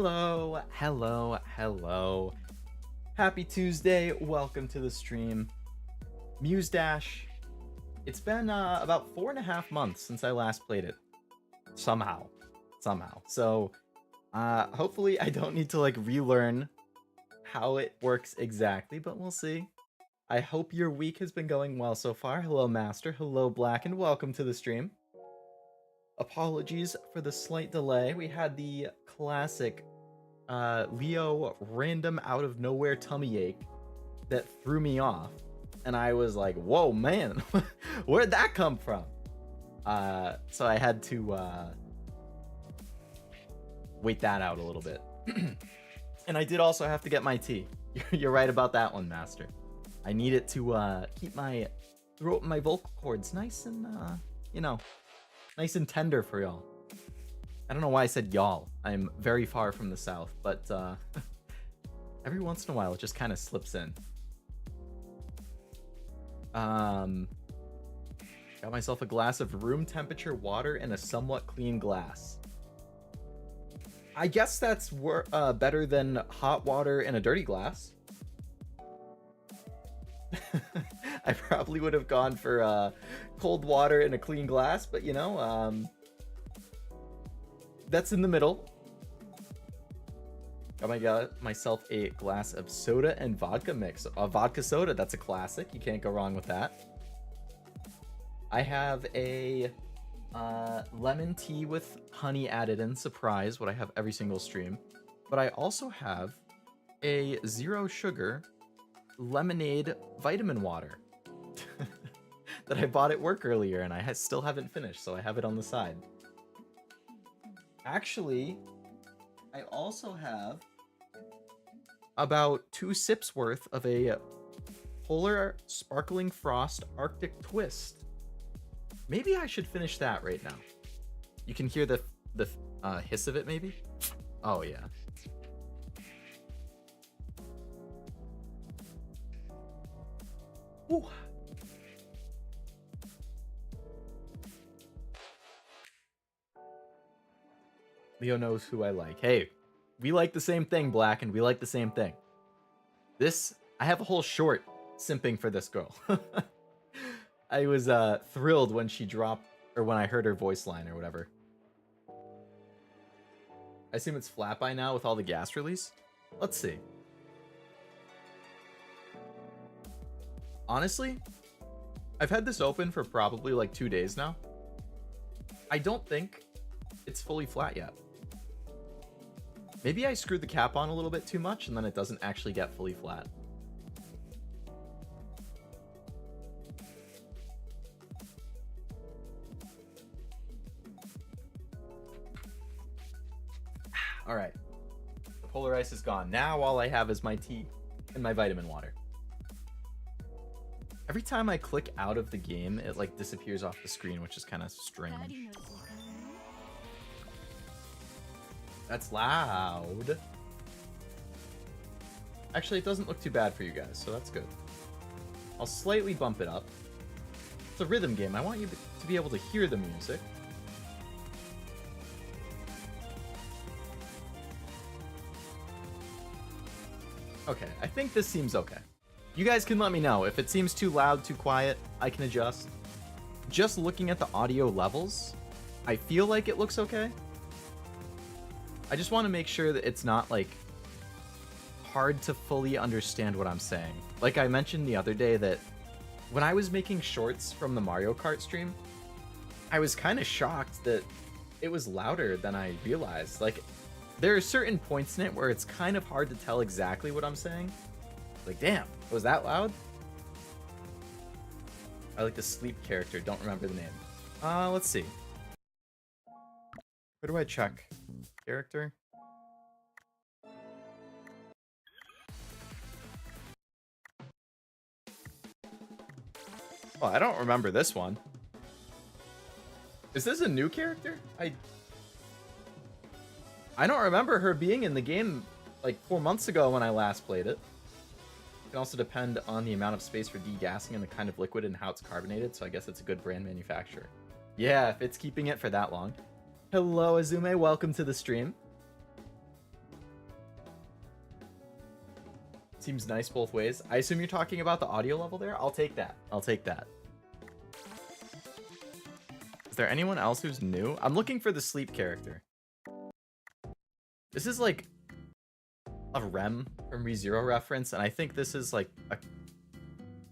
Hello, hello, hello. Happy Tuesday. Welcome to the stream. Muse Dash. It's been about 4.5 months since I last played it. Somehow. So, hopefully I don't need to like relearn how it works exactly, but we'll see. I hope your week has been going well so far. Hello, Master. Hello, Black, and welcome to the stream. Apologies for the slight delay. We had the classic Leo random out of nowhere tummy ache that threw me off, and I was like, whoa, man, where'd that come from? So I had to wait that out a little bit. And I did also have to get my tea. You're right about that one, Master. I need it to keep my throat and my vocal cords nice and nice and tender for y'all. I don't know why I said y'all. I'm very far from the south, but every once in a while it just kind of slips in. Got myself a glass of room temperature water and a somewhat clean glass. I guess that's better than hot water in a dirty glass. I probably would have gone for cold water in a clean glass, but you know, that's in the middle. Got myself a glass of soda and vodka mix. A vodka soda, that's a classic. You can't go wrong with that. I have a lemon tea with honey added in. Surprise, what I have every single stream. But I also have a 0 sugar lemonade vitamin water that I bought at work earlier, and I still haven't finished, so I have it on the side. Actually, I also have about 2 sips worth of a Polar Sparkling Frost Arctic Twist. Maybe I should finish that right now. You can hear the hiss of it, maybe? Oh, yeah. Ooh. Leo knows who I like. Hey, we like the same thing, Black, and we like the same thing. I have a whole short simping for this girl. I was thrilled when she dropped, or when I heard her voice line or whatever. I assume it's flat by now with all the gas release? Let's see. Honestly, I've had this open for probably like 2 days now. I don't think it's fully flat yet. Maybe I screwed the cap on a little bit too much and then it doesn't actually get fully flat. All right. The polar ice is gone. Now all I have is my tea and my vitamin water. Every time I click out of the game, it like disappears off the screen, which is kind of strange. That's loud. Actually, it doesn't look too bad for you guys, so that's good. I'll slightly bump it up. It's a rhythm game. I want you to be able to hear the music. Okay, I think this seems okay. You guys can let me know. If it seems too loud, too quiet, I can adjust. Just looking at the audio levels, I feel like it looks okay. I just want to make sure that it's not, like, hard to fully understand what I'm saying. Like I mentioned the other day that when I was making shorts from the Mario Kart stream, I was kind of shocked that it was louder than I realized. Like, there are certain points in it where it's kind of hard to tell exactly what I'm saying. Like, damn, was that loud? I like the sleep character, don't remember the name. Let's see. Where do I check? Character? Oh, I don't remember this one. Is this a new character? I don't remember her being in the game like 4 months ago when I last played it. It can also depend on the amount of space for degassing and the kind of liquid and how it's carbonated, so I guess it's a good brand manufacturer. Yeah, if it's keeping it for that long. Hello, Azume. Welcome to the stream. Seems nice both ways. I assume you're talking about the audio level there? I'll take that. I'll take that. Is there anyone else who's new? I'm looking for the sleep character. This is like a Rem from ReZero reference, and I think this is like a...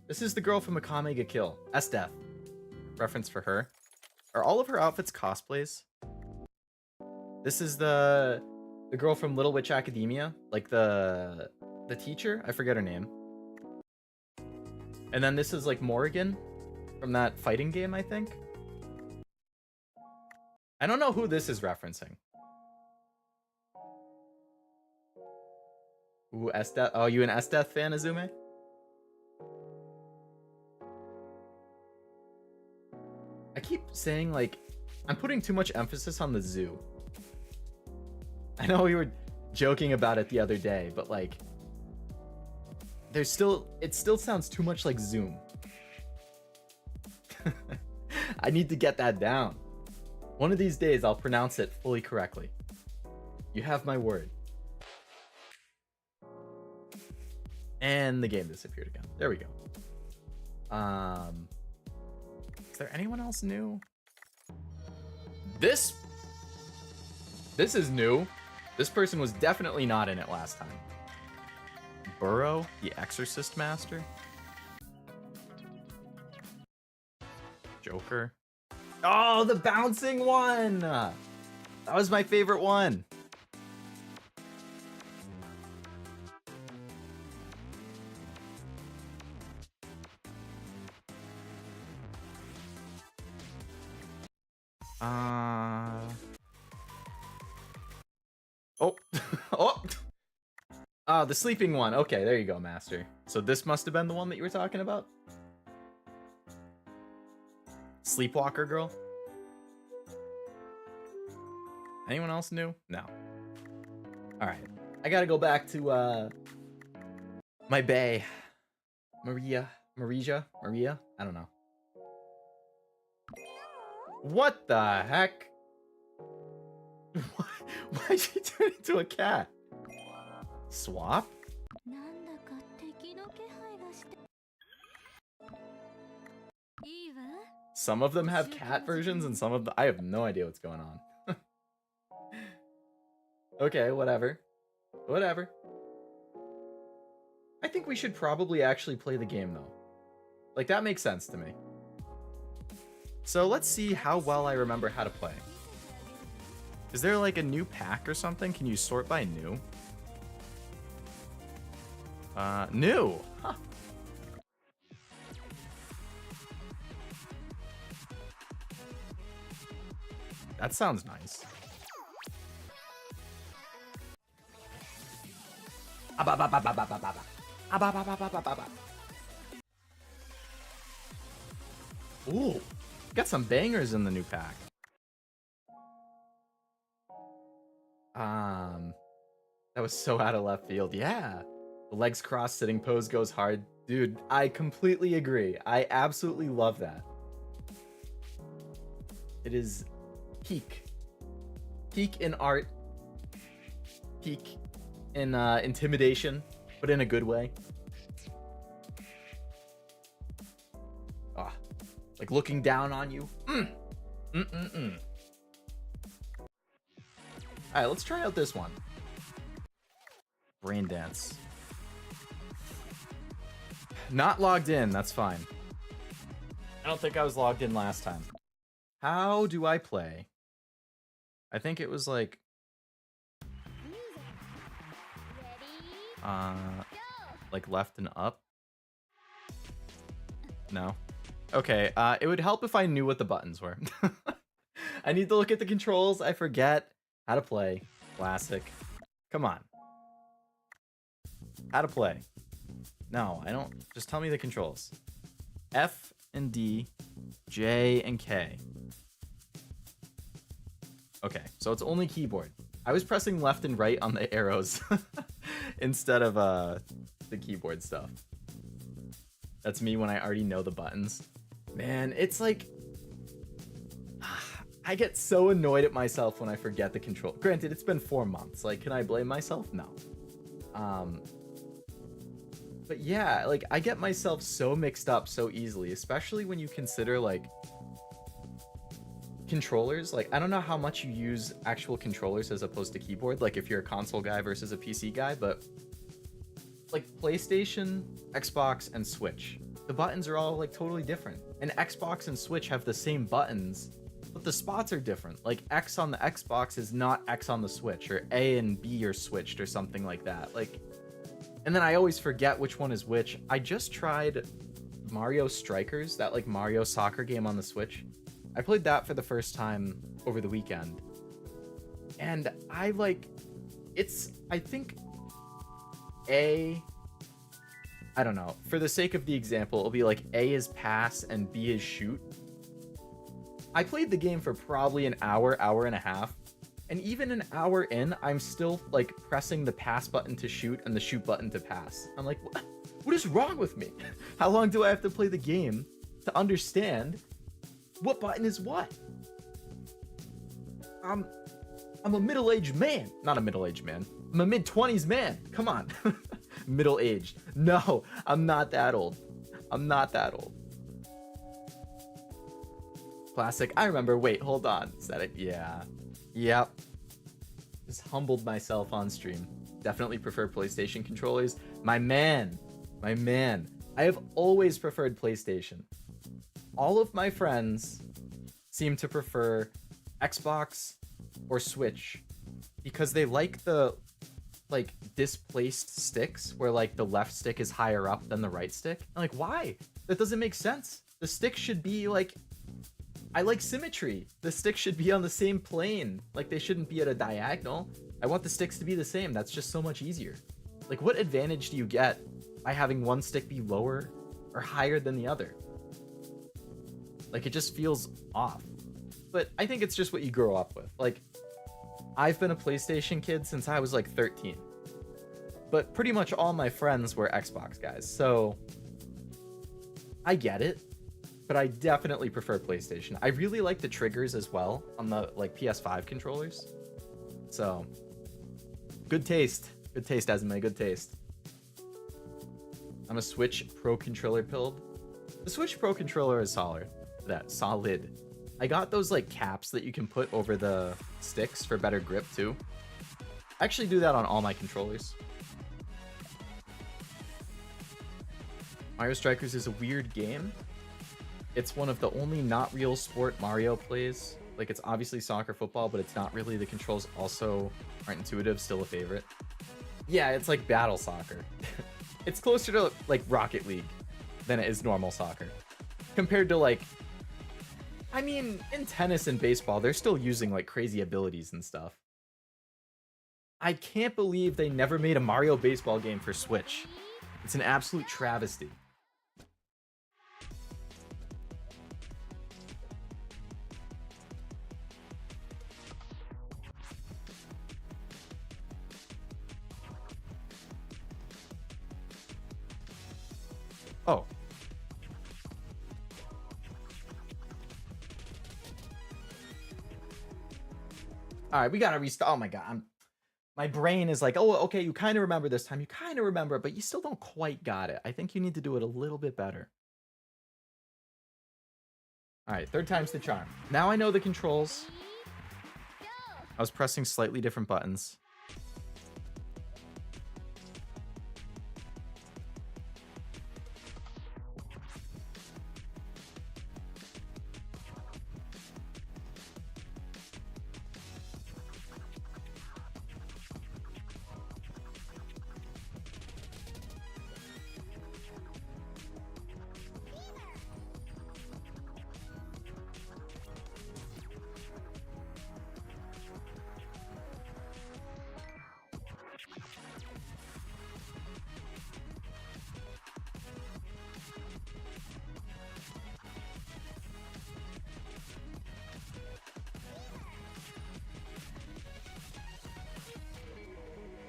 This is the girl from Akame ga Kill. S-Death. Reference for her. Are all of her outfits cosplays? This is the girl from Little Witch Academia, like the teacher. I forget her name. And then this is like Morrigan from that fighting game, I think. I don't know who this is referencing. Ooh, S-Death. Oh, you an S-Death fan, Azume? I keep saying, like, I'm putting too much emphasis on the zoo. I know we were joking about it the other day, but, like, it still sounds too much like Zoom. I need to get that down. One of these days, I'll pronounce it fully correctly. You have my word. And the game disappeared again. There we go. Is there anyone else new? This is new. This person was definitely not in it last time. Burrow, the Exorcist Master. Joker. Oh, the bouncing one! That was my favorite one. Oh, the sleeping one. Okay, there you go, Master. So this must have been the one that you were talking about? Sleepwalker girl? Anyone else new? No. Alright. I gotta go back to, my bae. Maria? I don't know. What the heck? Why'd she turn into a cat? Swap? Some of them have cat versions and some of them... I have no idea what's going on. Okay, whatever. Whatever. I think we should probably actually play the game, though. Like, that makes sense to me. So let's see how well I remember how to play. Is there, like, a new pack or something? Can you sort by new? New! Huh. That sounds nice. Ooh, got some bangers in the new pack. That was so out of left field. Yeah. The legs crossed sitting pose goes hard. Dude, I completely agree. I absolutely love that. It is peak. Peak in art. Peak in intimidation, but in a good way. Ah, like looking down on you. Alright, let's try out this one. Brain dance. Not logged in, that's fine. I don't think I was logged in last time. How do I play? I think it was like... like left and up? No. Okay, it would help if I knew what the buttons were. I need to look at the controls. I forget how to play. Classic. Come on. How to play. No, I don't. Just tell me the controls. F and D, J and K. Okay, so it's only keyboard. I was pressing left and right on the arrows instead of the keyboard stuff. That's me when I already know the buttons. Man, it's like... I get so annoyed at myself when I forget the control. Granted, it's been 4 months. Like, can I blame myself? No. But yeah, like I get myself so mixed up so easily, especially when you consider like controllers. Like I don't know how much you use actual controllers as opposed to keyboard, like if you're a console guy versus a PC guy, but like PlayStation, Xbox, and Switch, the buttons are all like totally different. And Xbox and Switch have the same buttons, but the spots are different. Like X on the Xbox is not X on the Switch, or A and B are switched or something like that. Like, and then I always forget which one is which. I just tried Mario Strikers, that like Mario soccer game on the Switch. I played that for the first time over the weekend. And I like, it's, I think I don't know. For the sake of the example, it'll be like A is pass and B is shoot. I played the game for probably an hour, hour and a half. And even an hour in, I'm still like pressing the pass button to shoot and the shoot button to pass. I'm like, what is wrong with me? How long do I have to play the game to understand what button is what? I'm a middle-aged man. Not a middle-aged man. I'm a mid-20s man. Come on. Middle-aged. No, I'm not that old. I'm not that old. Classic. I remember. Wait, hold on. Is that it? Yeah. Yep. Just humbled myself on stream. Definitely prefer PlayStation controllers. My man. My man. I have always preferred PlayStation. All of my friends seem to prefer Xbox or Switch because they like the like displaced sticks where like the left stick is higher up than the right stick. I'm like, why? That doesn't make sense. The stick should be like, I like symmetry. The stick should be on the same plane. Like they shouldn't be at a diagonal. I want the sticks to be the same. That's just so much easier. Like what advantage do you get by having one stick be lower or higher than the other? Like it just feels off. But I think it's just what you grow up with. Like I've been a PlayStation kid since I was like 13. But pretty much all my friends were Xbox guys. So I get it. But I definitely prefer PlayStation. I really like the triggers as well on the like PS5 controllers. So good taste. Good taste, Esme. Good taste. I'm a Switch Pro Controller build. The Switch Pro Controller is solid. Solid. I got those like caps that you can put over the sticks for better grip too. I actually do that on all my controllers. Mario Strikers is a weird game. It's one of the only not real sport Mario plays. Like it's obviously soccer, football, but it's not really. The controls also aren't intuitive, still a favorite. Yeah, it's like battle soccer. It's closer to like Rocket League than it is normal soccer. Compared to like, I mean, in tennis and baseball, they're still using like crazy abilities and stuff. I can't believe they never made a Mario baseball game for Switch. It's an absolute travesty. Oh. All right, we gotta restart. Oh my god, my brain is like, oh, okay, you kind of remember this time. You kind of remember, but you still don't quite got it. I think you need to do it a little bit better. All right, third time's the charm. Now I know the controls. I was pressing slightly different buttons.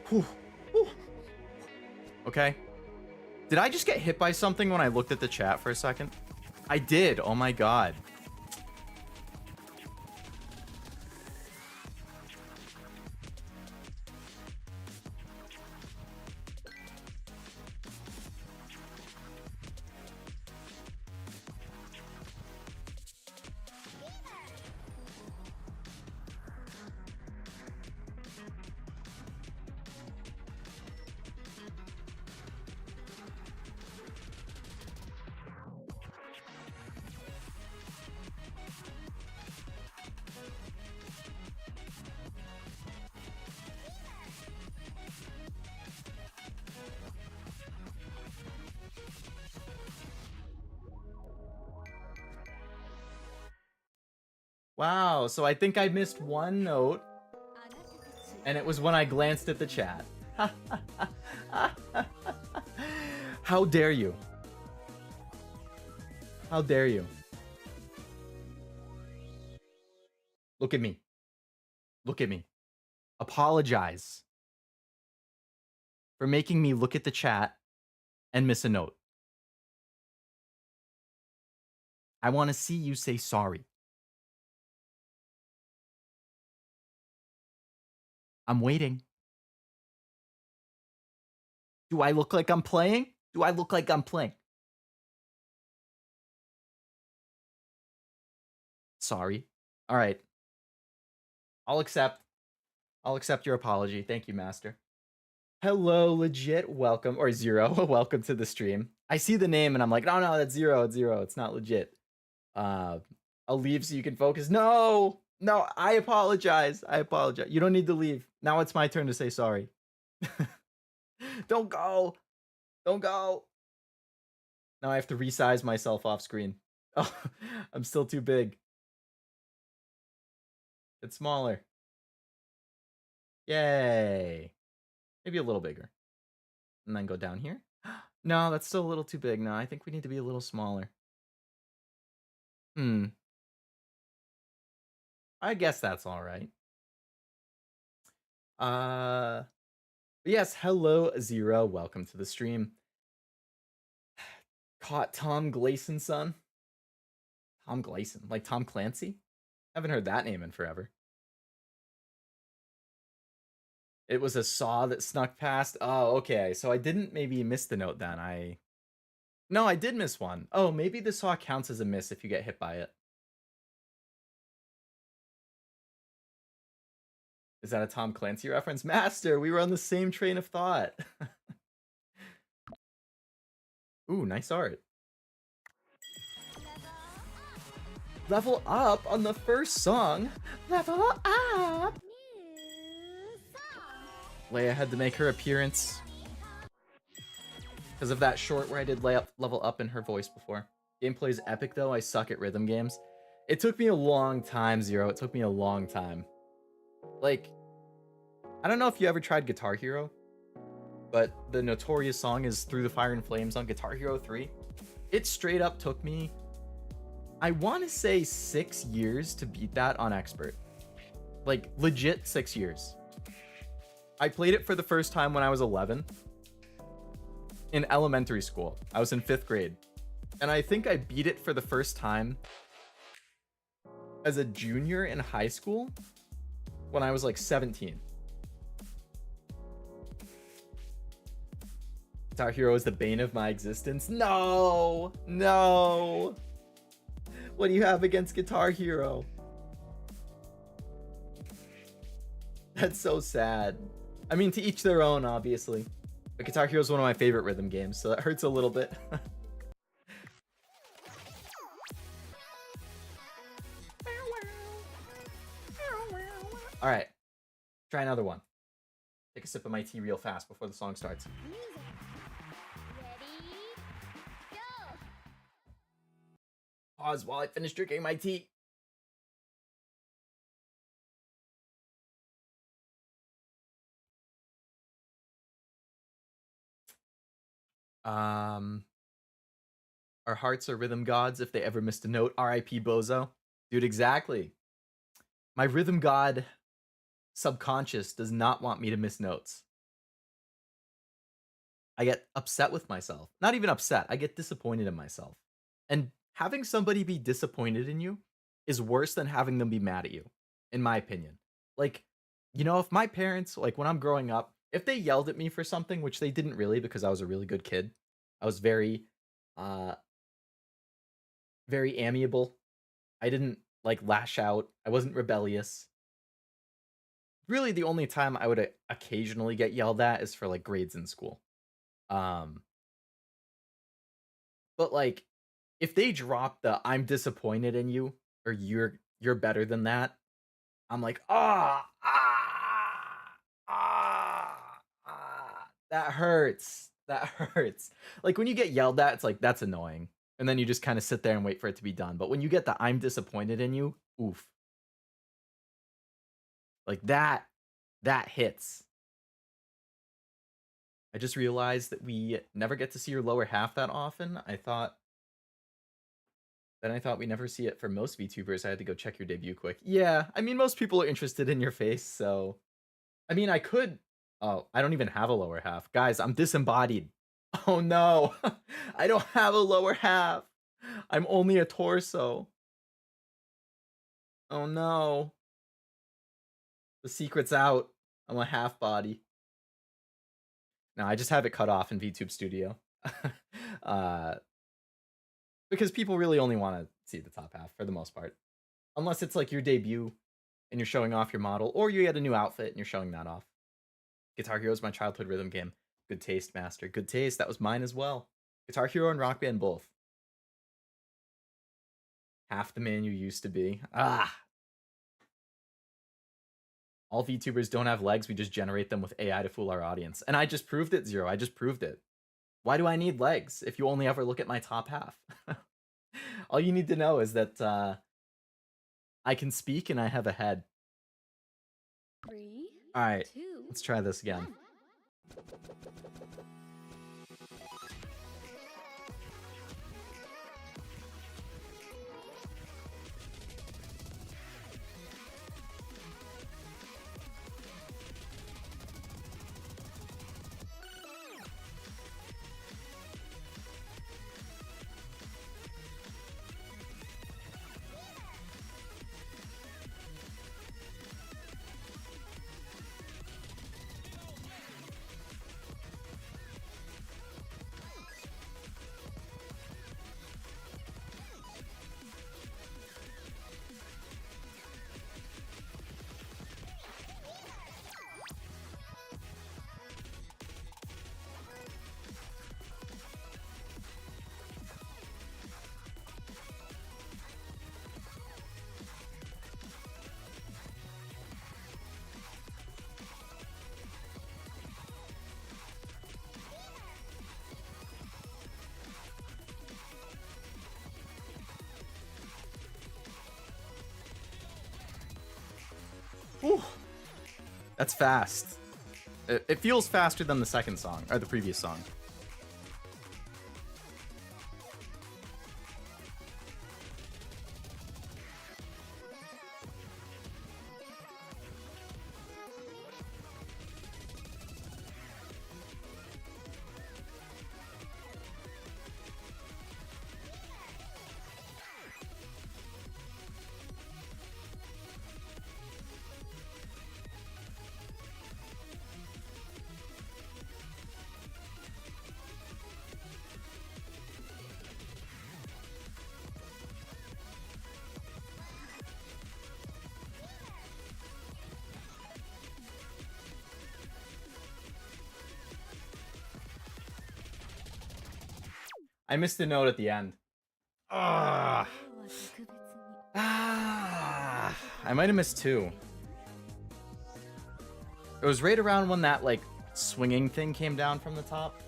Whew. Whew. Okay. Did I just get hit by something when I looked at the chat for a second? I did. Oh my god. Wow, so I think I missed one note, and it was when I glanced at the chat. How dare you? How dare you? Look at me. Look at me. Apologize for making me look at the chat and miss a note. I want to see you say sorry. I'm waiting. Do I look like I'm playing? Do I look like I'm playing? Sorry. All right. I'll accept your apology. Thank you, Master. Hello, legit. Welcome, or Zero. Welcome to the stream. I see the name and I'm like, no, that's Zero. It's Zero. It's not legit. I'll leave so you can focus. No, I apologize. You don't need to leave. Now it's my turn to say sorry. Don't go. Now I have to resize myself off screen. Oh, I'm still too big. It's smaller. Yay. Maybe a little bigger. And then go down here. No, that's still a little too big. No, I think we need to be a little smaller. I guess that's all right. Yes, hello, Zero. Welcome to the stream. Caught Tom Gleason, son. Tom Gleason, like Tom Clancy? Haven't heard that name in forever. It was a saw that snuck past. Oh, okay. So I didn't maybe miss the note then. No, I did miss one. Oh, maybe the saw counts as a miss if you get hit by it. Is that a Tom Clancy reference? Master, we were on the same train of thought. Ooh, nice art. Level up on the first song. Level up. Leia had to make her appearance because of that short where I did level up in her voice before. Gameplay is epic though. I suck at rhythm games. It took me a long time, Zero. It took me a long time. Like, I don't know if you ever tried Guitar Hero, but the notorious song is Through the Fire and Flames on Guitar Hero 3. It straight up took me, I want to say 6 years to beat that on Expert. Like, legit 6 years. I played it for the first time when I was 11 in elementary school. I was in 5th grade. And I think I beat it for the first time as a junior in high school when I was like 17. Guitar Hero is the bane of my existence. No. What do you have against Guitar Hero? That's so sad. I mean, to each their own, obviously. But Guitar Hero is one of my favorite rhythm games, so that hurts a little bit. All right, try another one. Take a sip of my tea real fast before the song starts. Pause while I finish drinking my tea. Our hearts are rhythm gods. If they ever missed a note, R.I.P. Bozo. Dude, exactly. My rhythm god subconscious does not want me to miss notes. I get upset with myself. Not even upset. I get disappointed in myself. And having somebody be disappointed in you is worse than having them be mad at you, in my opinion. Like, you know, if my parents, like when I'm growing up, if they yelled at me for something, which they didn't really because I was a really good kid, I was very amiable. I didn't like lash out. I wasn't rebellious. Really, the only time I would occasionally get yelled at is for like grades in school. But like, if they drop the "I'm disappointed in you" or "you're better than that," I'm like, that hurts. That hurts. Like when you get yelled at, it's like that's annoying, and then you just kind of sit there and wait for it to be done. But when you get the "I'm disappointed in you," oof, Like that hits. I just realized that we never get to see your lower half that often. I thought we never see it for most VTubers. I had to go check your debut quick. Yeah, I mean, most people are interested in your face, so... I mean, I could... Oh, I don't even have a lower half. Guys, I'm disembodied. Oh no! I don't have a lower half! I'm only a torso. Oh no. The secret's out. I'm a half body. No, I just have it cut off in VTube Studio. Because people really only want to see the top half for the most part. Unless it's like your debut and you're showing off your model, or you get a new outfit and you're showing that off. Guitar Hero is my childhood rhythm game. Good taste, master. Good taste. That was mine as well. Guitar Hero and Rock Band both. Half the man you used to be. Ah! All VTubers don't have legs. We just generate them with AI to fool our audience. And I just proved it, Zero. I just proved it. Why do I need legs if you only ever look at my top half? All you need to know is that I can speak and I have a head. 3, All right, 2, let's try this again. 1. Whew. That's fast. It feels faster than the second song, or the previous song. I missed a note at the end. I might have missed 2. It was right around when that, like, swinging thing came down from the top.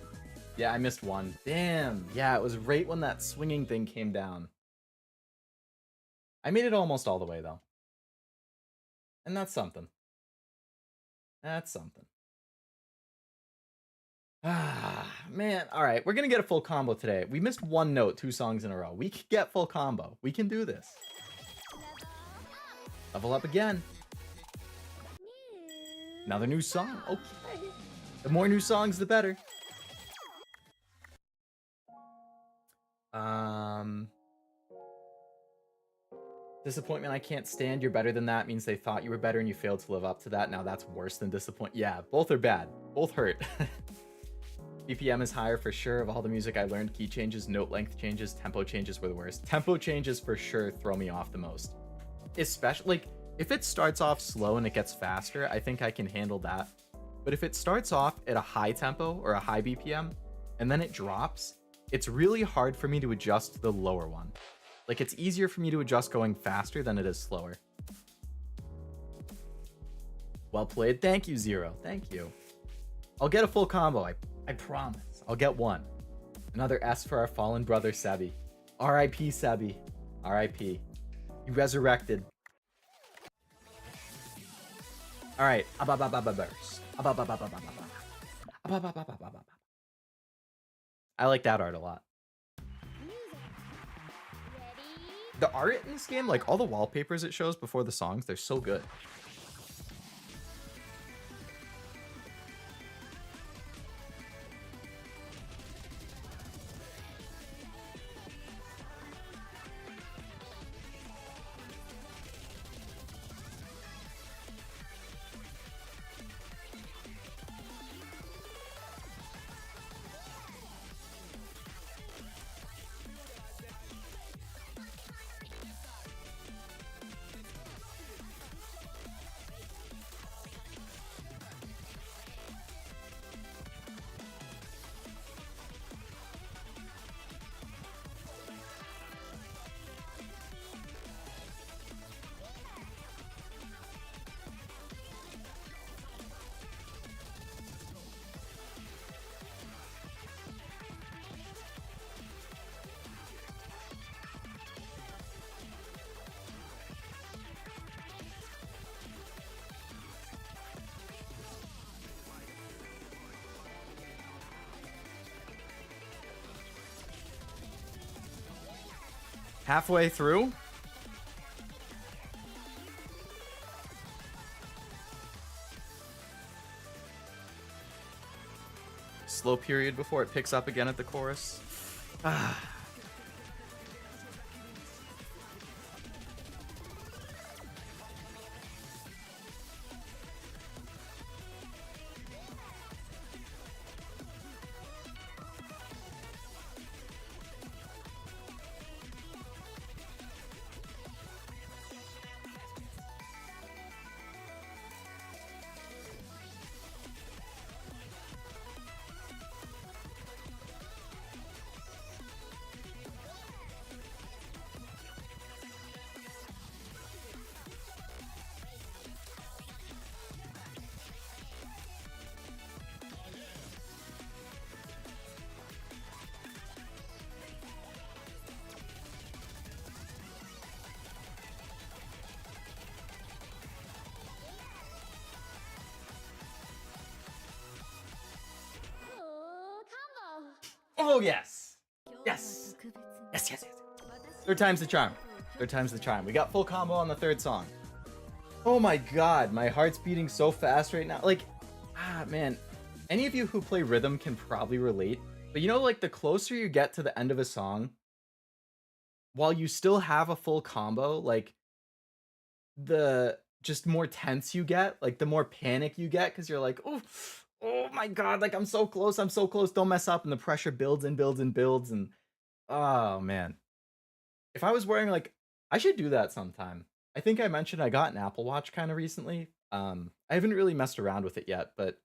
Yeah, I missed 1. Damn. Yeah, it was right when that swinging thing came down. I made it almost all the way, though. And that's something. That's something. Man. All right, we're gonna get a full combo today. We missed 1 note 2 songs in a row. We can get full combo. We can do this. Level up again. Another new song. Okay. The more new songs, the better. Disappointment I can't stand. You're better than that means they thought you were better and you failed to live up to that. Now that's worse than disappoint. Yeah, both are bad. Both hurt. BPM is higher for sure. Of all the music I learned, key changes, note length changes, tempo changes were the worst. Tempo changes for sure throw me off the most. Especially, like, if it starts off slow and it gets faster, I think I can handle that. But if it starts off at a high tempo or a high BPM, and then it drops, it's really hard for me to adjust to the lower one. Like, it's easier for me to adjust going faster than it is slower. Well played. Thank you, Zero. Thank you. I'll get a full combo. I promise. I'll get 1. Another S for our fallen brother, Sebi. R.I.P. Sebi. R.I.P. You resurrected. All right. I like that art a lot. The art in this game, like all the wallpapers it shows before the songs, they're so good. Halfway through? Slow period before it picks up again at the chorus. Ah. Oh, yes. Yes. Yes, yes, yes. Third time's the charm. Third time's the charm. We got full combo on the third song. Oh my god, my heart's beating so fast right now. Like, man. Any of you who play rhythm can probably relate. But you know, like, the closer you get to the end of a song, while you still have a full combo, like, the just more tense you get, like, the more panic you get, because you're like, oh my god, like I'm so close, don't mess up, and the pressure builds and builds and builds, and oh man. If I was wearing like, I should do that sometime. I think I mentioned I got an Apple Watch kind of recently. I haven't really messed around with it yet, but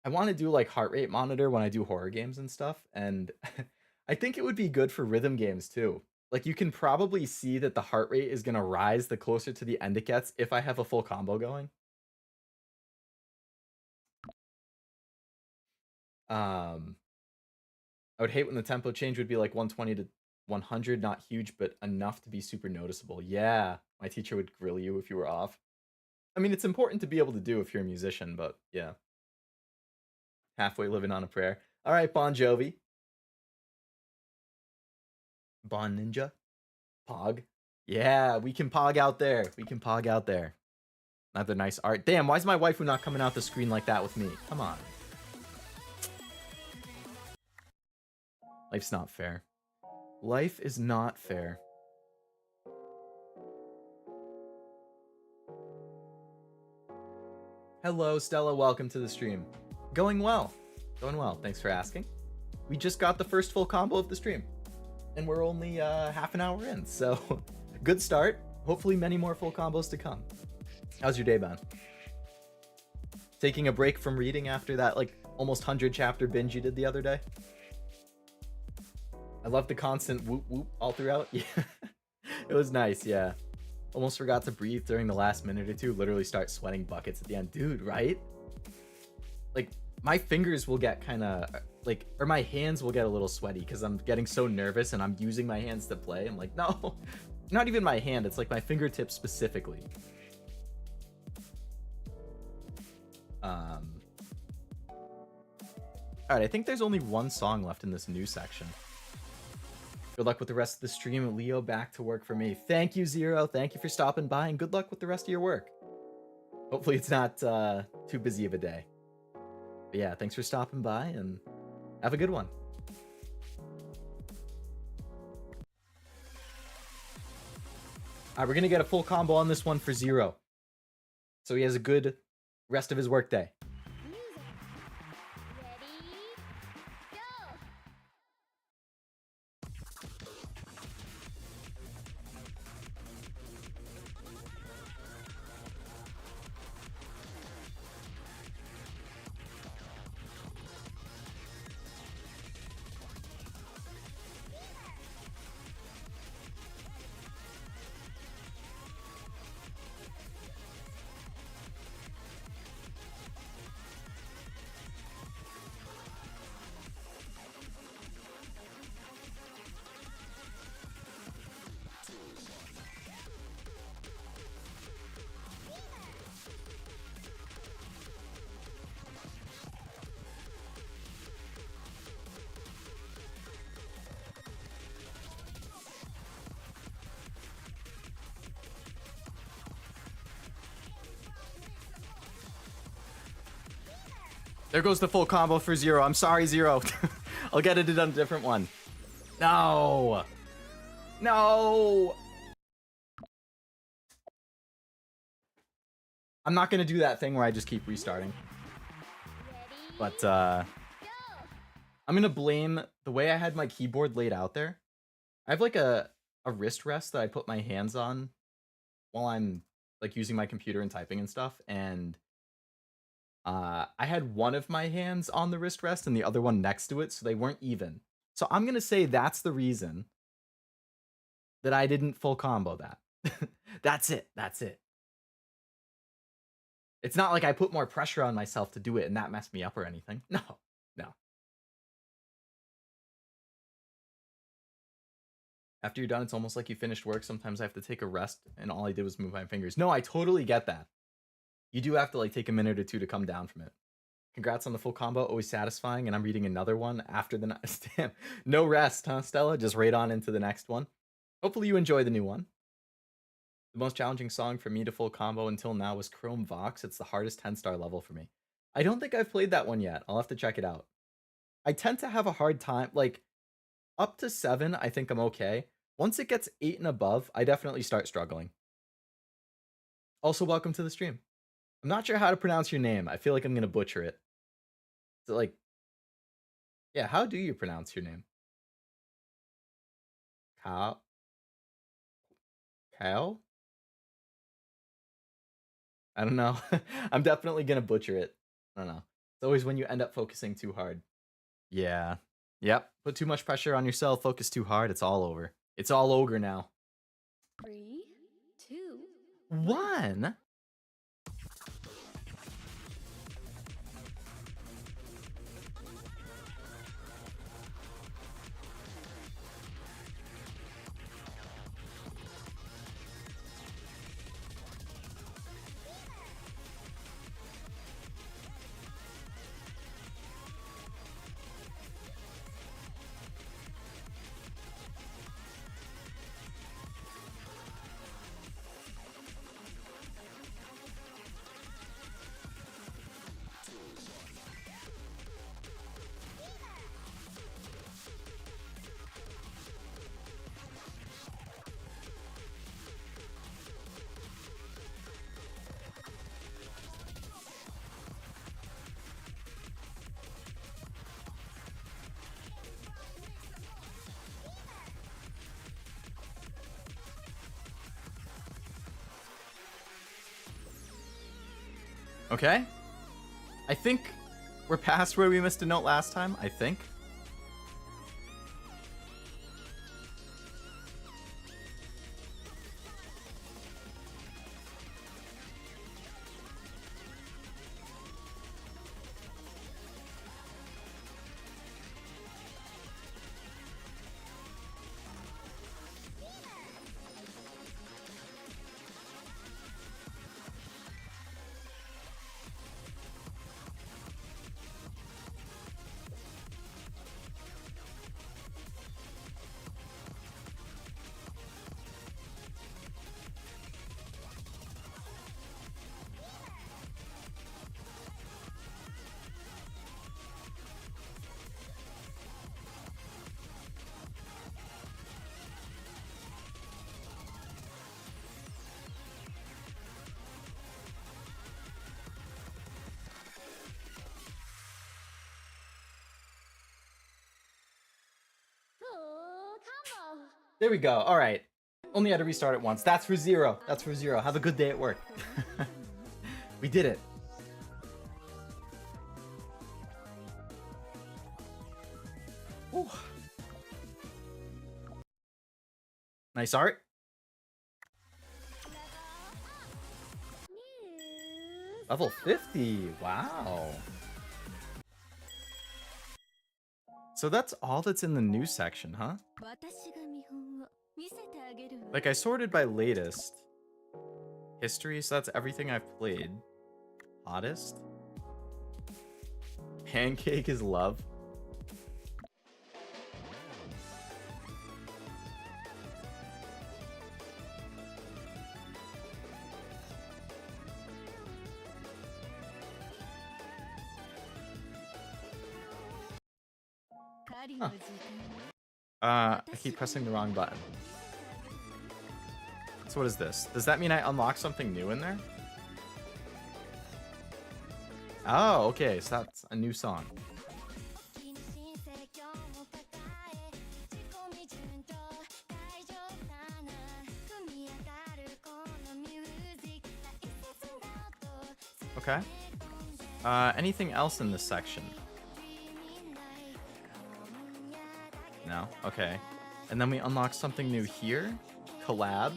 I want to do like heart rate monitor when I do horror games and stuff, and I think it would be good for rhythm games too. Like you can probably see that the heart rate is gonna rise the closer to the end it gets if I have a full combo going. I would hate when the tempo change would be like 120 to 100, not huge, but enough to be super noticeable. Yeah, my teacher would grill you if you were off. I mean, it's important to be able to do if you're a musician, but yeah. Halfway living on a prayer. All right, Bon Jovi. Bon Ninja. Pog. Yeah, we can pog out there. We can pog out there. Another nice art. Damn, why is my waifu not coming out the screen like that with me? Come on. Life's not fair. Life is not fair. Hello, Stella. Welcome to the stream. Going well. Going well. Thanks for asking. We just got the first full combo of the stream. And we're only half an hour in, so good start. Hopefully many more full combos to come. How's your day been? Taking a break from reading after that like almost 100 chapter binge you did the other day? I love the constant whoop whoop all throughout. Yeah, it was nice, yeah. Almost forgot to breathe during the last minute or two. Literally start sweating buckets at the end. Dude, right? Like, my fingers will get kind of, like, or my hands will get a little sweaty because I'm getting so nervous and I'm using my hands to play. I'm like, no, not even my hand. It's like my fingertips specifically. Alright, I think there's only one song left in this new section. Good luck with the rest of the stream. Leo, back to work for me. Thank you, Zero. Thank you for stopping by, and good luck with the rest of your work. Hopefully it's not too busy of a day. But yeah, thanks for stopping by, and have a good one. Alright, we're gonna get a full combo on this one for Zero, so he has a good rest of his workday. There goes the full combo for Zero. I'm sorry, Zero. I'll get it on a different one. No. No. I'm not going to do that thing where I just keep restarting. But I'm going to blame the way I had my keyboard laid out there. I have like a wrist rest that I put my hands on while I'm like using my computer and typing and stuff. And I had one of my hands on the wrist rest and the other one next to it, so they weren't even. So I'm going to say that's the reason that I didn't full combo that. That's it. That's it. It's not like I put more pressure on myself to do it and that messed me up or anything. No, no. After you're done, it's almost like you finished work. Sometimes I have to take a rest and all I did was move my fingers. No, I totally get that. You do have to like take a minute or two to come down from it. Congrats on the full combo, always satisfying, and I'm reading another one after the damn. No rest, huh, Stella? Just right on into the next one. Hopefully you enjoy the new one. The most challenging song for me to full combo until now was Chrome Vox. It's the hardest 10-star level for me. I don't think I've played that one yet. I'll have to check it out. I tend to have a hard time, like, up to 7, I think I'm okay. Once it gets 8 and above, I definitely start struggling. Also, welcome to the stream. I'm not sure how to pronounce your name. I feel like I'm going to butcher it. Is it like... Yeah, how do you pronounce your name? Cow? Cow? I don't know. I'm definitely going to butcher it. I don't know. It's always when you end up focusing too hard. Yeah. Yep. Put too much pressure on yourself, focus too hard, it's all over. It's all ogre now. 3, 2, 1. Okay. I think we're past where we missed a note last time, I think. There we go. All right. Only had to restart it once. That's for zero. That's for zero. Have a good day at work. We did it. Ooh. Nice art. Level 50. Wow. So that's all that's in the new section, huh? Like, I sorted by latest. History, so that's everything I've played. Hottest? Pancake is love. Huh. I keep pressing the wrong button. So what is this? Does that mean I unlock something new in there? Oh, okay, so that's a new song. Okay. Anything else in this section? No? Okay. And then we unlock something new here. Collab.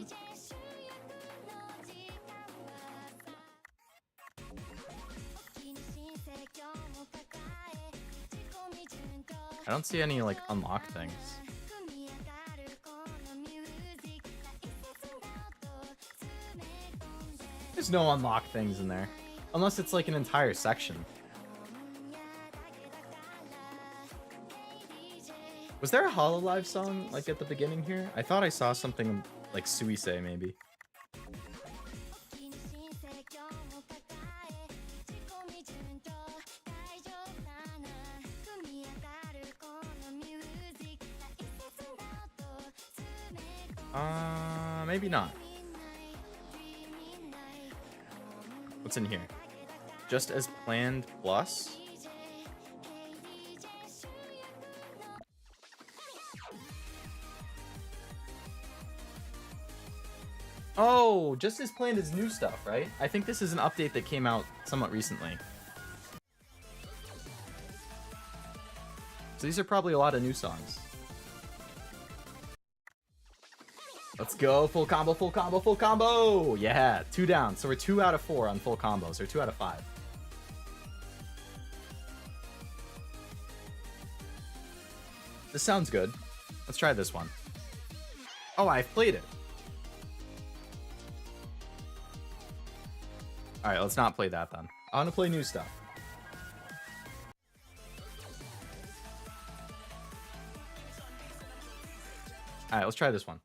I don't see any, like, unlock things. There's no unlock things in there. Unless it's, like, an entire section. Was there a Hololive song, like, at the beginning here? I thought I saw something like Suisei, maybe. Maybe not. What's in here? Just as planned plus? Oh, just as planned is new stuff, right? I think this is an update that came out somewhat recently. So these are probably a lot of new songs. Let's go, full combo, full combo, full combo! Yeah, 2 down. So we're 2 out of 4 on full combos, or 2 out of 5. This sounds good. Let's try this one. Oh, I've played it. Alright, let's not play that then. I want to play new stuff. Alright, let's try this one.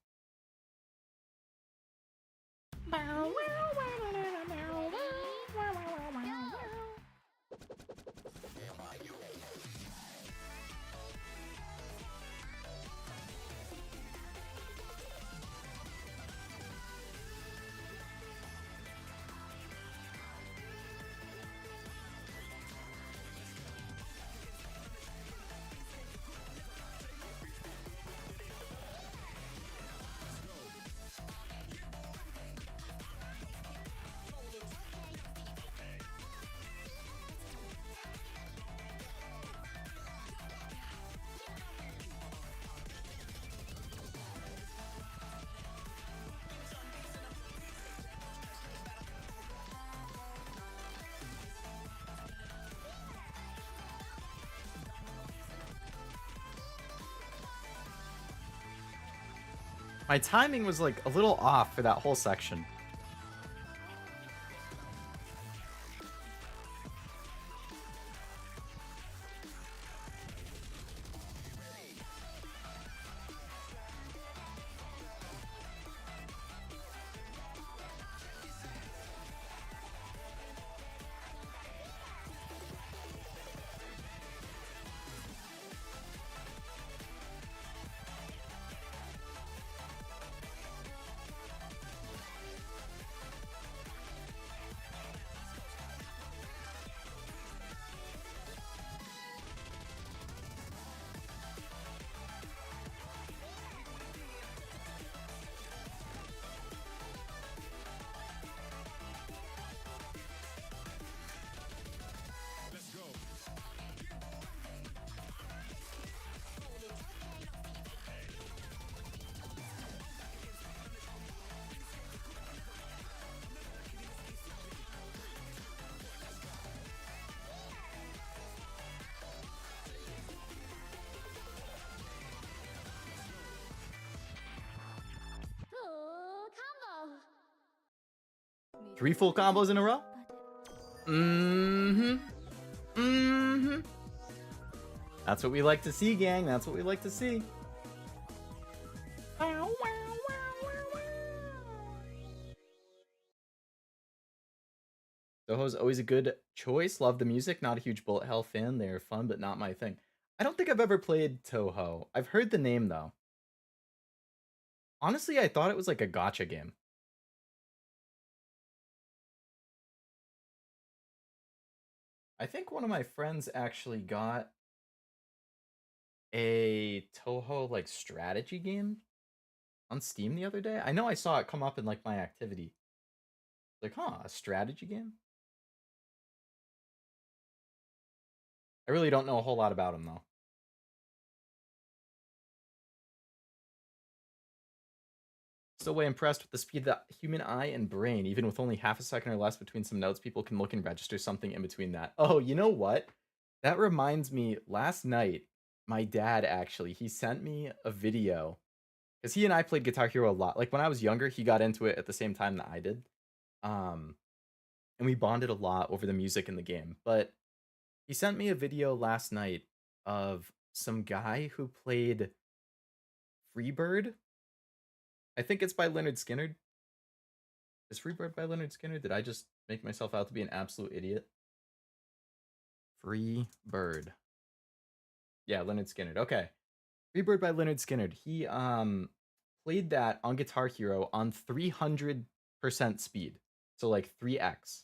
My timing was like a little off for that whole section. 3 full combos in a row? That's what we like to see, gang. That's what we like to see. Touhou's always a good choice. Love the music. Not a huge bullet hell fan. They're fun, but not my thing. I don't think I've ever played Touhou. I've heard the name, though. Honestly, I thought it was like a gacha game. I think one of my friends actually got a Touhou like strategy game on Steam the other day. I know I saw it come up in like my activity. Like, huh, a strategy game? I really don't know a whole lot about him though. Still way impressed with the speed of the human eye and brain. Even with only half a second or less between some notes, people can look and register something in between that. Oh, you know what? That reminds me, last night, my dad actually, he sent me a video. Because he and I played Guitar Hero a lot. Like when I was younger, he got into it at the same time that I did. And we bonded a lot over the music in the game. But he sent me a video last night of some guy who played Freebird. I think it's by Leonard Skinner. Is Freebird by Leonard Skinner? Did I just make myself out to be an absolute idiot? Freebird. Yeah, Leonard Skinner. Okay. Freebird by Leonard Skinner. He played that on Guitar Hero on 300% speed. So like 3x.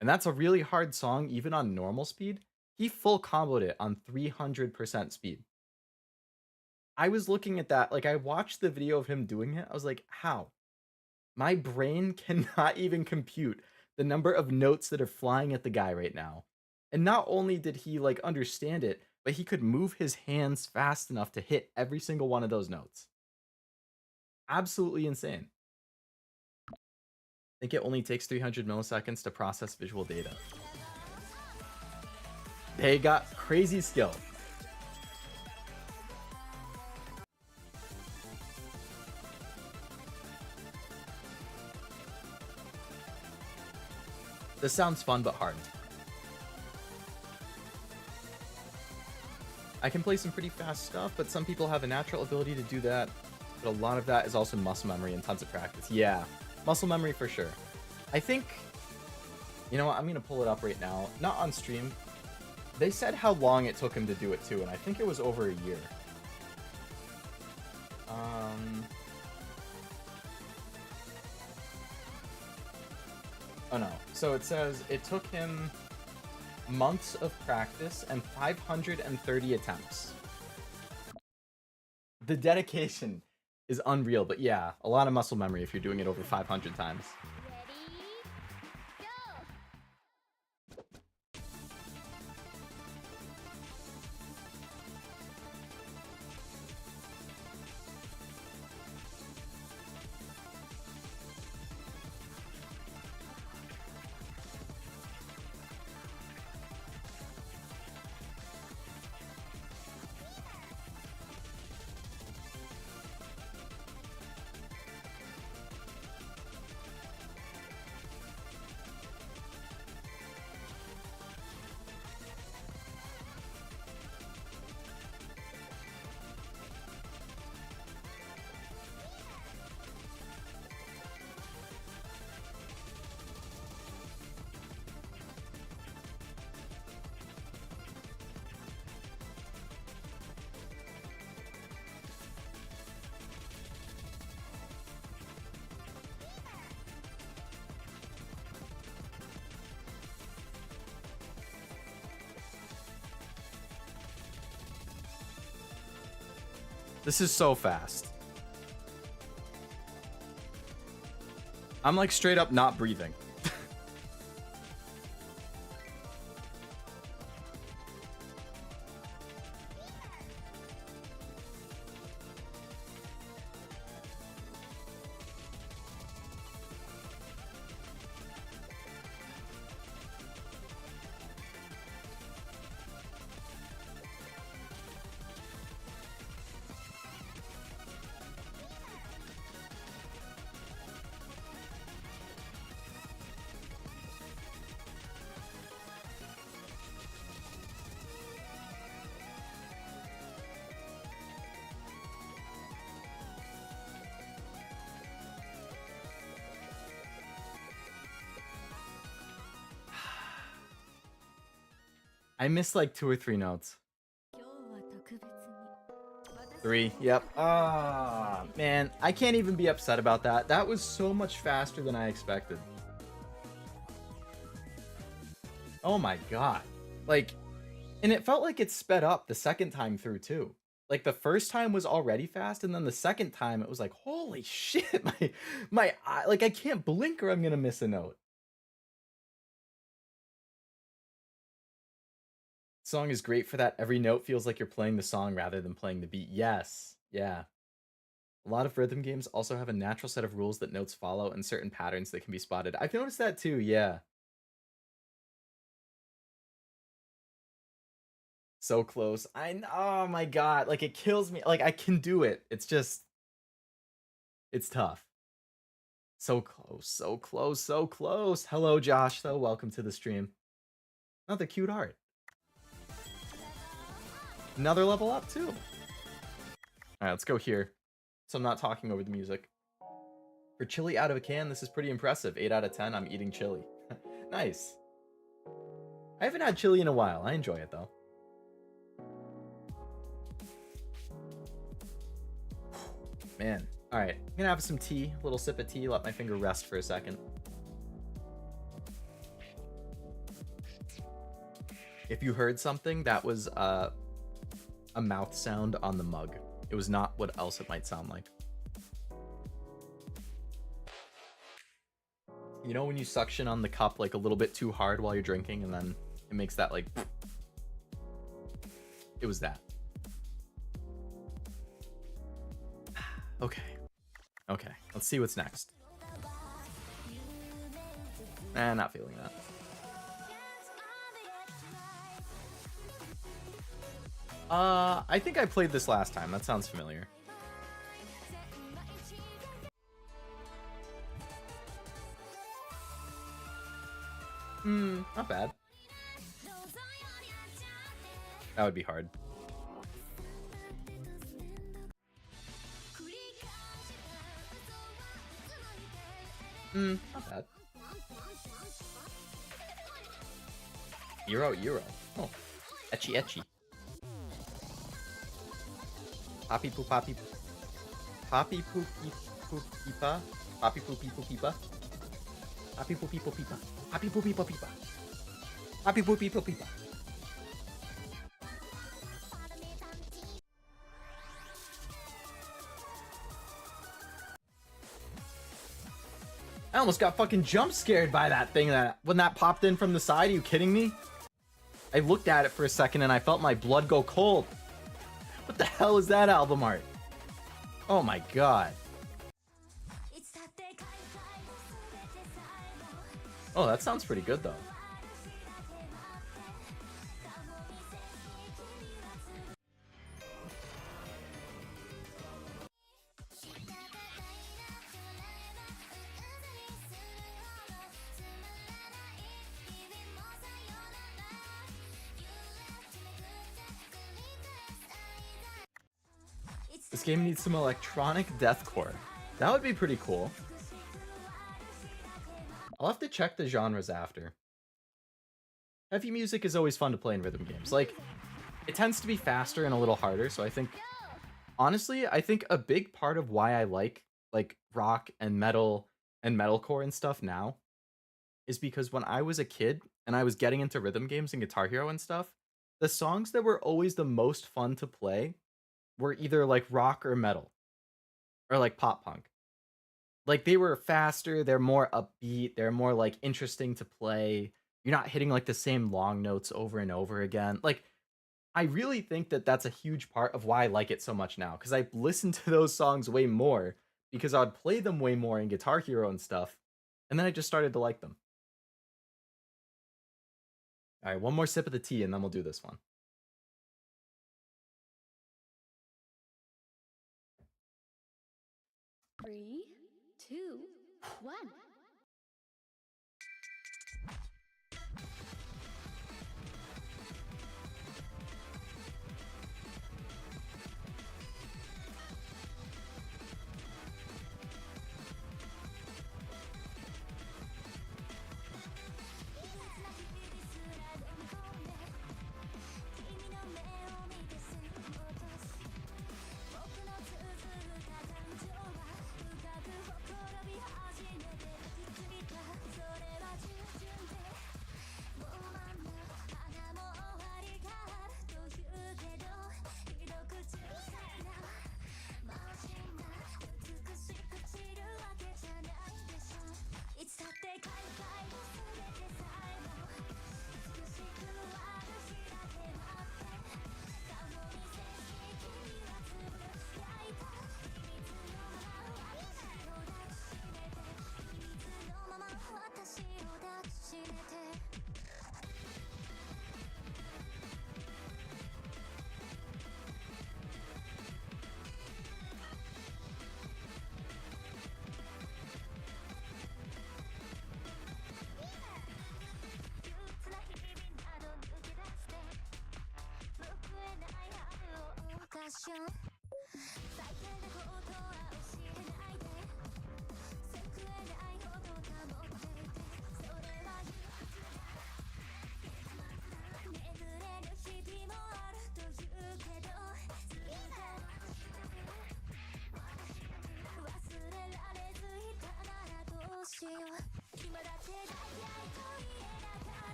And that's a really hard song even on normal speed. He full comboed it on 300% speed. I was looking at that, like I watched the video of him doing it. I was like, how? My brain cannot even compute the number of notes that are flying at the guy right now. And not only did he like understand it, but he could move his hands fast enough to hit every single one of those notes. Absolutely insane. I think it only takes 300 milliseconds to process visual data. They got crazy skill. This sounds fun but hard. I can play some pretty fast stuff, but some people have a natural ability to do that. But a lot of that is also muscle memory and tons of practice. Yeah, muscle memory for sure. I think, you know what, I'm going to pull it up right now. Not on stream. They said how long it took him to do it too, and I think it was over a year. Oh no. So it says it took him months of practice and 530 attempts. The dedication is unreal, but yeah, a lot of muscle memory if you're doing it over 500 times. This is so fast. I'm like straight up not breathing. I missed like 2 or 3 notes. 3, yep. Ah, man, I can't even be upset about that. That was so much faster than I expected. Oh my god. Like, and it felt like it sped up the second time through too. Like the first time was already fast, and then the second time it was like, holy shit, my eye, like I can't blink or I'm gonna miss a note. Song is great for that. Every note feels like you're playing the song rather than playing the beat. Yes, yeah. A lot of rhythm games also have a natural set of rules that notes follow and certain patterns that can be spotted. I've noticed that too, yeah. So close. Oh my god, like it kills me. Like I can do it. It's just it's tough. So close, so close, so close. Hello Josh, though. Welcome to the stream. Another cute art. Another level up too. Alright, let's go here. So I'm not talking over the music. For chili out of a can, this is pretty impressive. 8 out of 10, I'm eating chili. Nice. I haven't had chili in a while. I enjoy it though. Man. Alright, I'm gonna have some tea. A little sip of tea. Let my finger rest for a second. If you heard something, that was a mouth sound on the mug. It was not what else it might sound like. You know when you suction on the cup like a little bit too hard while you're drinking and then it makes that like... It was that. Okay. Okay, let's see what's next. Not feeling that. I think I played this last time. That sounds familiar. Not bad. That would be hard. Not bad. Euro. Oh, etchy. Poppy poo poppy. Poppy poopy poopipa. Poppy poopy poopipa. Poppy poopy poopipa. Poppy poopy poopipa. Poppy poopy poopipa. I almost got fucking jump scared by that thing when that popped in from the side. Are you kidding me? I looked at it for a second and I felt my blood go cold. What the hell is that album art? Oh my god. Oh, that sounds pretty good though. This game needs some electronic deathcore. That would be pretty cool. I'll have to check the genres after. Heavy music is always fun to play in rhythm games. Like, it tends to be faster and a little harder, so I think... Honestly, I think a big part of why I like rock and metalcore and stuff now is because when I was a kid and I was getting into rhythm games and Guitar Hero and stuff, the songs that were always the most fun to play were either like rock or metal or like pop punk. Like they were faster, they're more upbeat, they're more like interesting to play. You're not hitting like the same long notes over and over again. Like I really think that that's a huge part of why I like it so much now, because I listen to those songs way more because I'd play them way more in Guitar Hero and stuff, and then I just started to like them. All right, one more sip of the tea and then we'll do this one. Three, two, one.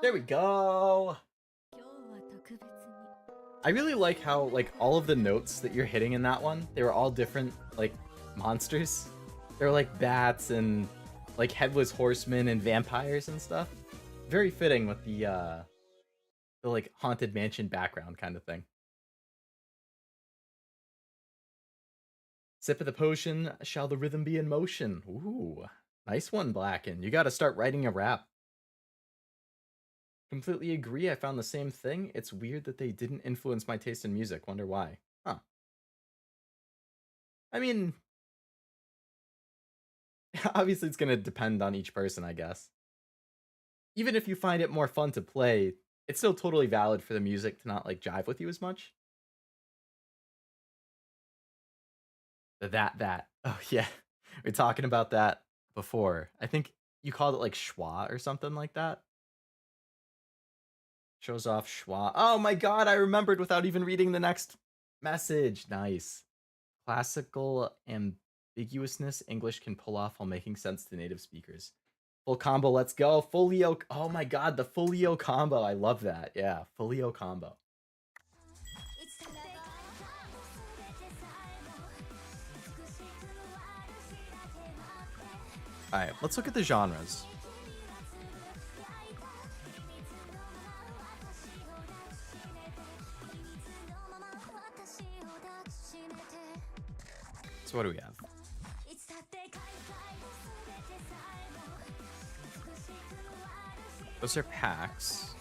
There we go. I really like how, like, all of the notes that you're hitting in that one, they were all different, like, monsters. They were like bats and, like, headless horsemen and vampires and stuff. Very fitting with the like, haunted mansion background kind of thing. Sip of the potion, shall the rhythm be in motion? Ooh, nice one, Blacken. You gotta start writing a rap. Completely agree, I found the same thing. It's weird that they didn't influence my taste in music. Wonder why. Huh. I mean, obviously it's gonna depend on each person, I guess. Even if you find it more fun to play, it's still totally valid for the music to not, like, jive with you as much. That. Oh, yeah. We are talking about that before. I think you called it, like, schwa or something like that. Shows off schwa. Oh my god, I remembered without even reading the next message. Nice. Classical ambiguousness English can pull off while making sense to native speakers. Full combo, let's go. Full Leo. Oh my god, the full Leo combo. I love that. Yeah, full Leo combo. Alright, let's look at the genres. So what do we have? Those are packs.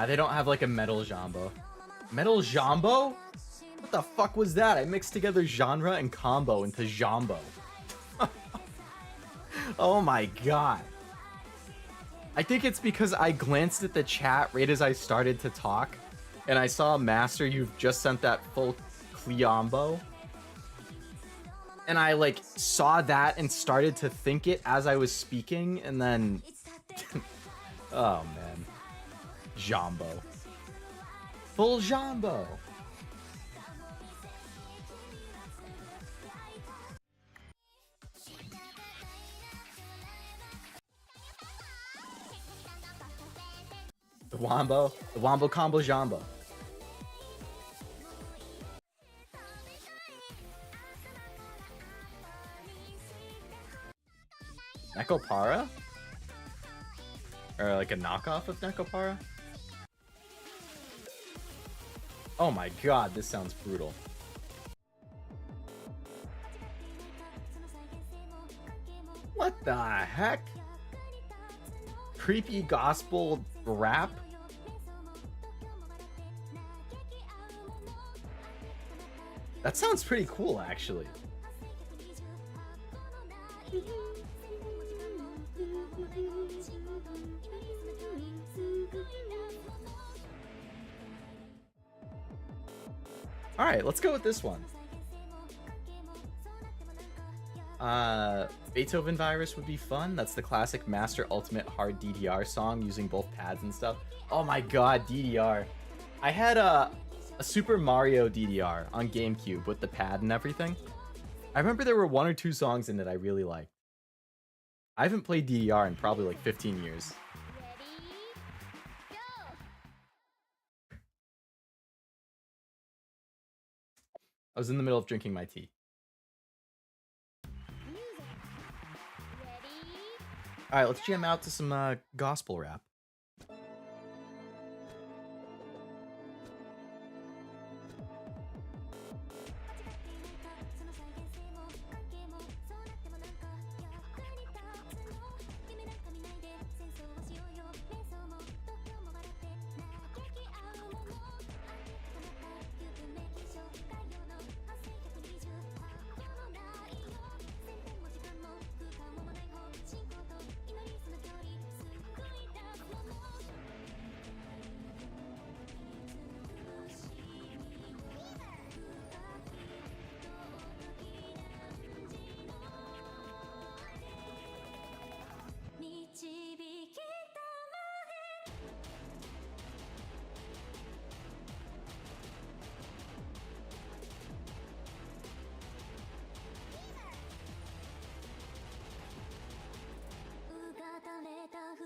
They don't have like a metal jumbo. Metal jumbo? What the fuck was that? I mixed together genre and combo into jumbo. Oh my god. I think it's because I glanced at the chat right as I started to talk, and I saw, Master, you've just sent that full Cleombo. And I, like, saw that and started to think it as I was speaking, and then... oh, man. Jumbo. Full jumbo. The Wombo combo jumbo. Nekopara? Or like a knockoff of Nekopara? Oh my god, this sounds brutal. What the heck? Creepy gospel rap? That sounds pretty cool, actually. Alright, let's go with this one. Beethoven Virus would be fun. That's the classic Master Ultimate Hard DDR song using both pads and stuff. Oh my god, DDR. I had a Super Mario DDR on GameCube with the pad and everything. I remember there were 1 or 2 songs in it I really liked. I haven't played DDR in probably like 15 years. I was in the middle of drinking my tea. Alright, let's jam out to some gospel rap.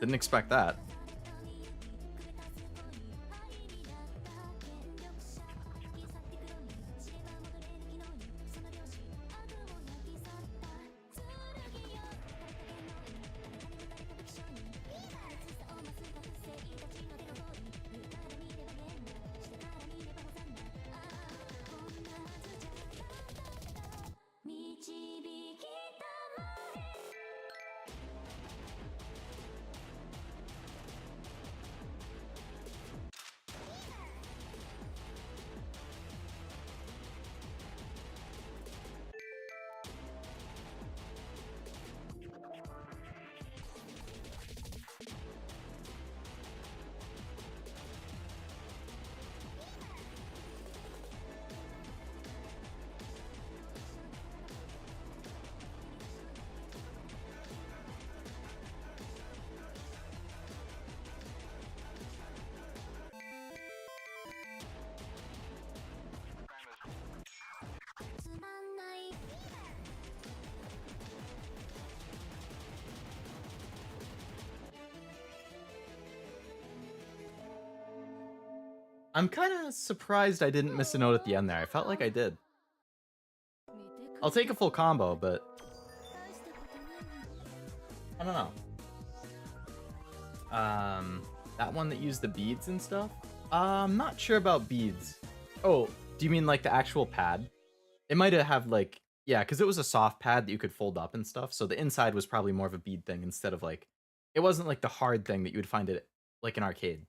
Didn't expect that. I'm kind of surprised I didn't miss a note at the end there. I felt like I did. I'll take a full combo, but I don't know. That one that used the beads and stuff? I'm not sure about beads. Oh, do you mean like the actual pad? It might have like, yeah, because it was a soft pad that you could fold up and stuff. So the inside was probably more of a bead thing instead of like, it wasn't like the hard thing that you would find it like an arcade.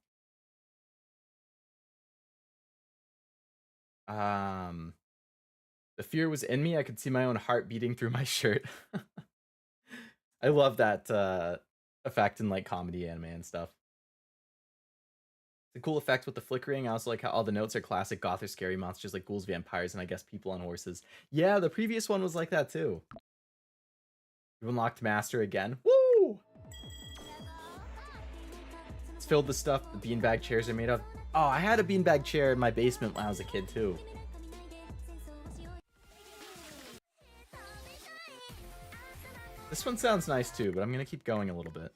The fear was in me. I could see my own heart beating through my shirt. I love that effect in like comedy anime and stuff. It's a cool effect with the flickering. I also like how all the notes are classic goth or scary monsters like ghouls, vampires, and I guess people on horses. Yeah, the previous one was like that too. You've unlocked Master again. Woo! It's filled with stuff the beanbag chairs are made of. Oh, I had a beanbag chair in my basement when I was a kid too. This one sounds nice too, but I'm gonna keep going a little bit.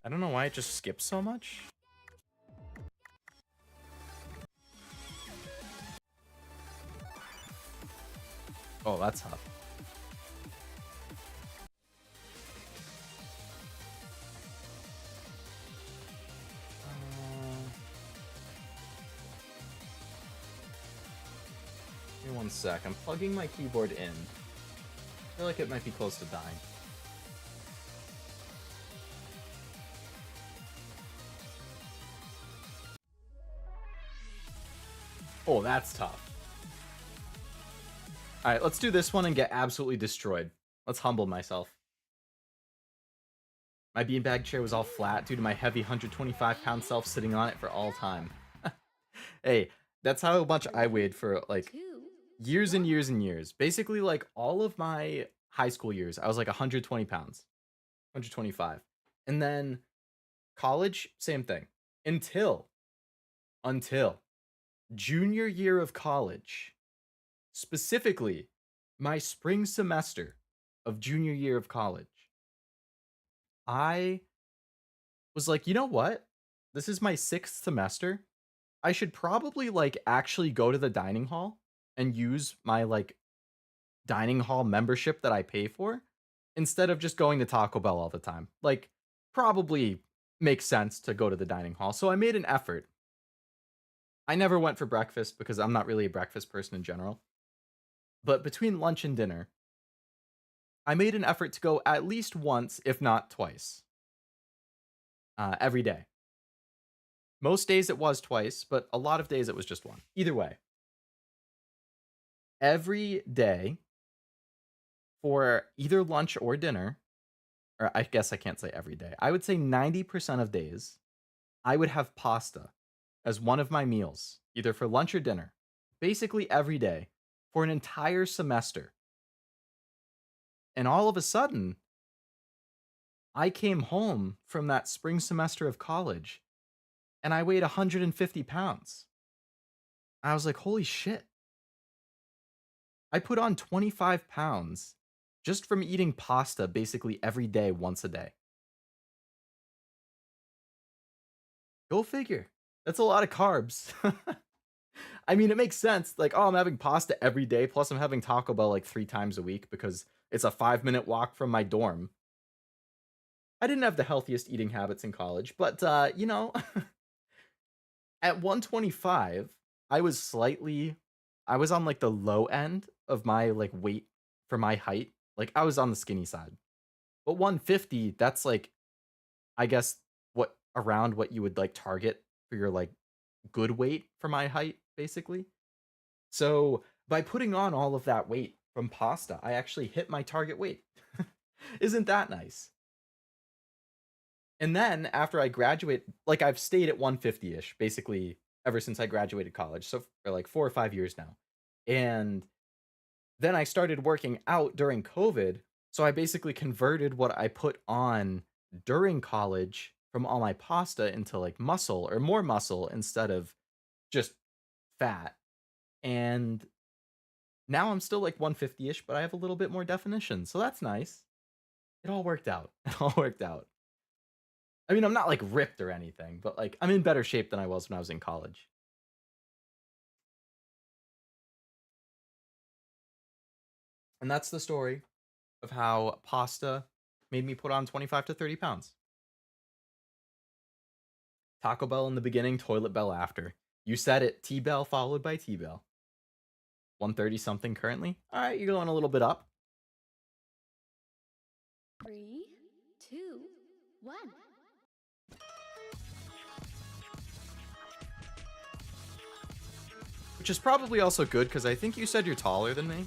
I don't know why it just skips so much. Oh, that's tough. Give me 1 sec. I'm plugging my keyboard in. I feel like it might be close to dying. Oh, that's tough. Alright, let's do this one and get absolutely destroyed. Let's humble myself. My beanbag chair was all flat due to my heavy 125-pound self sitting on it for all time. Hey, that's how much I weighed for, like, years and years and years. Basically, like, all of my high school years, I was like 120 pounds. 125. And then college, same thing. Until junior year of college. Specifically, my spring semester of junior year of college. I was like, you know what? This is my 6th semester. I should probably like actually go to the dining hall and use my like dining hall membership that I pay for instead of just going to Taco Bell all the time. Like, probably makes sense to go to the dining hall. So I made an effort. I never went for breakfast because I'm not really a breakfast person in general. But between lunch and dinner, I made an effort to go at least once, if not twice, every day. Most days it was twice, but a lot of days it was just one. Either way, every day for either lunch or dinner, or I guess I can't say every day, I would say 90% of days, I would have pasta as one of my meals, either for lunch or dinner, basically every day for an entire semester. And all of a sudden, I came home from that spring semester of college and I weighed 150 pounds. I was like, holy shit. I put on 25 pounds just from eating pasta basically every day, once a day. Go figure. That's a lot of carbs. I mean, it makes sense. Like, oh, I'm having pasta every day, plus I'm having Taco Bell like 3 times a week because it's a 5-minute walk from my dorm. I didn't have the healthiest eating habits in college, but at 125, I was on like the low end of my like weight for my height. Like I was on the skinny side. But 150, that's like I guess what around what you would like target for your like good weight for my height basically. So, by putting on all of that weight from pasta, I actually hit my target weight. Isn't that nice? And then after I graduate, like I've stayed at 150-ish basically ever since I graduated college. So for like 4 or 5 years now. And then I started working out during COVID. So I basically converted what I put on during college from all my pasta into like muscle or more muscle instead of just fat. And now I'm still like 150-ish, but I have a little bit more definition. So that's nice. It all worked out. It all worked out. I mean, I'm not like ripped or anything, but like I'm in better shape than I was when I was in college. And that's the story of how pasta made me put on 25 to 30 pounds. Taco Bell in the beginning, Toilet Bell after. You said it, T Bell followed by T Bell. 130 something currently. All right, you're going a little bit up. 3, 2, 1. Which is probably also good because I think you said you're taller than me.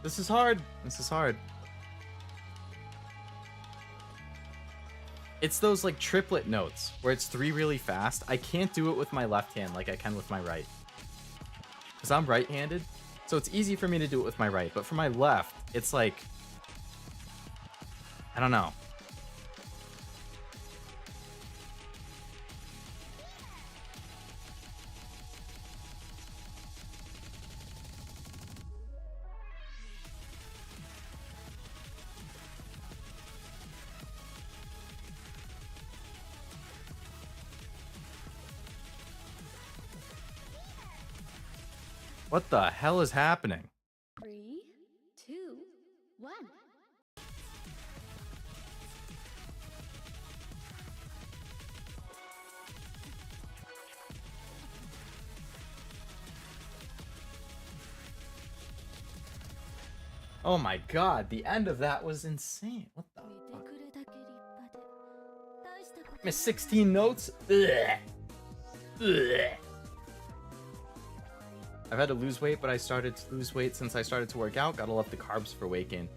This is hard. This is hard. It's those like triplet notes where it's 3 really fast. I can't do it with my left hand like I can with my right. Because I'm right-handed, so it's easy for me to do it with my right. But for my left, it's like, I don't know. What the hell is happening? 3, 2, 1. Oh my god, the end of that was insane. What the fuck? Missed 16 notes? Ugh. Ugh. I've had to lose weight, but I started to lose weight since I started to work out. Gotta love the carbs for weight gain.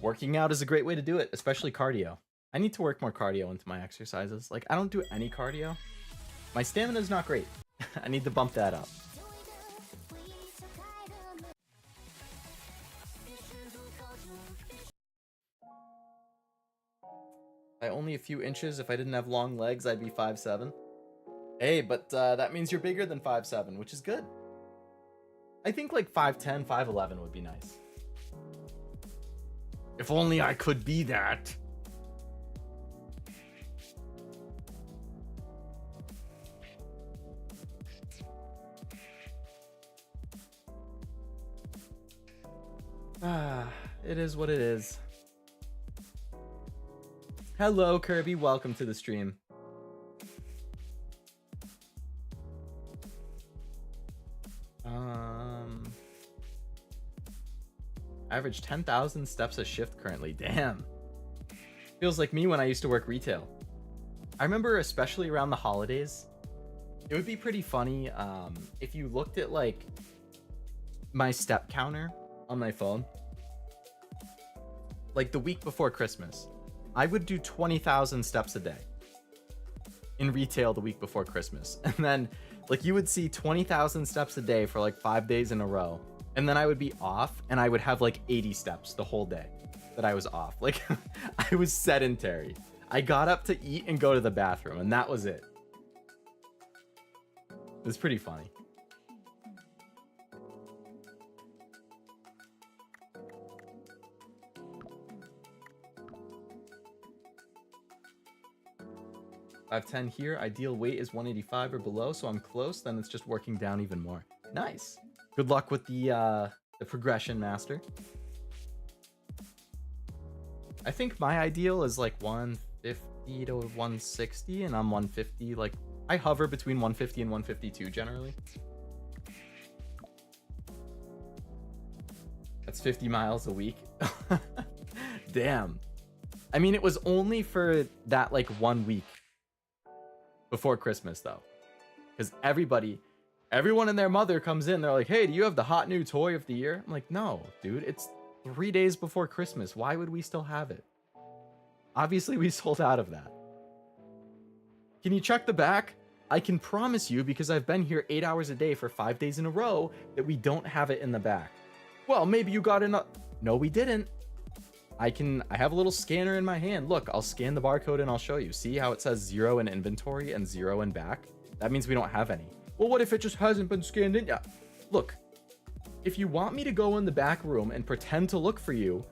Working out is a great way to do it, especially cardio. I need to work more cardio into my exercises. Like, I don't do any cardio. My stamina is not great. I need to bump that up. By only a few inches, if I didn't have long legs, I'd be 5'7". Hey, but that means you're bigger than 5'7", which is good. I think like 5'10", 5'11" would be nice. If only I could be that. Ah, it is what it is. Hello, Kirby. Welcome to the stream. Average 10,000 steps a shift currently. Damn. Feels like me when I used to work retail. I remember, especially around the holidays, it would be pretty funny if you looked at like my step counter on my phone. Like the week before Christmas, I would do 20,000 steps a day in retail the week before Christmas. And then like you would see 20,000 steps a day for like 5 days in a row. And then I would be off and I would have like 80 steps the whole day that I was off. Like I was sedentary. I got up to eat and go to the bathroom and that was it. It was pretty funny. $510 here. Ideal weight is 185 or below, so I'm close. Then it's just working down even more. Nice. Good luck with the progression, master. I think my ideal is like 150 to 160, and I'm 150. Like I hover between 150 and 152 generally. That's 50 miles a week. Damn. I mean, it was only for that like 1 week before Christmas though, because everyone and their mother comes in. They're like, hey, do you have the hot new toy of the year? I'm like, no, dude, it's 3 days before Christmas. Why would we still have it? Obviously, we sold out of that. Can you check the back? I can promise you, because I've been here 8 hours a day for 5 days in a row, that we don't have it in the back. Well, maybe you got enough. No, we didn't. I have a little scanner in my hand. Look, I'll scan the barcode and I'll show you. See how it says 0 in inventory and 0 in back? That means we don't have any. Well, what if it just hasn't been scanned in yet? Look, if you want me to go in the back room and pretend to look for you,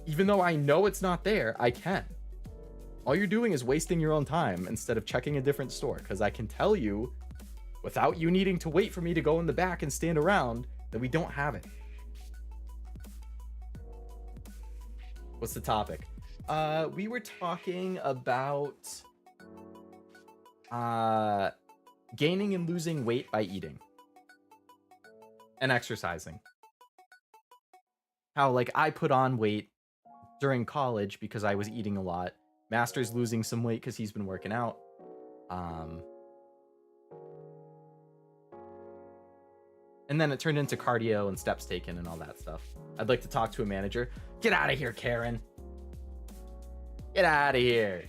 even though I know it's not there, I can. All you're doing is wasting your own time instead of checking a different store, because I can tell you, without you needing to wait for me to go in the back and stand around, that we don't have it. What's the topic? We were talking about gaining and losing weight by eating and exercising. How like I put on weight during college because I was eating a lot. Master's losing some weight because he's been working out. And then it turned into cardio and steps taken and all that stuff. I'd like to talk to a manager. Get out of here, Karen. Get out of here.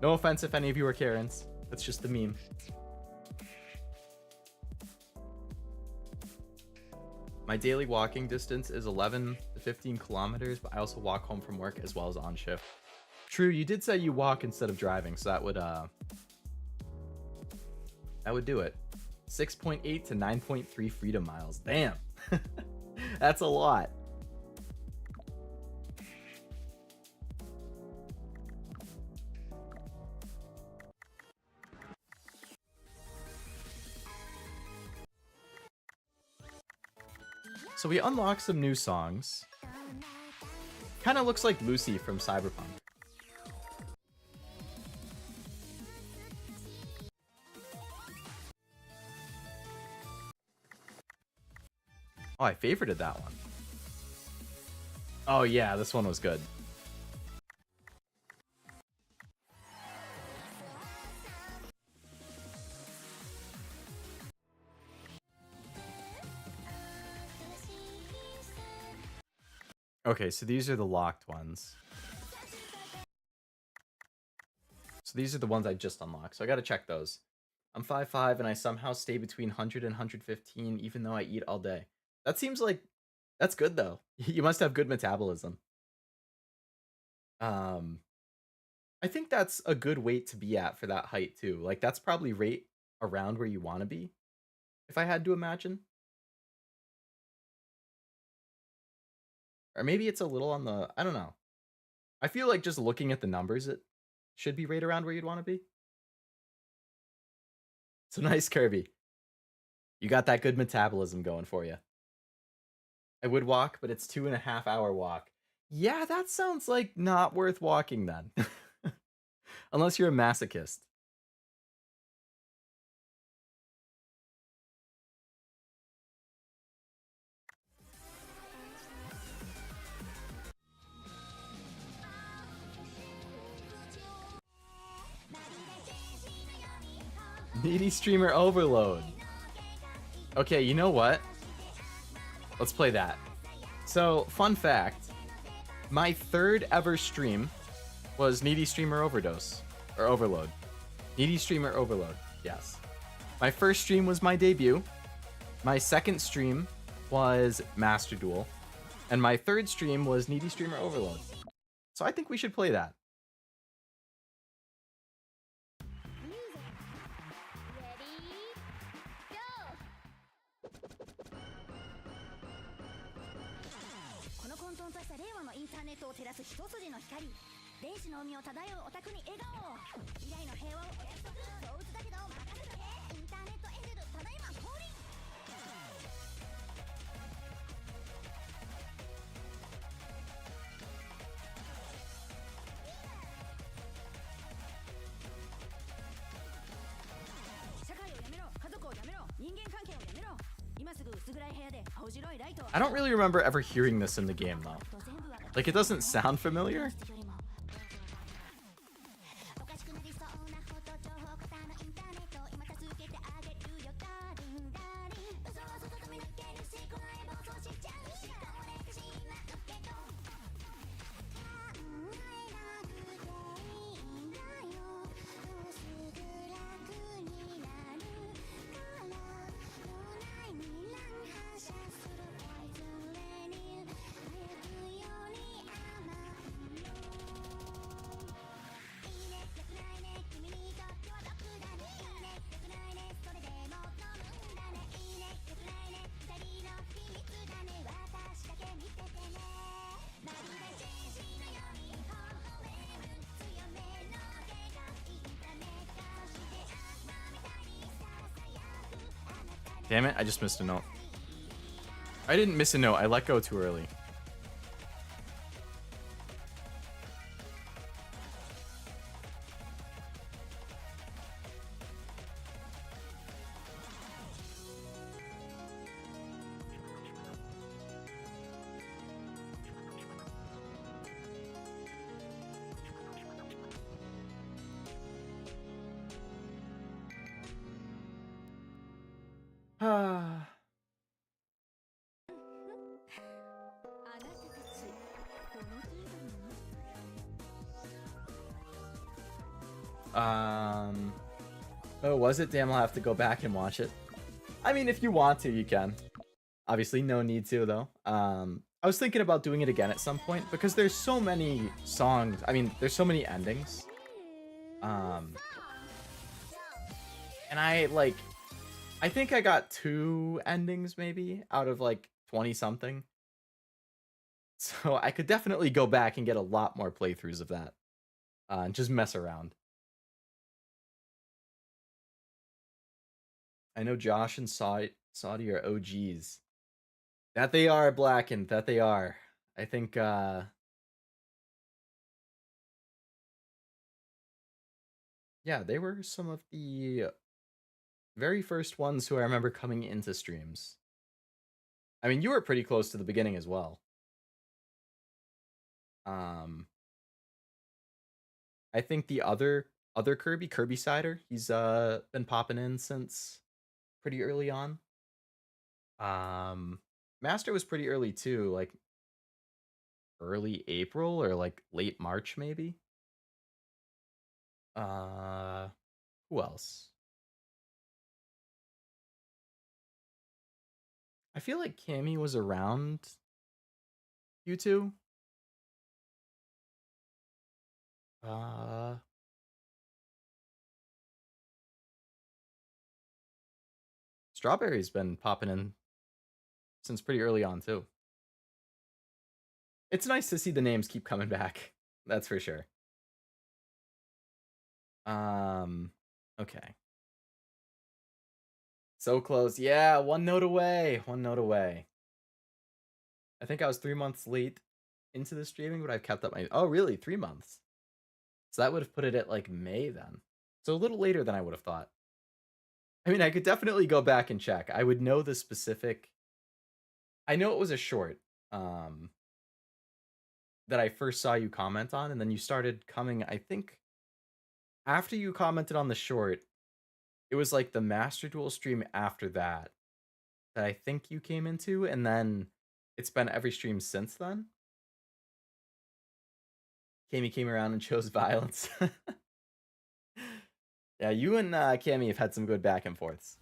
No offense if any of you are Karens. That's just the meme. My daily walking distance is 11 to 15 kilometers, but I also walk home from work as well as on shift. True, you did say you walk instead of driving, so that would do it. 6.8 to 9.3 freedom miles. Damn. That's a lot. So we unlocked some new songs. Kind of looks like Lucy from Cyberpunk. Oh, I favorited that one. Oh yeah, this one was good. Okay, so these are the locked ones. So these are the ones I just unlocked. So I gotta check those. I'm 5'5" and I somehow stay between 100 and 115 even though I eat all day. That seems like that's good though. You must have good metabolism. I think that's a good weight to be at for that height too. Like that's probably right around where you want to be, if I had to imagine. Or maybe it's a little on the, I don't know. I feel like just looking at the numbers, it should be right around where you'd want to be. So nice, Kirby. You got that good metabolism going for you. I would walk, but it's 2.5 hour walk. Yeah, that sounds like not worth walking then. Unless you're a masochist. Needy streamer overload. Okay, you know what? Let's play that. So, fun fact. My third ever stream was Needy Streamer Overdose. Or Overload. Needy Streamer Overload, yes. My first stream was my debut. My second stream was Master Duel. And my third stream was Needy Streamer Overload. So I think we should play that. I don't really remember ever hearing this in the game though. Like it doesn't sound familiar. Damn it, I just missed a note. I didn't miss a note, I let go too early. Oh, was it? Damn, I'll have to go back and watch it. I mean, if you want to, you can. Obviously, no need to, though. I was thinking about doing it again at some point, because there's so many songs. I mean, there's so many endings. And I think I got 2 endings, maybe, out of, 20-something. So I could definitely go back and get a lot more playthroughs of that. And just mess around. I know Josh and Saudi are OGs. That they are, Blackened. That they are. I think, yeah, they were some of the very first ones who I remember coming into streams. I mean, you were pretty close to the beginning as well. I think the other Kirby Sider, he's been popping in since pretty early on. Master was pretty early too, like early April or like late March maybe. Who else? I feel like Cammy was around you two. Uh, Strawberry's been popping in since pretty early on too. It's nice to see the names keep coming back. That's for sure. Um, okay. So close. Yeah, one note away. One note away. I think I was 3 months late into the streaming, but I've kept up my. Oh, really? 3 months. So that would have put it at like May then. So a little later than I would have thought. I mean, I could definitely go back and check. I would know the specific. I know it was a short um, that I first saw you comment on, and then you started coming. I think after you commented on the short, it was like the Master Duel stream after that that I think you came into, and then it's been every stream since then. Cammy came around and chose violence. Yeah, you and Cammy have had some good back and forths.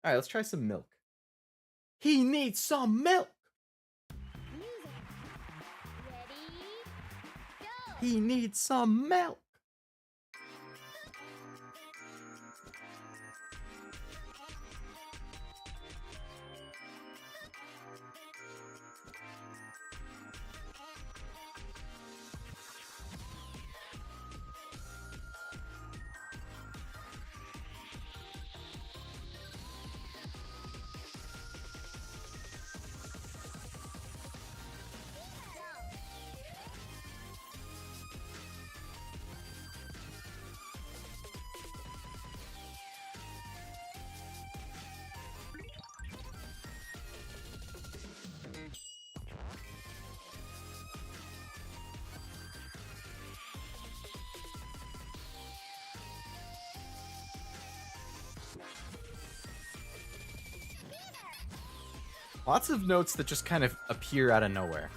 All right, let's try some milk. He needs some milk. He needs some milk. Lots of notes that just kind of appear out of nowhere.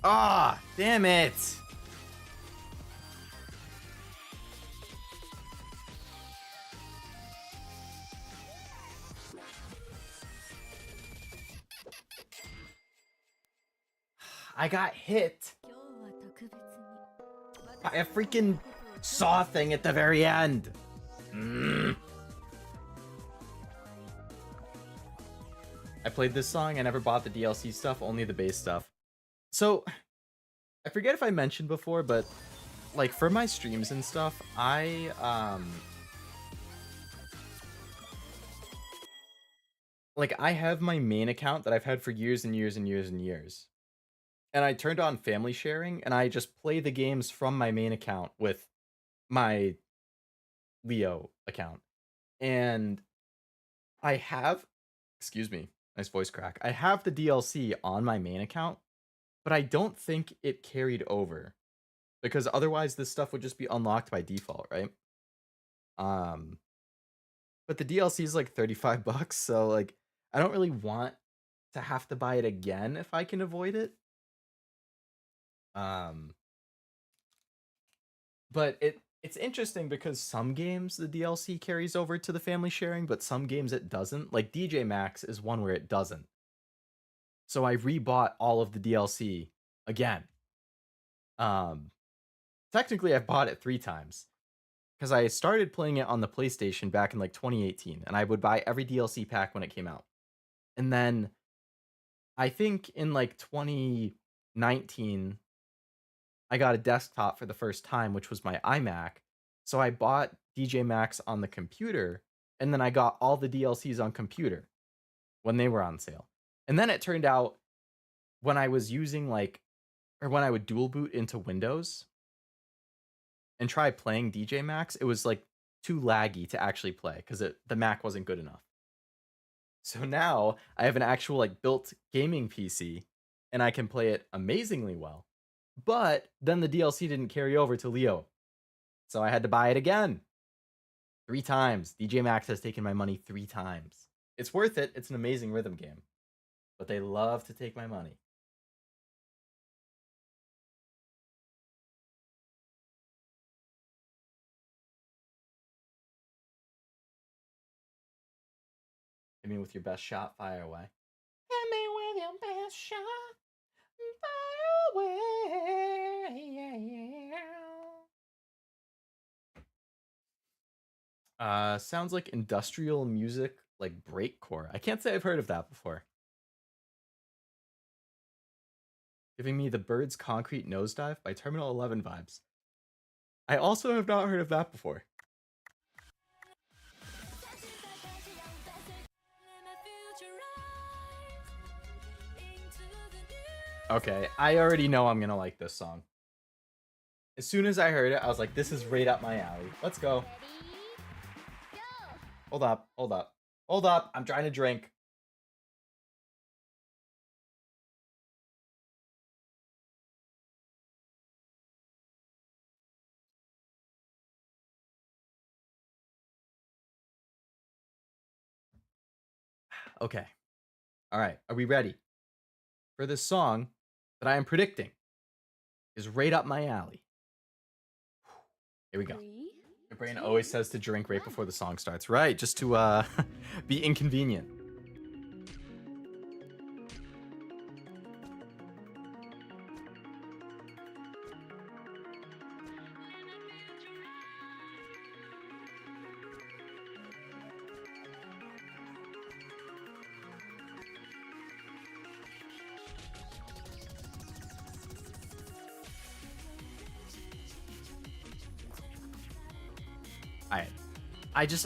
Ah, damn it. I got hit by a freaking saw thing at the very end. I played this song. I never bought the DLC stuff, only the base stuff. So, I forget if I mentioned before, but like for my streams and stuff, I have my main account that I've had for years and years and years and years. And I turned on family sharing and I just play the games from my main account with my Leo account. And I have, excuse me, nice voice crack. I have the DLC on my main account, but I don't think it carried over because otherwise this stuff would just be unlocked by default, right? But the DLC is like $35, so like I don't really want to have to buy it again if I can avoid it. But it's interesting because some games the DLC carries over to the family sharing, but some games it doesn't. Like DJ Max is one where it doesn't. So I rebought all of the DLC again. Technically I've bought it 3 times because I started playing it on the PlayStation back in like 2018 and I would buy every DLC pack when it came out. And then I think in like 2019 I got a desktop for the first time, which was my iMac. So I bought DJ Max on the computer, and then I got all the DLCs on computer when they were on sale. And then it turned out when I was using or when I would dual boot into Windows and try playing DJ Max, it was like too laggy to actually play because the Mac wasn't good enough. So now I have an actual built gaming PC and I can play it amazingly well. But then the DLC didn't carry over to Leo. So I had to buy it again. 3 times. DJ Max has taken my money 3 times. It's worth it. It's an amazing rhythm game. But they love to take my money. Hit me with your best shot, fire away. Hit me with your best shot, fire away. Sounds like industrial music, like breakcore. I can't say I've heard of that before. Giving me the Bird's Concrete Nosedive by Terminal 11 vibes. I also have not heard of that before. Okay, I already know I'm gonna like this song. As soon as I heard it, I was like, this is right up my alley. Let's go. Hold up, hold up. Hold up, I'm trying to drink. Okay. All right, are we ready for this song that I am predicting is right up my alley? Here we go. My brain always says to drink right before the song starts, right? Just to be inconvenient.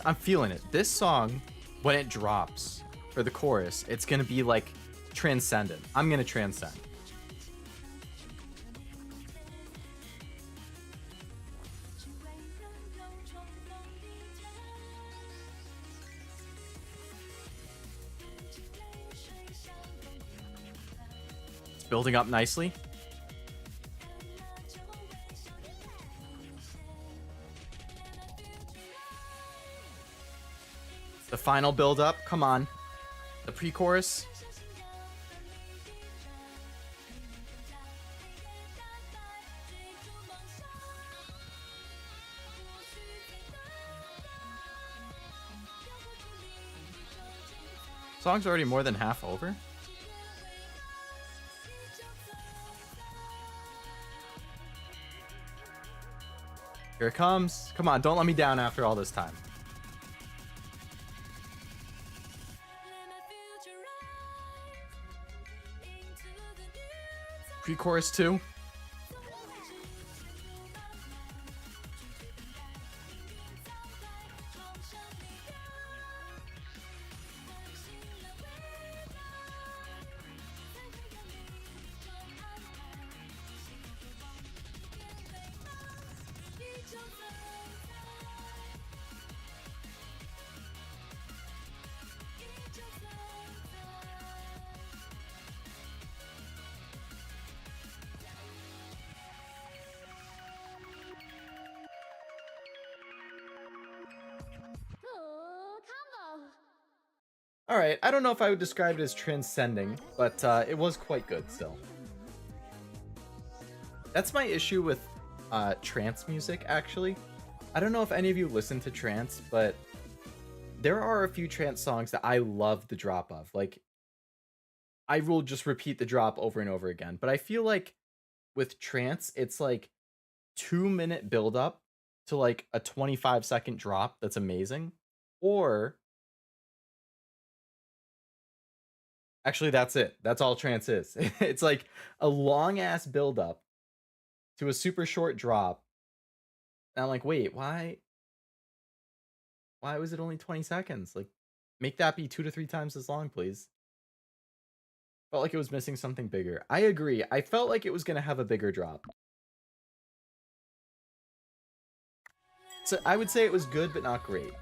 I'm feeling it. This song, when it drops for the chorus, it's gonna be like transcendent. I'm gonna transcend. It's building up nicely. The final build up, come on. The pre-chorus. Song's already more than half over. Here it comes. Come on, don't let me down after all this time. Pre-chorus 2. All right, I don't know if I would describe it as transcending, but it was quite good still. That's my issue with trance music, actually. I don't know if any of you listen to trance, but there are a few trance songs that I love the drop of. Like, I will just repeat the drop over and over again. But I feel like with trance, it's like 2-minute build up to like a 25-second drop that's amazing. Or actually, that's it. That's all trance is. It's like a long ass build up to a super short drop. And I'm like, wait, why was it only 20 seconds? Like, make that be 2 to 3 times as long, please. Felt like it was missing something bigger. I agree. I felt like it was going to have a bigger drop. So I would say it was good, but not great.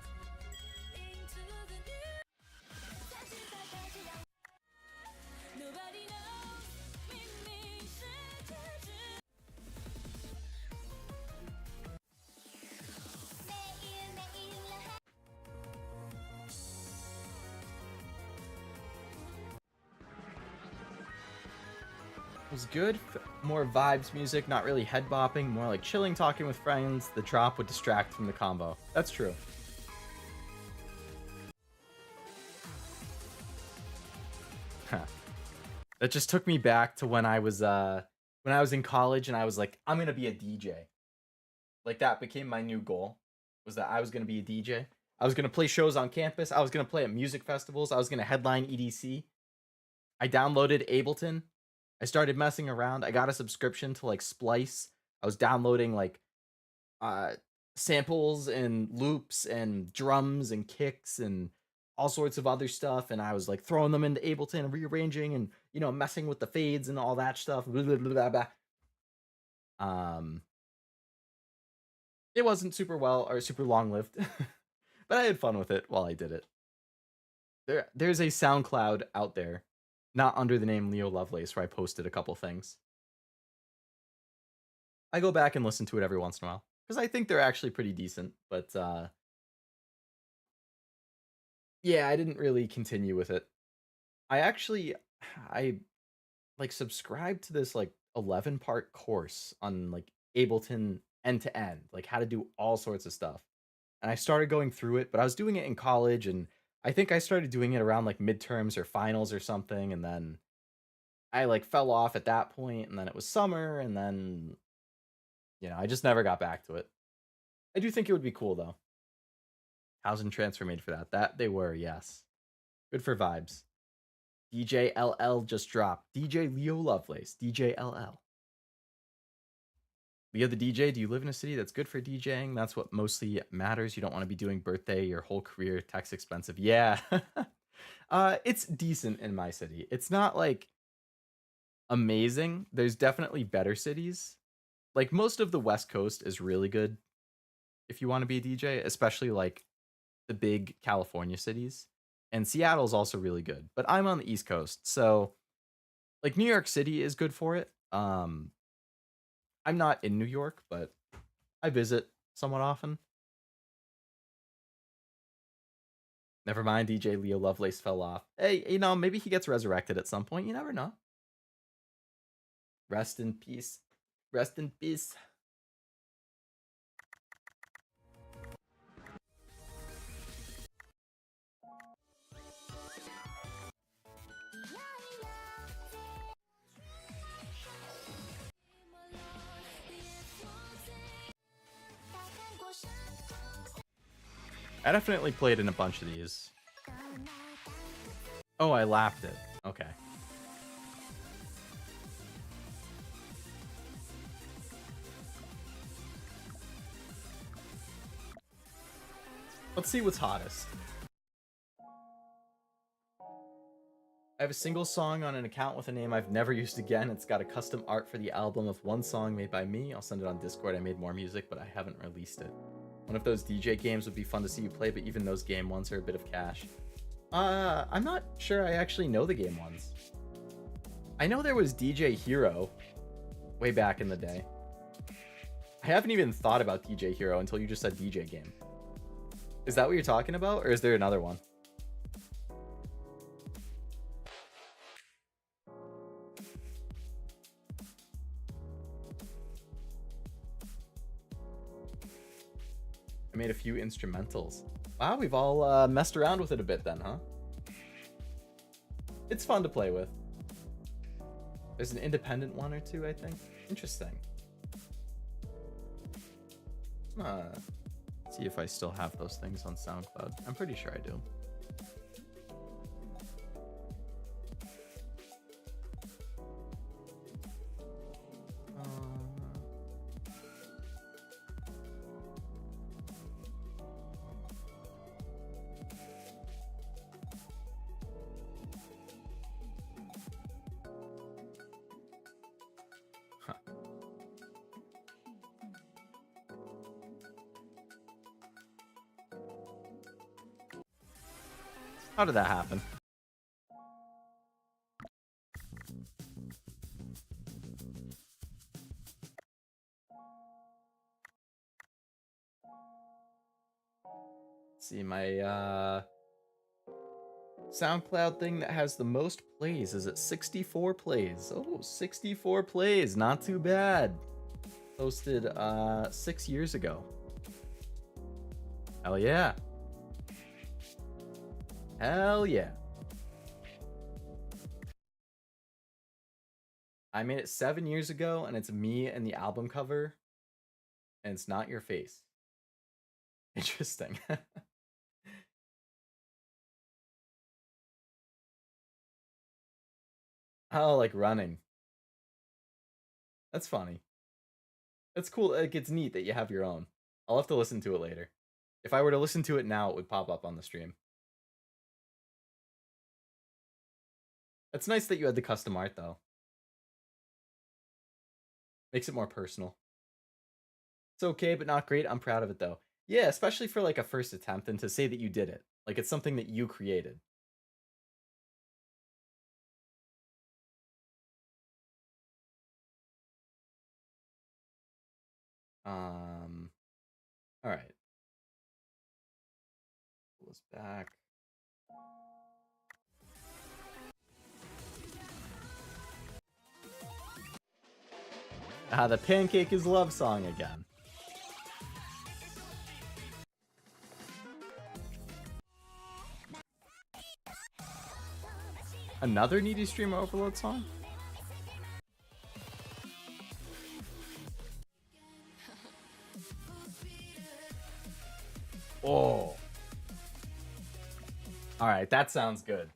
Was good. More vibes music, not really head bopping, more like chilling, talking with friends. The drop would distract from the combo. That's true. That just took me back to when I was in college and I was like, I'm gonna be a DJ. Like that became my new goal. Was that I was gonna be a DJ. I was gonna play shows on campus. I was gonna play at music festivals. I was gonna headline EDC. I downloaded Ableton. I started messing around. I got a subscription to like Splice. I was downloading like samples and loops and drums and kicks and all sorts of other stuff, and I was like throwing them into Ableton and rearranging and, you know, messing with the fades and all that stuff. Blah, blah, blah, blah. It wasn't super well or super long lived, but I had fun with it while I did it. There's a SoundCloud out there, not under the name Leo Lovelace, where I posted a couple things. I go back and listen to it every once in a while because I think they're actually pretty decent, but yeah, I didn't really continue with it. I like subscribed to this like 11-part course on like Ableton end to end, like how to do all sorts of stuff. And I started going through it, but I was doing it in college, and I think I started doing it around like midterms or finals or something, and then I like fell off at that point, and then it was summer, and then, you know, I just never got back to it. I do think it would be cool though. Housing transfer made for that. That they were, yes. Good for vibes. DJ LL just dropped. DJ Leo Lovelace. DJ LL. Leo the DJ, do you live in a city that's good for DJing? That's what mostly matters. You don't want to be doing birthday your whole career, tax expensive. Yeah. It's decent in my city. It's not like amazing. There's definitely better cities. Like most of the West Coast is really good if you want to be a DJ, especially like the big California cities. And Seattle's also really good. But I'm on the East Coast, so like New York City is good for it. I'm not in New York, but I visit somewhat often. Never mind, DJ Leo Lovelace fell off. Hey, you know, maybe he gets resurrected at some point. You never know. Rest in peace. Rest in peace. I definitely played in a bunch of these. Oh, I lapped it. Okay. Let's see what's hottest. I have a single song on an account with a name I've never used again. It's got a custom art for the album of one song made by me. I'll send it on Discord. I made more music, but I haven't released it. One of those DJ games would be fun to see you play, but even those game ones are a bit of cash. I'm not sure I actually know the game ones. I know there was DJ Hero way back in the day. I haven't even thought about DJ Hero until you just said DJ game. Is that what you're talking about, or is there another one? I made a few instrumentals. Wow, we've all messed around with it a bit then, huh? It's fun to play with. There's an independent one or two, I think. Interesting. See if I still have those things on SoundCloud. I'm pretty sure I do. How did that happen? Let's see, my SoundCloud thing that has the most plays is at 64 plays. Oh, 64 plays, not too bad. Posted 6 years ago. Hell yeah. Hell yeah. I made it 7 years ago, and it's me and the album cover, and it's not your face. Interesting. Oh, like running. That's funny. That's cool. Like, it's neat that you have your own. I'll have to listen to it later. If I were to listen to it now, it would pop up on the stream. It's nice that you had the custom art, though. Makes it more personal. It's okay, but not great. I'm proud of it, though. Yeah, especially for like a first attempt, and to say that you did it. Like, it's something that you created. All right. Pull this back. The Pancake is Love song again. Another Needy Streamer Overload song? Oh. Alright, that sounds good.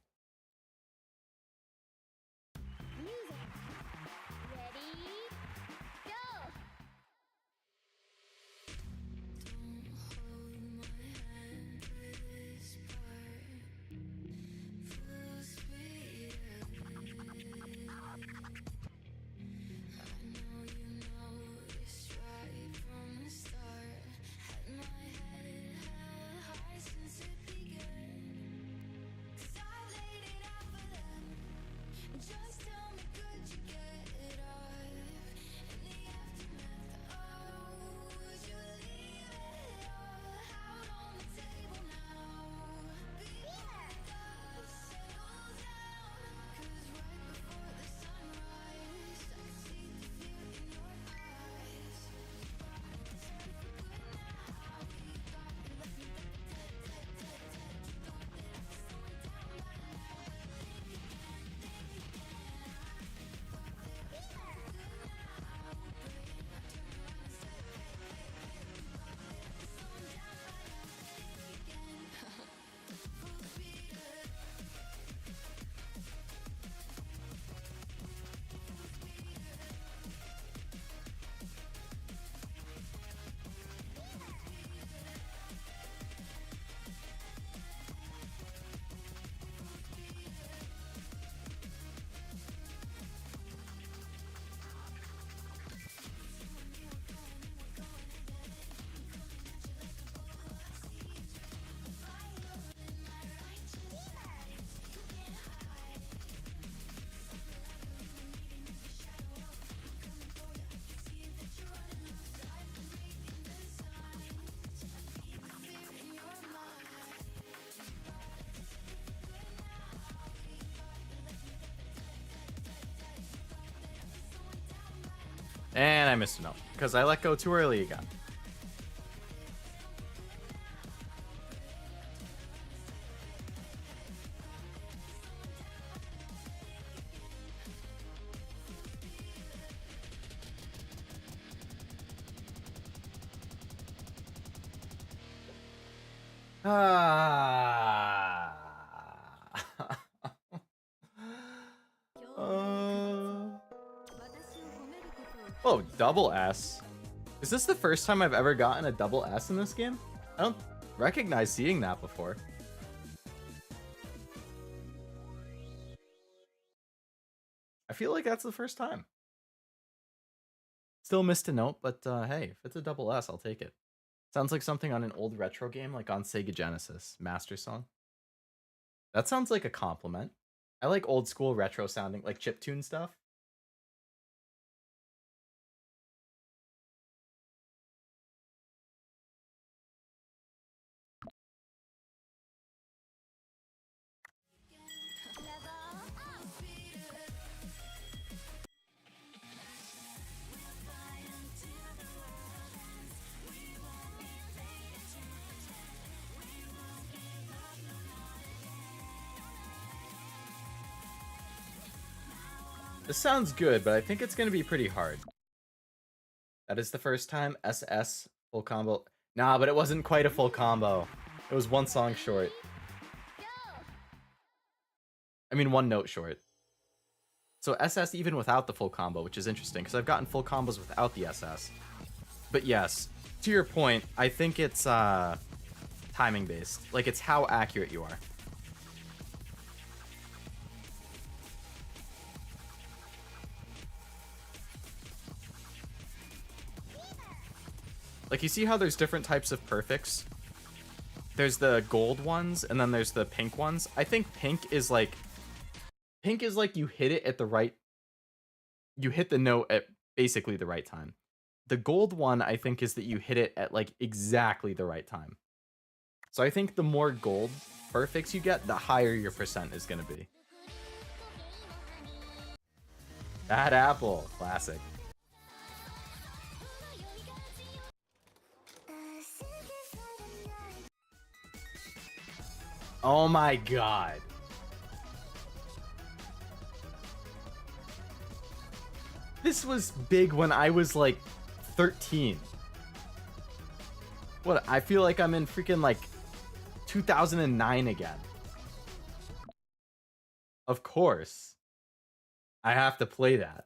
And I missed a note, because I let go too early again. Oh, double S. Is this the first time I've ever gotten a double S in this game? I don't recognize seeing that before. I feel like that's the first time. Still missed a note, but hey, if it's a double S, I'll take it. Sounds like something on an old retro game, like on Sega Genesis. Master Song. That sounds like a compliment. I like old school retro sounding, like chiptune stuff. This sounds good, but I think it's going to be pretty hard. That is the first time SS full combo. Nah, but it wasn't quite a full combo. It was one song short. I mean, one note short. So SS even without the full combo, which is interesting, because I've gotten full combos without the SS. But yes, to your point, I think it's timing based. Like, it's how accurate you are. Like, you see how there's different types of perfects? There's the gold ones, and then there's the pink ones. I think pink is like you hit it at the right... You hit the note at basically the right time. The gold one, I think, is that you hit it at, like, exactly the right time. So I think the more gold perfects you get, the higher your percent is going to be. Bad apple. Classic. Oh my god. This was big when I was like 13. What? I feel like I'm in freaking like 2009 again. Of course. I have to play that.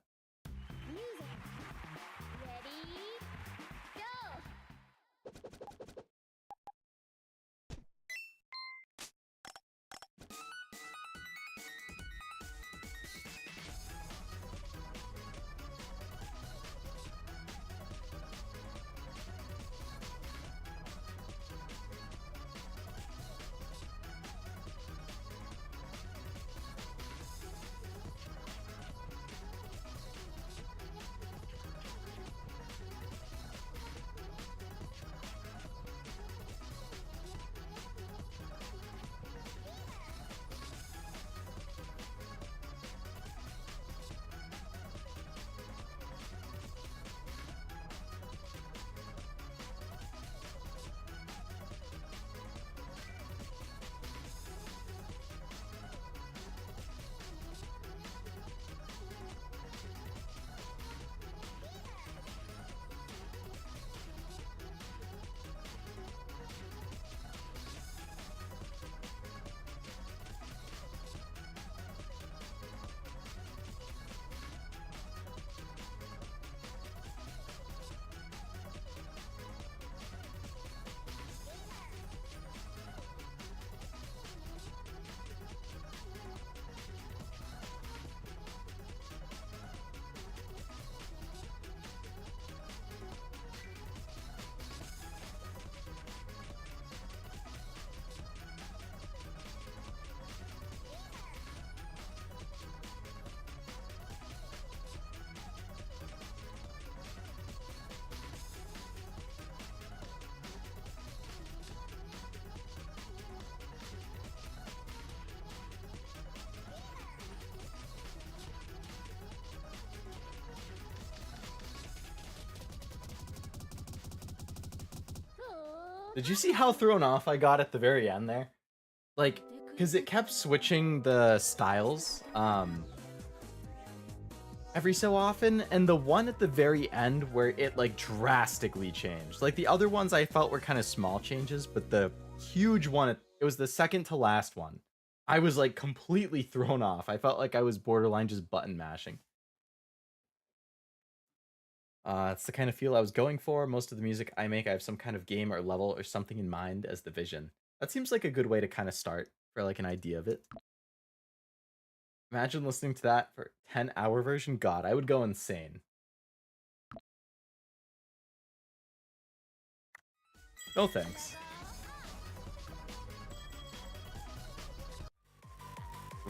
Did you see how thrown off I got at the very end there? Like, because it kept switching the styles every so often, and the one at the very end where it like drastically changed. Like the other ones I felt were kind of small changes, but the huge one, it was the second to last one. I was like completely thrown off. I felt like I was borderline just button mashing. It's the kind of feel I was going for. Most of the music I make, I have some kind of game or level or something in mind as the vision. That seems like a good way to kind of start for like an idea of it. Imagine listening to that for 10-hour version. God, I would go insane. No thanks.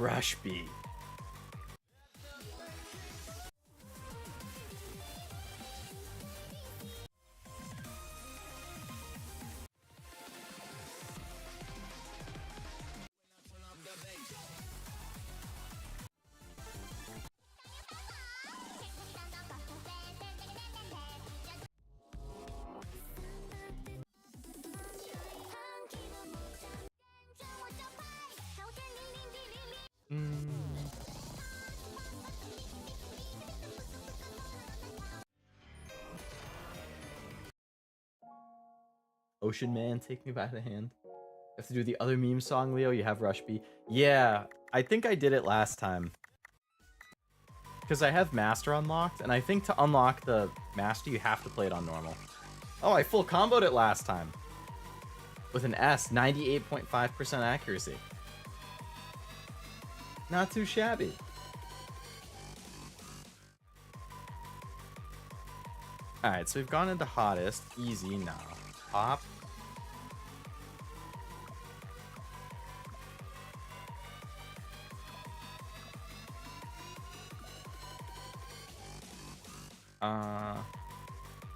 Rush B. Ocean Man, take me by the hand. You have to do the other meme song, Leo. You have Rush B. Yeah, I think I did it last time. Because I have Master unlocked, and I think to unlock the Master, you have to play it on normal. Oh, I full comboed it last time. With an S, 98.5% accuracy. Not too shabby. Alright, so we've gone into hottest. Easy now. Pop.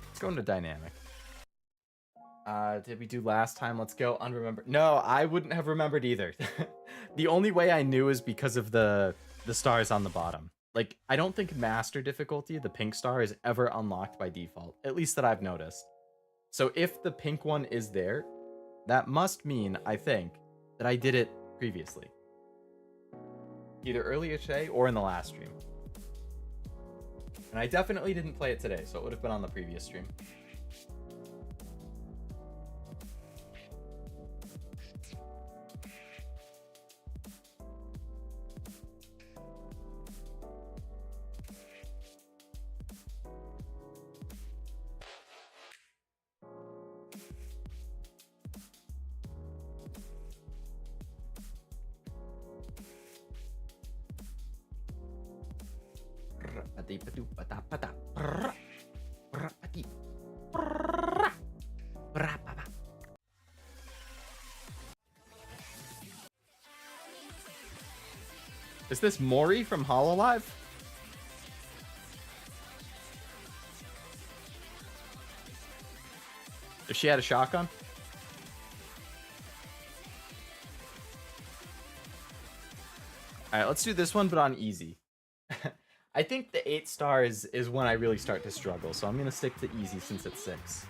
Let's go into dynamic. Did we do last time? Let's go unremembered. No, I wouldn't have remembered either. The only way I knew is because of the stars on the bottom. Like, I don't think master difficulty, the pink star, is ever unlocked by default. At least that I've noticed. So if the pink one is there, that must mean, I think, that I did it previously. Either earlier today or in the last stream. And I definitely didn't play it today, so it would have been on the previous stream. Is this Mori from Hololive? If she had a shotgun? Alright, let's do this one, but on easy. I think the 8 stars is when I really start to struggle, so I'm gonna stick to easy since it's 6.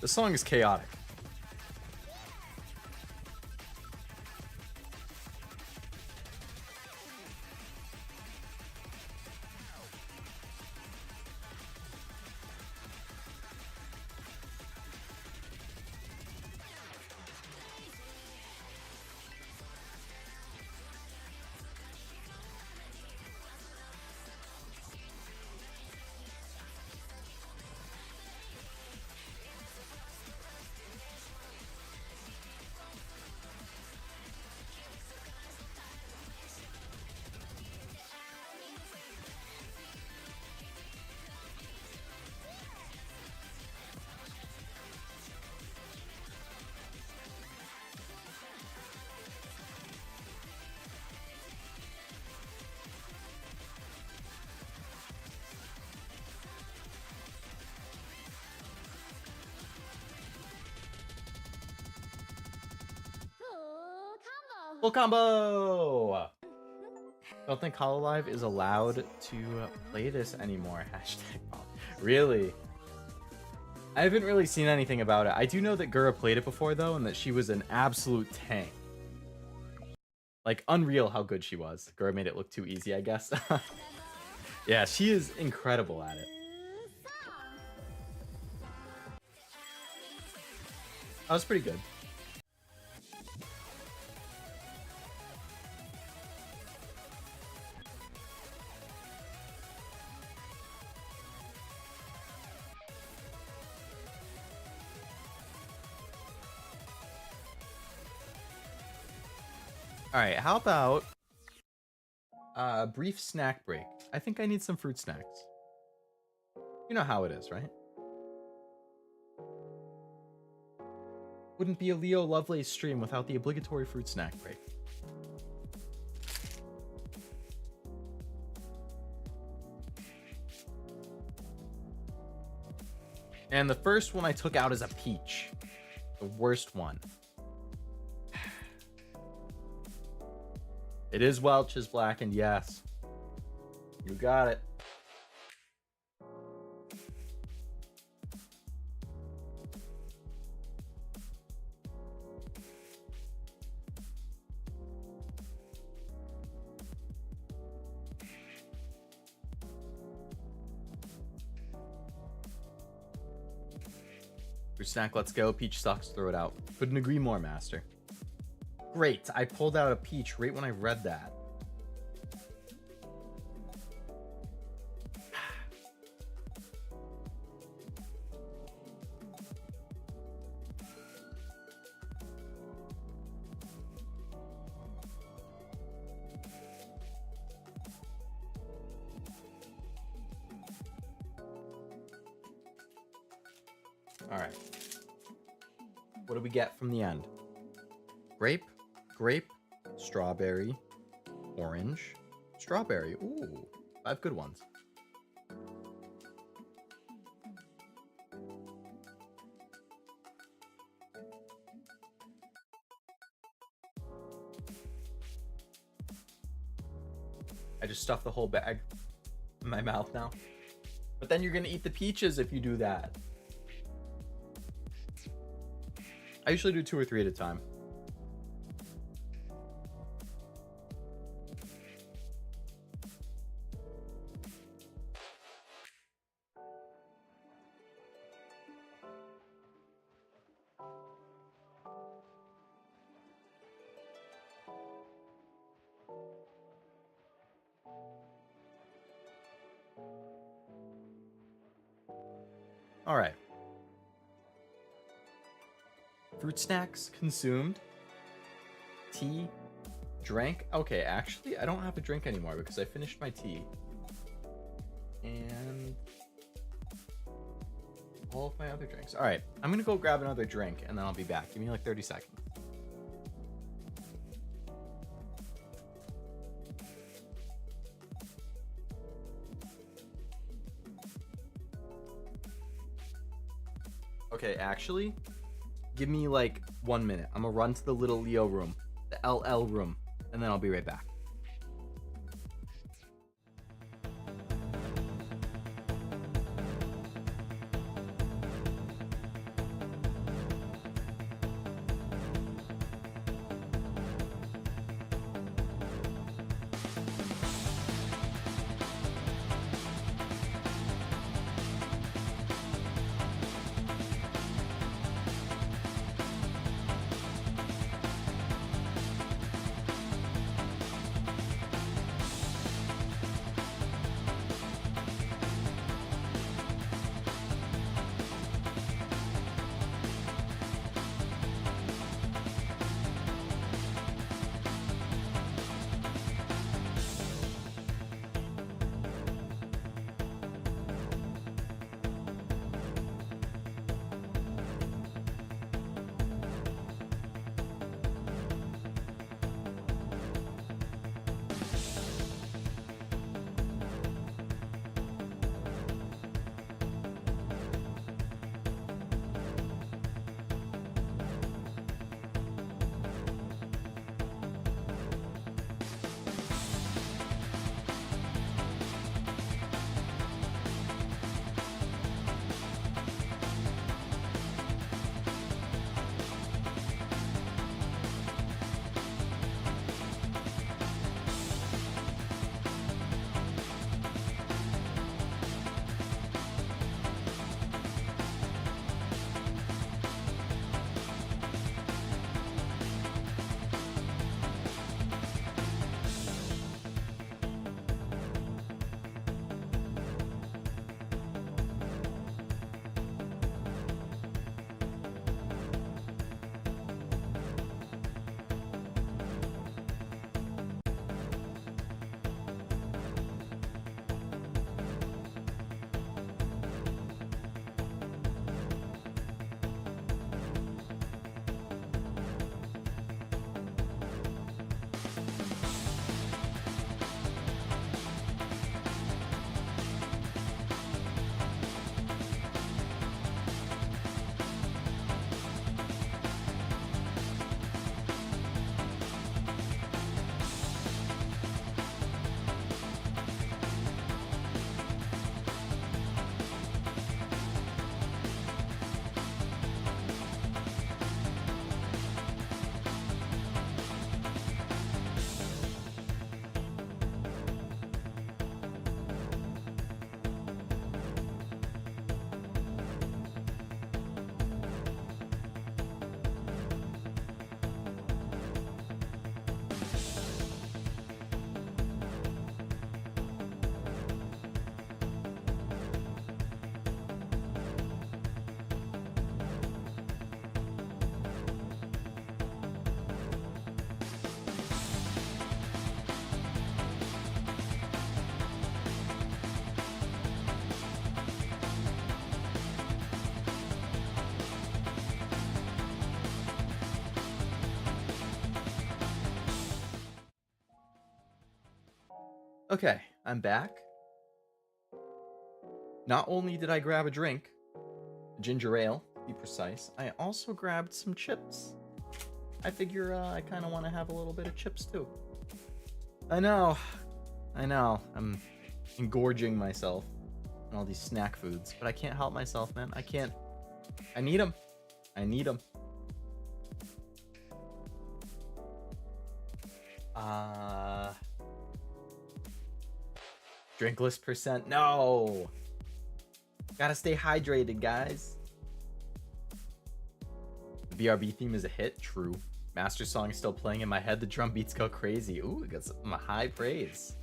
The song is chaotic. Full combo! Don't think Hololive is allowed to play this anymore. Hashtag Bob. Really? I haven't really seen anything about it. I do know that Gura played it before, though, and that she was an absolute tank. Like, unreal how good she was. Gura made it look too easy, I guess. Yeah, she is incredible at it. That was pretty good. All right, how about a brief snack break? I think I need some fruit snacks. You know how it is, right? Wouldn't be a Leo Lovelace stream without the obligatory fruit snack break. And the first one I took out is a peach. The worst one. It is Welch's blackened, yes. You got it. Fruit snack, let's go. Peach sucks, throw it out. Couldn't agree more, master. Great, I pulled out a peach right when I read that. All right. What do we get from the end? Grape, grape, strawberry, orange, strawberry. Ooh, 5 good ones. I just stuffed the whole bag in my mouth now. But then you're gonna eat the peaches if you do that. I usually do 2 or 3 at a time. All right. Fruit snacks consumed. Tea drank. Okay, actually, I don't have a drink anymore because I finished my tea. And all of my other drinks. All right, I'm gonna go grab another drink and then I'll be back. Give me like 30 seconds. Okay, actually, give me like 1 minute. I'm gonna run to the little Leo room, the LL room, and then I'll be right back. Okay, I'm back. Not only did I grab a drink, ginger ale, to be precise, I also grabbed some chips. I figure I kind of want to have a little bit of chips too. I know. I'm engorging myself on all these snack foods, but I can't help myself, man. I can't. I need them. Drinkless percent. No. Gotta stay hydrated, guys. The BRB theme is a hit. True. Master song is still playing in my head. The drum beats go crazy. Ooh, it got some high praise.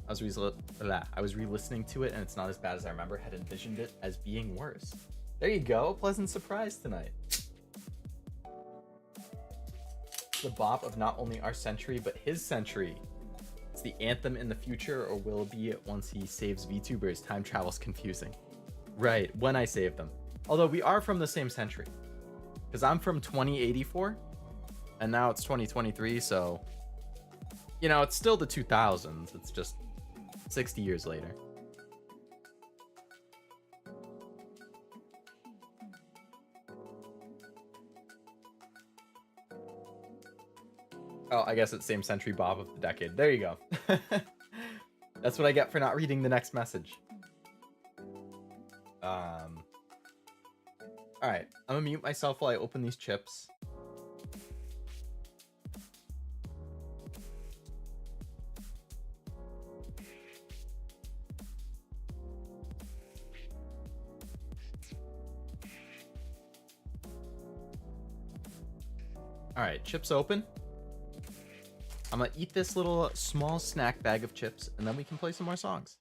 I was re-listening to it, and it's not as bad as I remember. Had envisioned it as being worse. There you go. Pleasant surprise tonight. The bop of not only our century, but his century. It's the anthem in the future, or will it be once he saves VTubers? Time travel's confusing. Right, when I save them. Although we are from the same century. Because I'm from 2084, and now it's 2023, so... You know, it's still the 2000s. It's just 60 years later. Oh, I guess it's same century Bob of the decade. There you go. That's what I get for not reading the next message. Alright, I'm gonna mute myself while I open these chips. Alright, chips open. I'm gonna eat this little small snack bag of chips, and then we can play some more songs.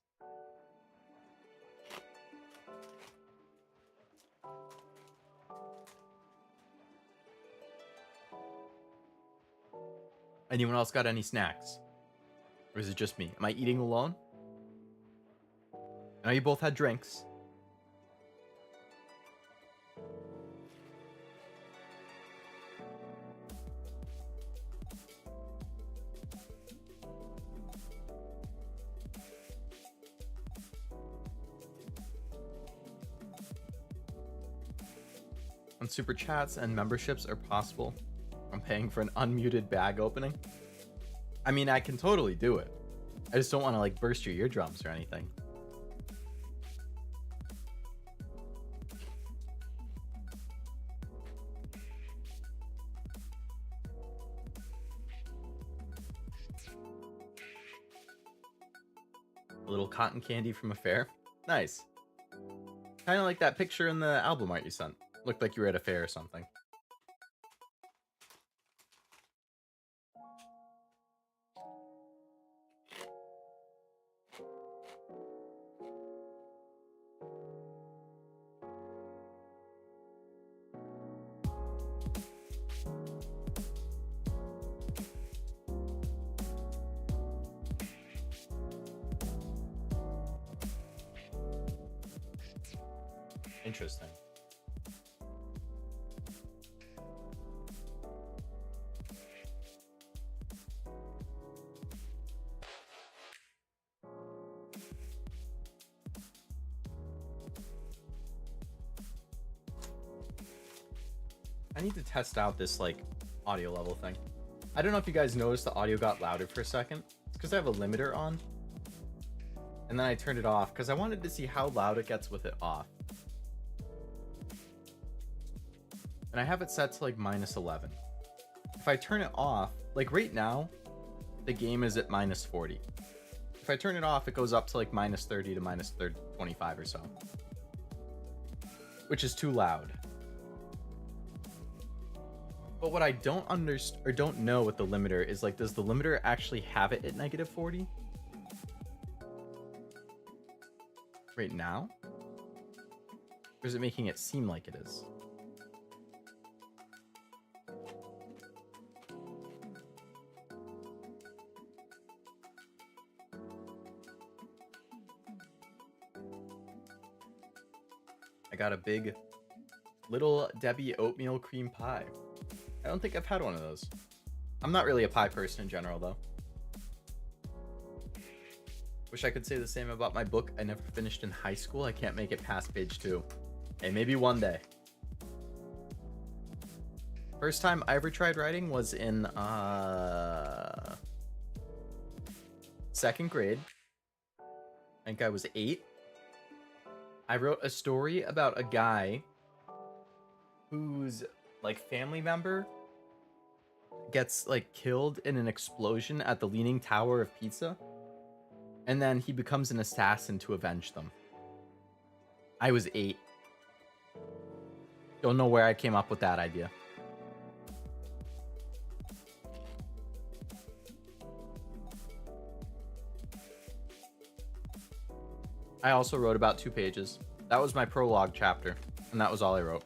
Anyone else got any snacks? Or is it just me? Am I eating alone? I know you both had drinks. And super chats and memberships are possible. I'm paying for an unmuted bag opening. I mean, I can totally do it. I just don't want to like burst your eardrums or anything. A little cotton candy from a fair. Nice. Kind of like that picture in the album art you sent. Looked like you were at a fair or something. Interesting. I need to test out this like audio level thing. I don't know if you guys noticed the audio got louder for a second. It's because I have a limiter on. And then I turned it off because I wanted to see how loud it gets with it off. And I have it set to like -11. If I turn it off, like right now, the game is at -40. If I turn it off, it goes up to like -30 to -25 or so. Which is too loud. But what I don't understand or don't know with the limiter is like, does the limiter actually have it at -40? Right now? Or is it making it seem like it is? I got a big Little Debbie oatmeal cream pie. I don't think I've had one of those. I'm not really a pie person in general, though. Wish I could say the same about my book I never finished in high school. I can't make it past page 2. Hey, maybe one day. First time I ever tried writing was in 2nd grade. I think I was 8. I wrote a story about a guy whose like family member gets like killed in an explosion at the Leaning Tower of Pisa, and then he becomes an assassin to avenge them. I was 8. Don't know where I came up with that idea. I also wrote about 2 pages. That was my prologue chapter, and that was all I wrote.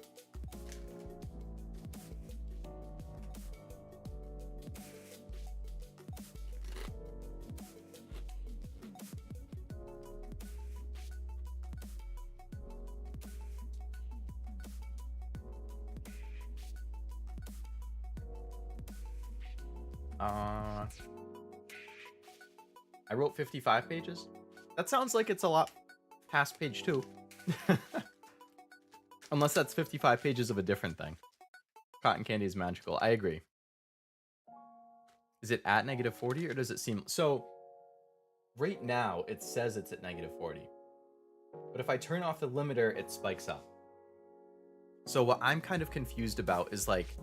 I wrote 55 pages. That sounds like it's a lot past page 2. Unless that's 55 pages of a different thing. Cotton candy is magical. I agree. Is it at -40 or does it seem... So, right now, it says it's at -40. But if I turn off the limiter, it spikes up. So what I'm kind of confused about is like...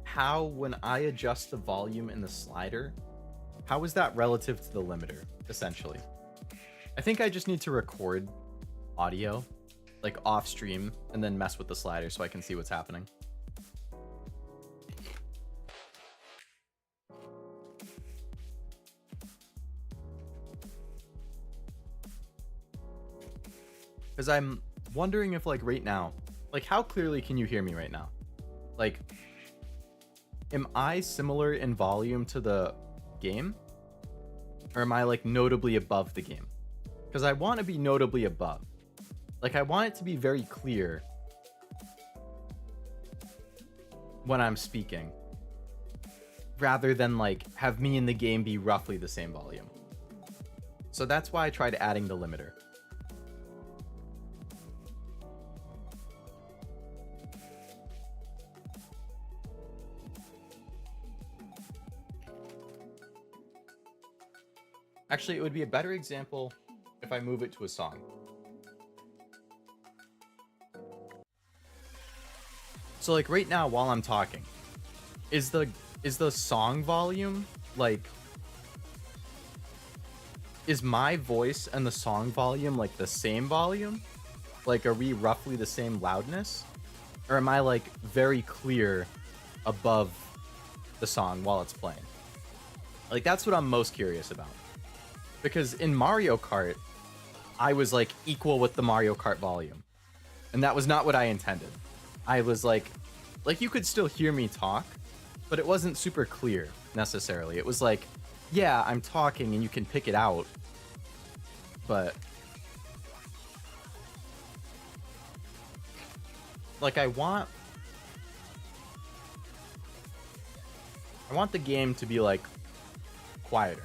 how, when I adjust the volume in the slider, how is that relative to the limiter, essentially? I think I just need to record audio, like off stream, and then mess with the slider so I can see what's happening. Because I'm wondering if, like, right now, like, how clearly can you hear me right now? Like, am I similar in volume to the game? Or am I, like, notably above the game? Because I want to be notably above. Like, I want it to be very clear when I'm speaking, rather than, like, have me and the game be roughly the same volume. So that's why I tried adding the limiter. Actually, it would be a better example if I move it to a song. So like right now while I'm talking, is the song volume, like, is my voice and the song volume like the same volume? Like, are we roughly the same loudness? Or am I like very clear above the song while it's playing? Like, that's what I'm most curious about. Because in Mario Kart, I was like equal with the Mario Kart volume. And that was not what I intended. I was like you could still hear me talk, but it wasn't super clear necessarily. It was like, yeah, I'm talking and you can pick it out, but like I want the game to be like quieter.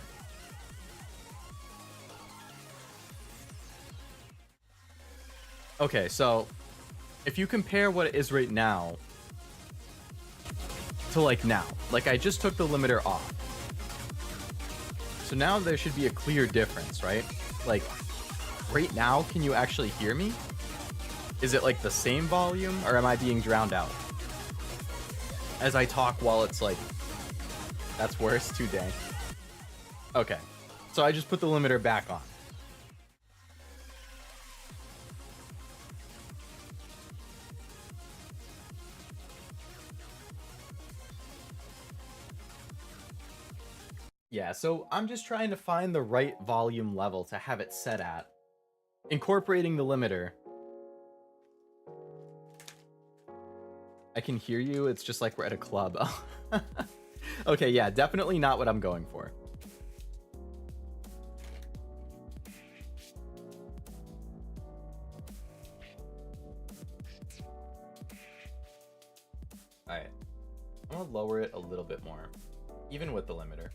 Okay, so if you compare what it is right now to like now, like I just took the limiter off. So now there should be a clear difference, right? Like right now, can you actually hear me? Is it like the same volume or am I being drowned out? As I talk while it's like, that's worse, too dang. Okay, so I just put the limiter back on. Yeah, so I'm just trying to find the right volume level to have it set at, incorporating the limiter. I can hear you, it's just like we're at a club. Okay, yeah, definitely not what I'm going for. Alright, I'm gonna lower it a little bit more, even with the limiter.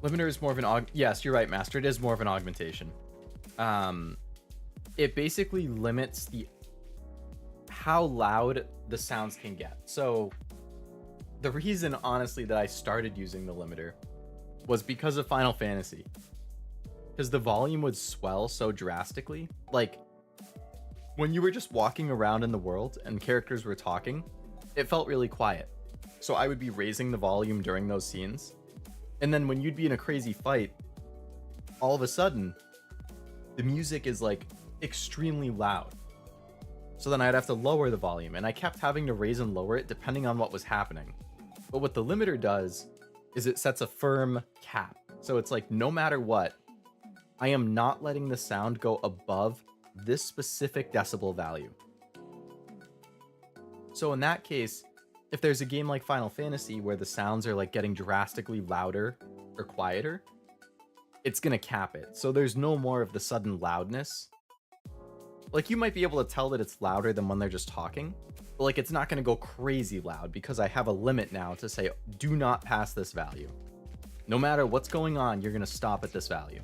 Limiter is more of an yes, you're right, Master. It is more of an augmentation. It basically limits how loud the sounds can get. So the reason, honestly, that I started using the limiter was because of Final Fantasy. Because the volume would swell so drastically. Like, when you were just walking around in the world and characters were talking, it felt really quiet. So I would be raising the volume during those scenes. And then when you'd be in a crazy fight, all of a sudden, the music is like extremely loud. So then I'd have to lower the volume, and I kept having to raise and lower it depending on what was happening. But what the limiter does is it sets a firm cap. So it's like, no matter what, I am not letting the sound go above this specific decibel value. So in that case, if there's a game like Final Fantasy where the sounds are like getting drastically louder or quieter, it's gonna cap it. So there's no more of the sudden loudness. Like, you might be able to tell that it's louder than when they're just talking, but like, it's not gonna go crazy loud because I have a limit now to say, do not pass this value. No matter what's going on, you're gonna stop at this value.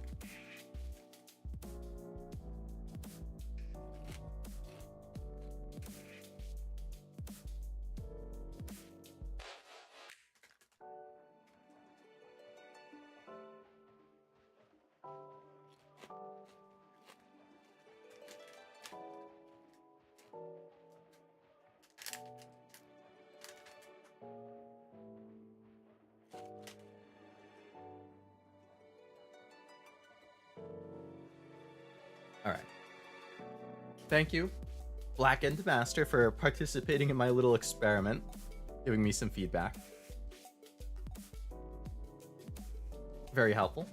All right. Thank you, Black End Master, for participating in my little experiment, giving me some feedback. Very helpful.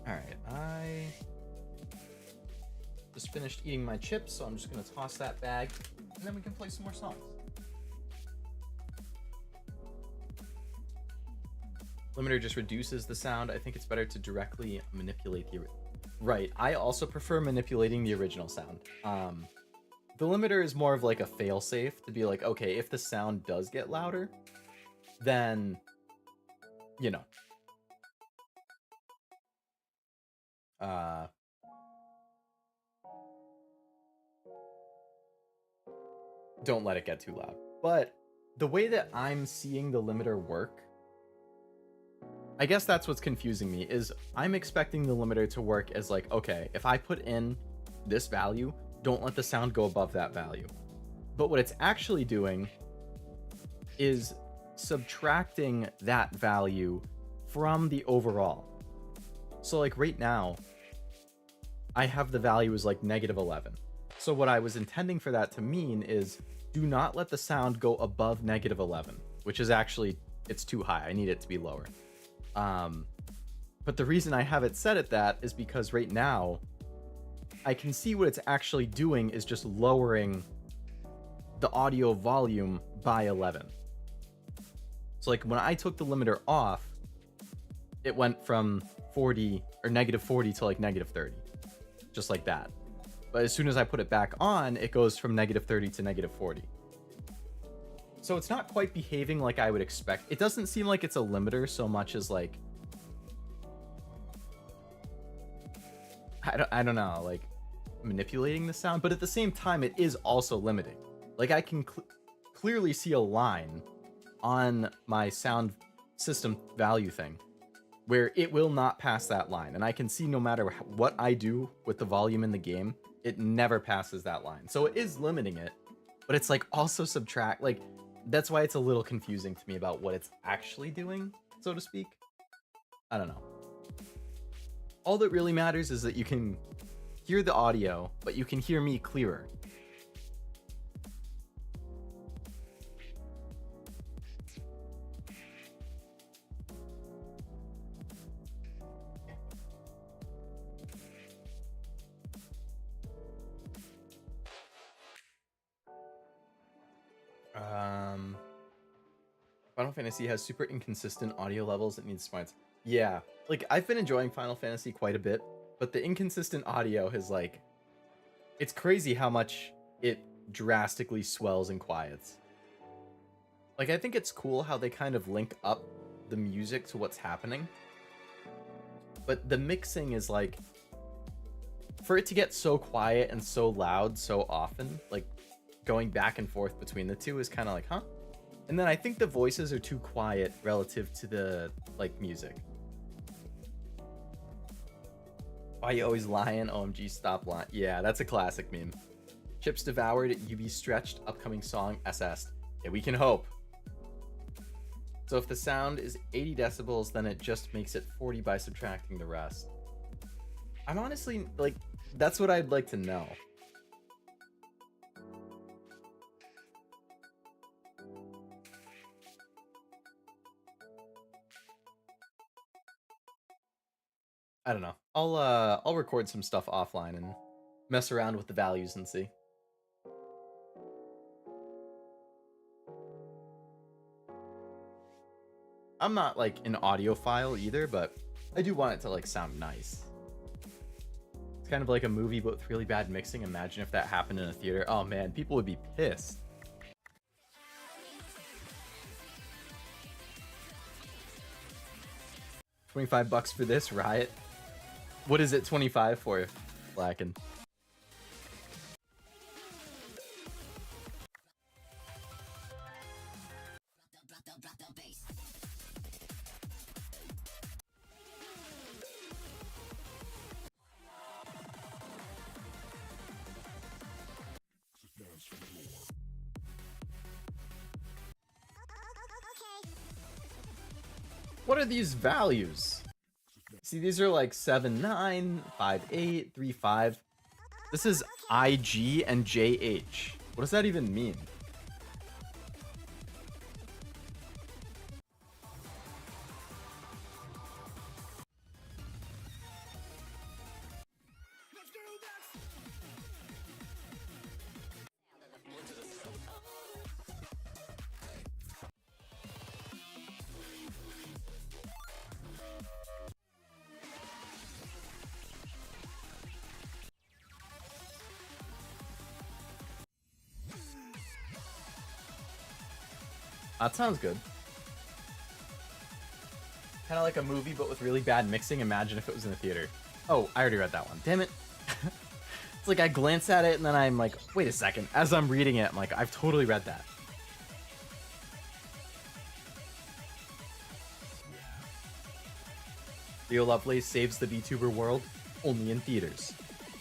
All right, I just finished eating my chips, so I'm just gonna toss that bag, and then we can play some more songs. Limiter just reduces the sound. I think it's better to directly manipulate the... Right, I also prefer manipulating the original sound. The limiter is more of like a fail-safe to be like, okay, if the sound does get louder, then, you know. Don't let it get too loud. But the way that I'm seeing the limiter work, I guess that's what's confusing me, is I'm expecting the limiter to work as like, okay, if I put in this value, don't let the sound go above that value. But what it's actually doing is subtracting that value from the overall. So like right now, I have the value as like -11. So what I was intending for that to mean is, do not let the sound go above -11, which is actually, it's too high. I need it to be lower. But the reason I have it set at that is because right now I can see what it's actually doing is just lowering the audio volume by 11. So like when I took the limiter off, it went from 40 or -40 to like -30, just like that. But as soon as I put it back on, it goes from -30 to -40. So it's not quite behaving like I would expect. It doesn't seem like it's a limiter so much as like, I don't know, like manipulating the sound, but at the same time, it is also limiting. Like I can clearly see a line on my sound system value thing where it will not pass that line. And I can see no matter what I do with the volume in the game, it never passes that line. So it is limiting it, but it's like also subtract, like that's why it's a little confusing to me about what it's actually doing, so to speak. I don't know. All that really matters is that you can hear the audio, but you can hear me clearer. Final Fantasy has super inconsistent audio levels. It needs smarts. Yeah, like I've been enjoying Final Fantasy quite a bit, but the inconsistent audio has like, it's crazy how much it drastically swells and quiets. Like, I think it's cool how they kind of link up the music to what's happening. But the mixing is like, for it to get so quiet and so loud so often, like going back and forth between the two is kind of like, huh? And then I think the voices are too quiet relative to the like music. Why you always lying? OMG, stop lying. Yeah, that's a classic meme. Chips devoured, UB stretched, upcoming song SS. Yeah, we can hope. So if the sound is 80 decibels, then it just makes it 40 by subtracting the rest. I'm honestly, like, that's what I'd like to know. I don't know. I'll record some stuff offline and mess around with the values and see. I'm not like an audiophile either, but I do want it to like sound nice. It's kind of like a movie but with really bad mixing. Imagine if that happened in a theater. Oh man, people would be pissed. $25 for this, Riot? What is it 25 for? Blackened. What are these values? See, these are like 7.9, 5.8, 3.5. This is IG and JH. What does that even mean? That sounds good. Kind of like a movie, but with really bad mixing. Imagine if it was in the theater. Oh, I already read that one. Damn it. It's like I glance at it and then I'm like, wait a second. As I'm reading it, I'm like, I've totally read that. Leo Lovelace saves the VTuber world, only in theaters.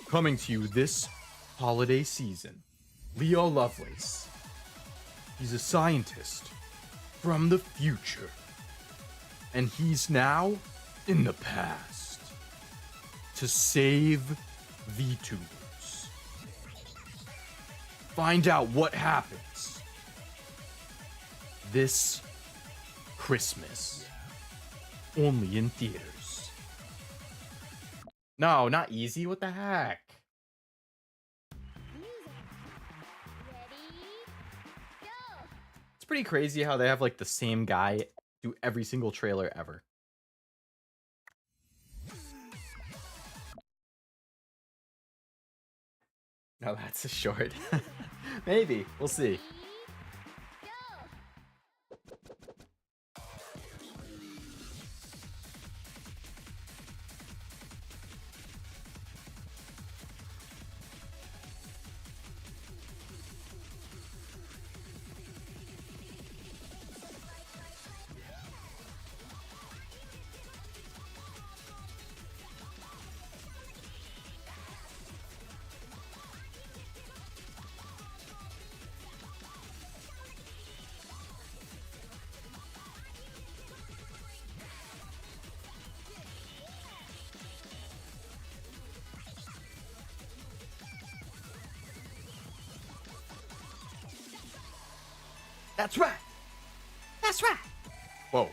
Coming to you this holiday season, Leo Lovelace. He's a scientist from the future, and he's now in the past to save VTubers. Find out what happens this Christmas, only in theaters. No, not easy. What the heck? It's pretty crazy how they have like the same guy do every single trailer ever. No, that's a short. Maybe. We'll see. That's right. That's right. Whoa.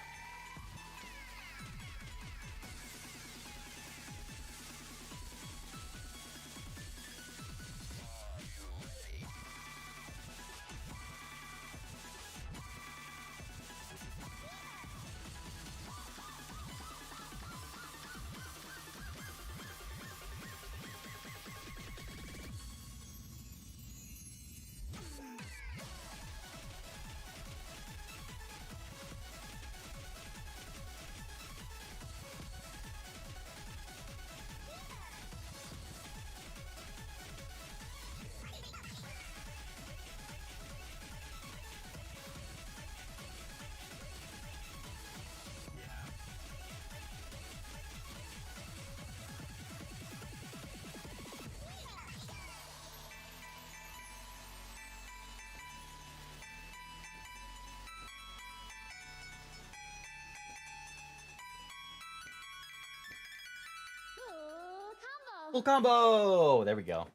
Full combo! There we go.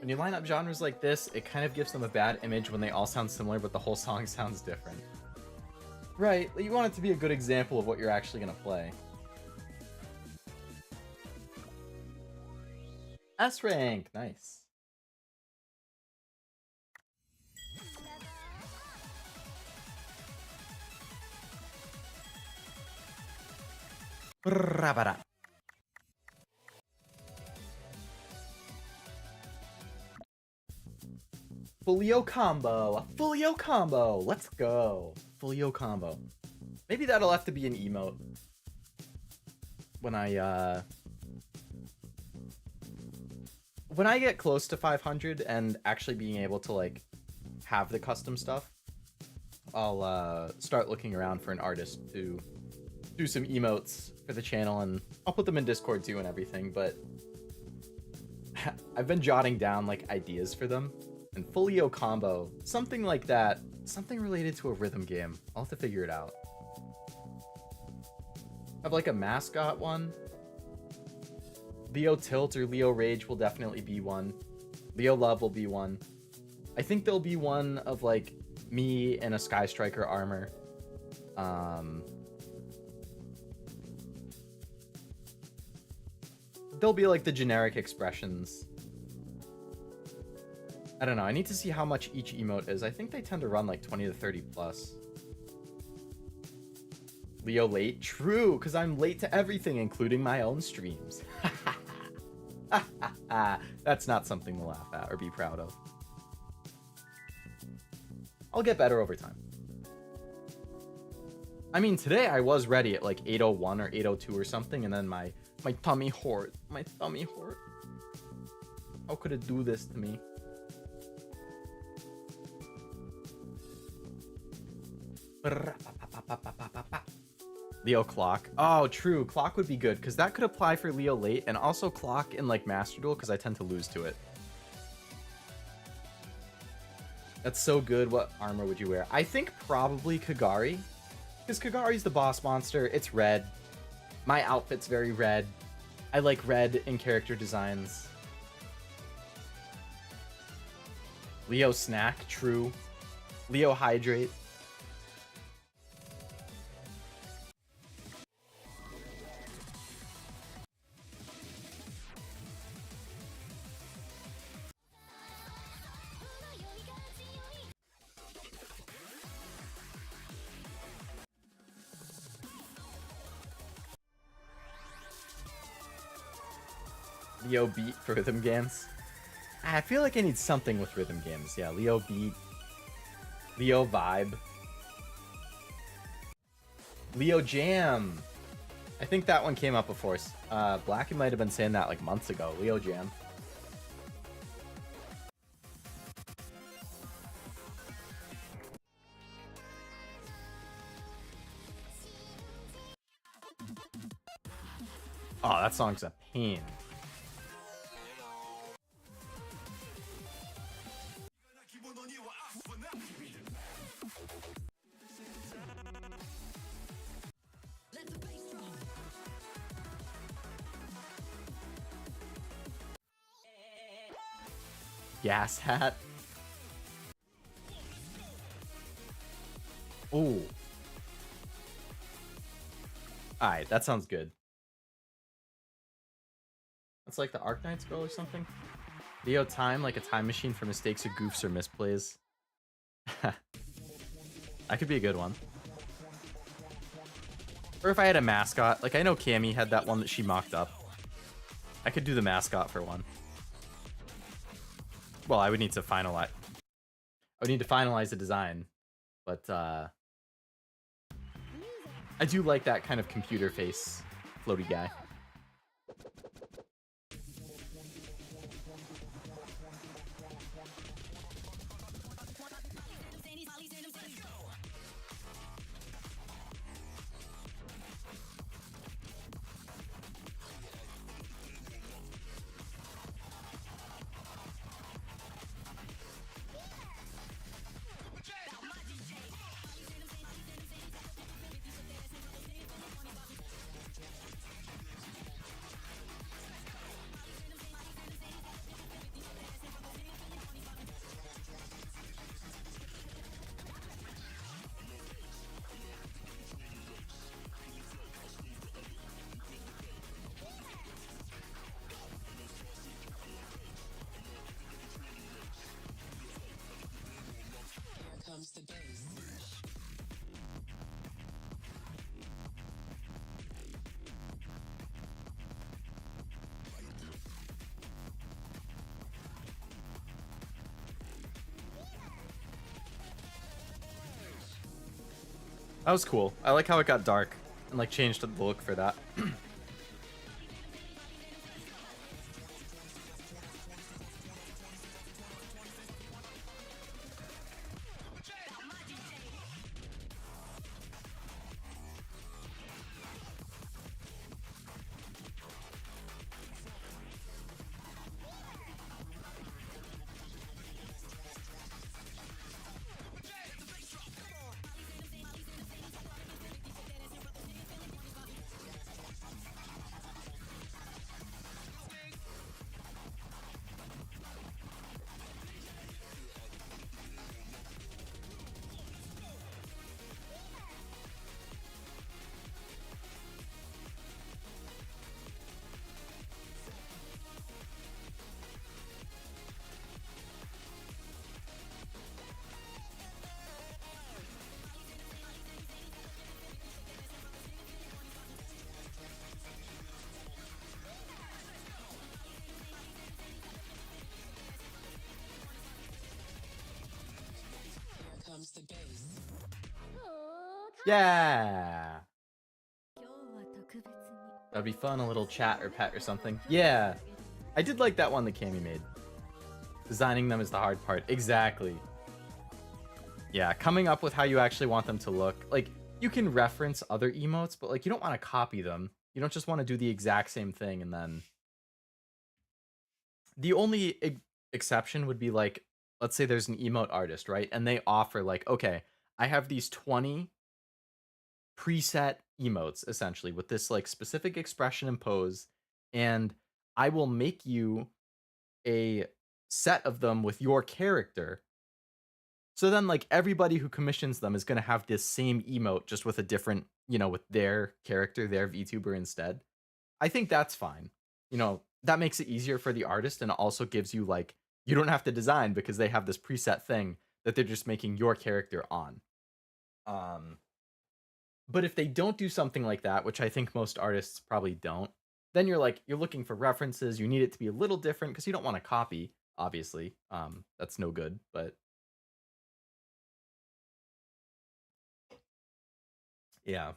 When you line up genres like this, it kind of gives them a bad image when they all sound similar, but the whole song sounds different. Right, you want it to be a good example of what you're actually gonna play. S rank, nice. Brabara. Leo combo, a Leo combo. Let's go. Leo combo. Maybe that'll have to be an emote when I get close to 500 and actually being able to like have the custom stuff. I'll start looking around for an artist to do some emotes for the channel, and I'll put them in Discord too and everything, but I've been jotting down like ideas for them. And Folio combo, something like that, something related to a rhythm game. I'll have to figure it out. Have like a mascot one. Leo Tilt or Leo Rage will definitely be one. Leo Love will be one. I think there'll be one of like me in a Sky Striker armor. There'll be like the generic expressions. I don't know. I need to see how much each emote is. I think they tend to run like 20 to 30 plus. Leo late? True, because I'm late to everything, including my own streams. That's not something to laugh at or be proud of. I'll get better over time. I mean, today I was ready at like 8:01 or 8:02 or something, and then my tummy hurt. My tummy hurt. How could it do this to me? Leo clock. Oh, true. Clock would be good because that could apply for Leo late and also clock in like Master Duel because I tend to lose to it. That's so good. What armor would you wear? I think probably Kagari, because Kagari's the boss monster. It's red. My outfit's very red. I like red in character designs. Leo snack. True. Leo hydrate. Leo beat for rhythm games. I feel like I need something with rhythm games. Yeah, Leo beat. Leo vibe. Leo jam. I think that one came up before. Black might have been saying that like months ago. Leo jam. Oh, that song's a pain. Gas hat. Ooh. Alright, that sounds good. That's like the Arknight scroll or something. Leo time, like a time machine for mistakes or goofs or misplays. That could be a good one. Or if I had a mascot, like I know Cammy had that one that she mocked up. I could do the mascot for one. Well, I would need to finalize. I would need to finalize the design, but I do like that kind of computer face floaty guy. That was cool. I like how it got dark and like changed the look for that. Yeah. That'd be fun, a little chat or pet or something. Yeah. I did like that one that Cammy made. Designing them is the hard part. Exactly. Yeah, coming up with how you actually want them to look. Like, you can reference other emotes, but like you don't want to copy them. You don't just want to do the exact same thing and then... The only exception would be like, let's say there's an emote artist, right? And they offer like, okay, I have these 20 preset emotes essentially with this like specific expression and pose, and I will make you a set of them with your character. So then like everybody who commissions them is going to have this same emote just with a different, you know, with their character, their VTuber instead. I think that's fine. You know, that makes it easier for the artist and also gives you like, you don't have to design because they have this preset thing that they're just making your character on. But if they don't do something like that, which I think most artists probably don't, then you're like, you're looking for references. You need it to be a little different because you don't want to copy, obviously. That's no good, but yeah.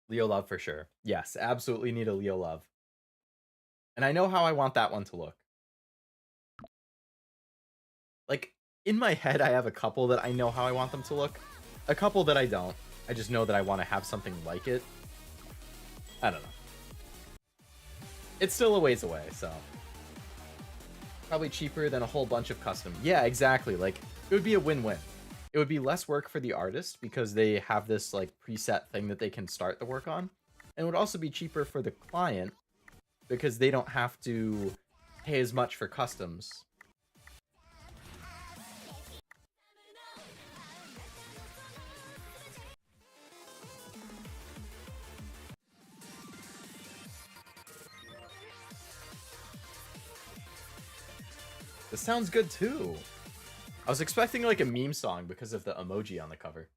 Leo Love for sure. Yes, absolutely need a Leo Love. And I know how I want that one to look. Like, in my head, I have a couple that I know how I want them to look. A couple that I don't. I just know that I want to have something like it. I don't know. It's still a ways away, so. Probably cheaper than a whole bunch of custom. Yeah, exactly. Like, it would be a win-win. It would be less work for the artist because they have this, like, preset thing that they can start the work on. And it would also be cheaper for the client because they don't have to pay as much for customs. This sounds good too. I was expecting like a meme song because of the emoji on the cover.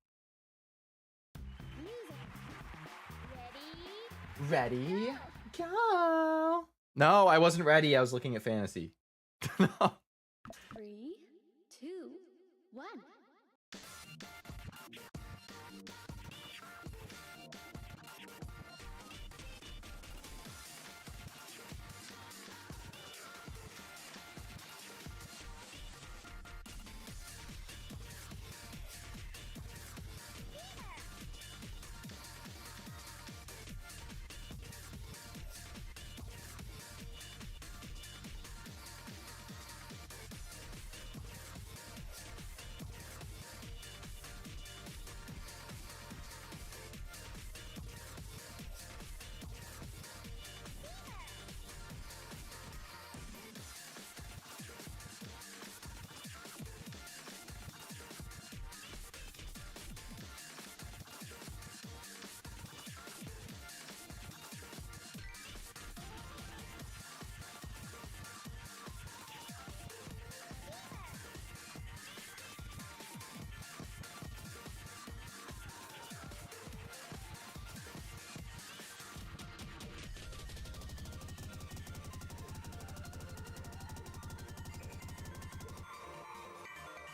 Ready? Go! No, I wasn't ready. I was looking at fantasy. No. 3, 2, 1.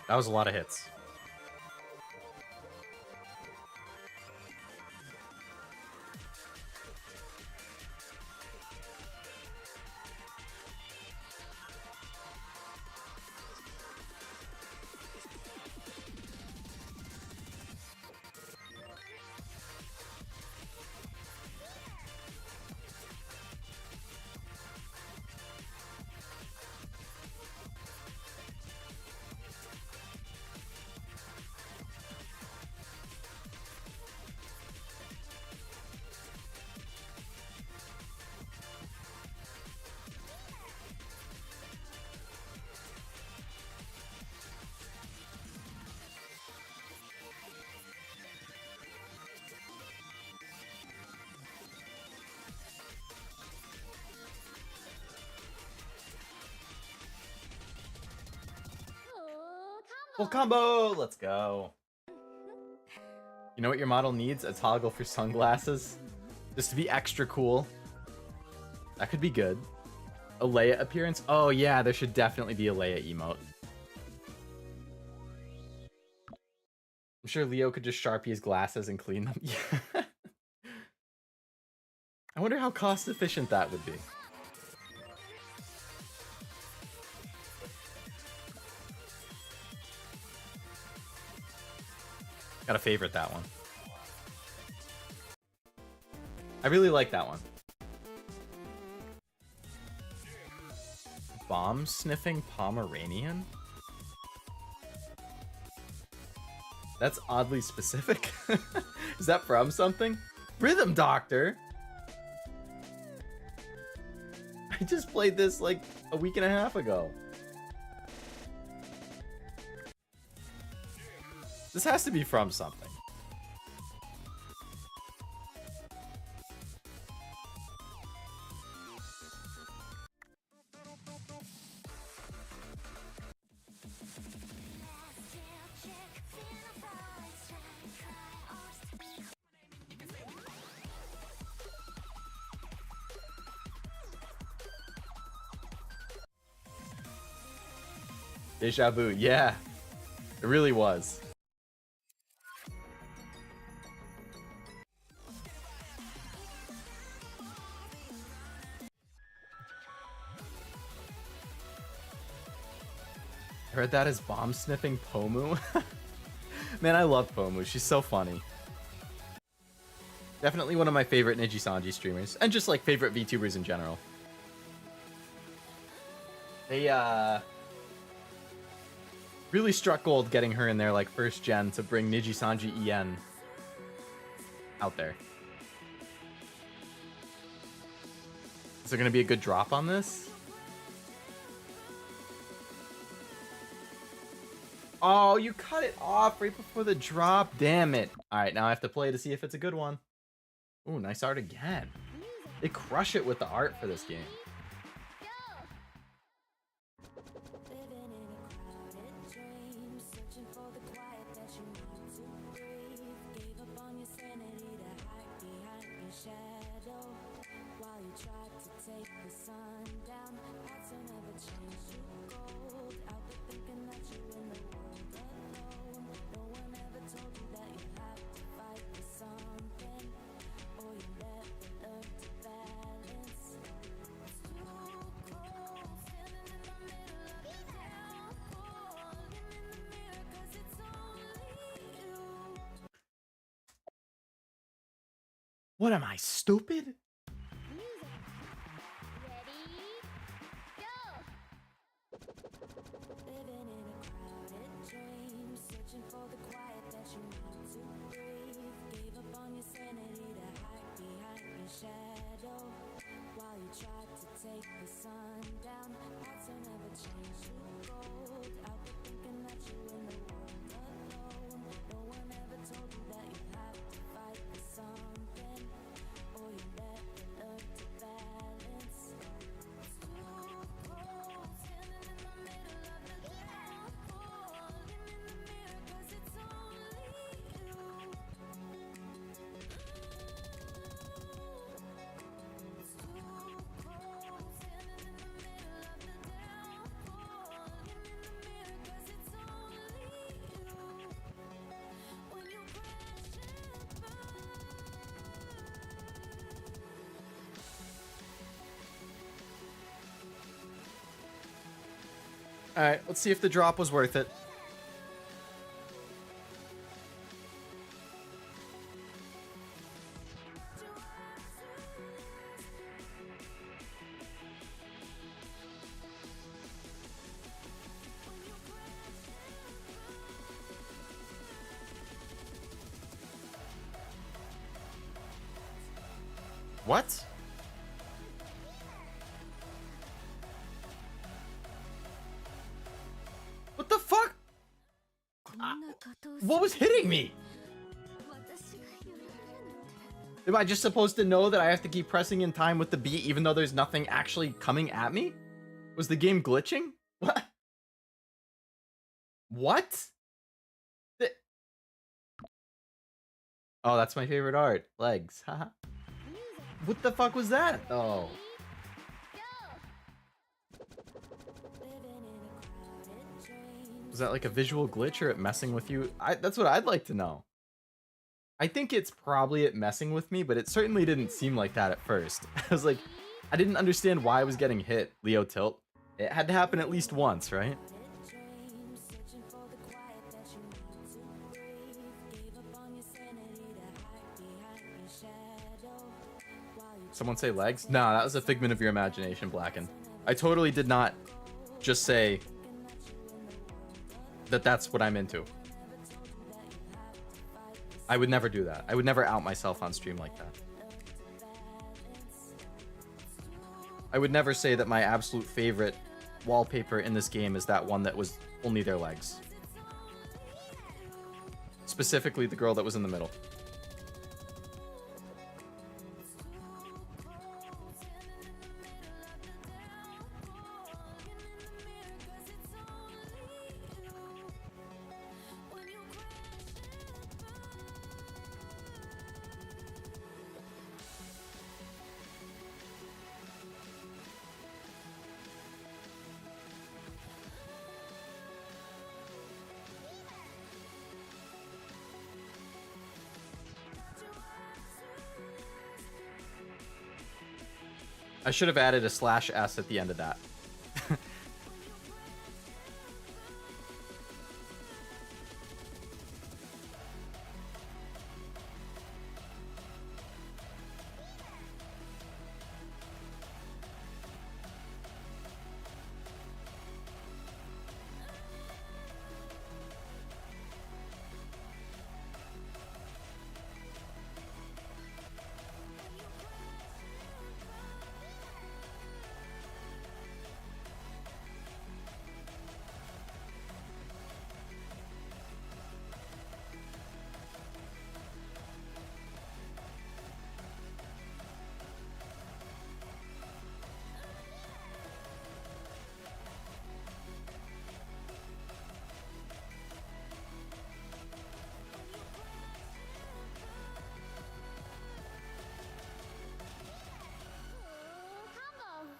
That was a lot of hits. Full combo! Let's go. You know what your model needs? A toggle for sunglasses? Just to be extra cool. That could be good. A Leia appearance? Oh yeah, there should definitely be a Leia emote. I'm sure Leo could just Sharpie his glasses and clean them. Yeah. I wonder how cost efficient that would be. Gotta favorite that one. I really like that one. Bomb sniffing Pomeranian? That's oddly specific. Is that from something? Rhythm Doctor? I just played this like a week and a half ago. This has to be from something. Deja vu, yeah. It really was. I read that as bomb sniffing Pomu. Man, I love Pomu. She's so funny. Definitely one of my favorite Nijisanji streamers. And just like favorite VTubers in general. They really struck gold getting her in there like first gen to bring Nijisanji En out there. Is there gonna be a good drop on this? Oh, you cut it off right before the drop. Damn it. Alright, now I have to play to see if it's a good one. Ooh, nice art again. They crush it with the art for this game. What am I, stupid? Alright, let's see if the drop was worth it. What? What the fuck? What was hitting me? Am I just supposed to know that I have to keep pressing in time with the beat even though there's nothing actually coming at me? Was the game glitching? What? What? Th- Oh, that's my favorite art. Legs. Haha. What the fuck was that? Oh. Was that like a visual glitch or it messing with you? That's what I'd like to know. I think it's probably it messing with me, but it certainly didn't seem like that at first. I was like, I didn't understand why I was getting hit, Leo Tilt. It had to happen at least once, right? Someone say legs? Nah, that was a figment of your imagination, Blacken. I totally did not just say that that's what I'm into. I would never do that. I would never out myself on stream like that. I would never say that my absolute favorite wallpaper in this game is that one that was only their legs. Specifically the girl that was in the middle. I should have added a /s at the end of that.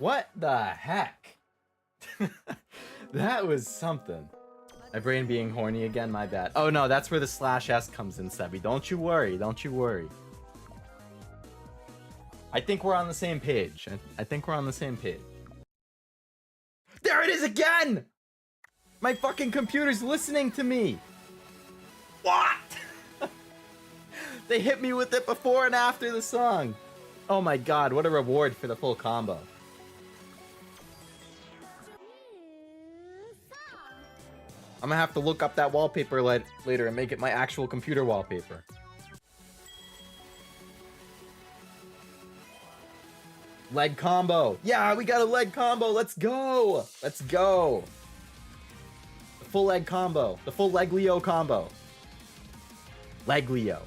What the heck? That was something. My brain being horny again, my bad. Oh no, that's where the /s comes in, Sebi. Don't you worry, don't you worry. I think we're on the same page. I think we're on the same page. There it is again! My fucking computer's listening to me! What? They hit me with it before and after the song. Oh my god, what a reward for the full combo. I'm gonna have to look up that wallpaper later and make it my actual computer wallpaper. Leg combo. Yeah, we got a leg combo. Let's go. Let's go. The full leg combo. The full leg Leo combo. Leg Leo.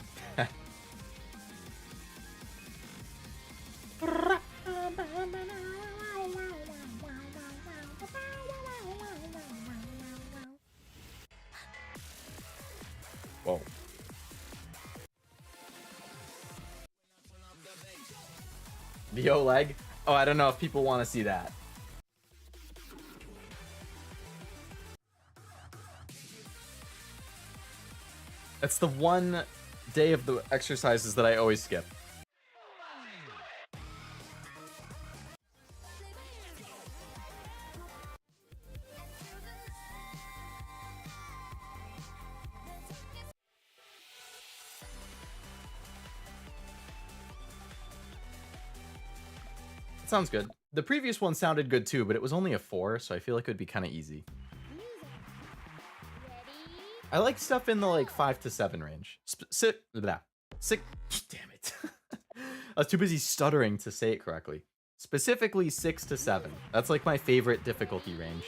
Whoa. Leo leg? Oh, I don't know if people want to see that. That's the one day of the exercises that I always skip. Sounds good. The previous one sounded good too, but it was only a 4, so I feel like it would be kind of easy. I like stuff in the like 5 to 7 range. Six. Damn it. I was too busy stuttering to say it correctly. Specifically 6 to 7. That's like my favorite difficulty range.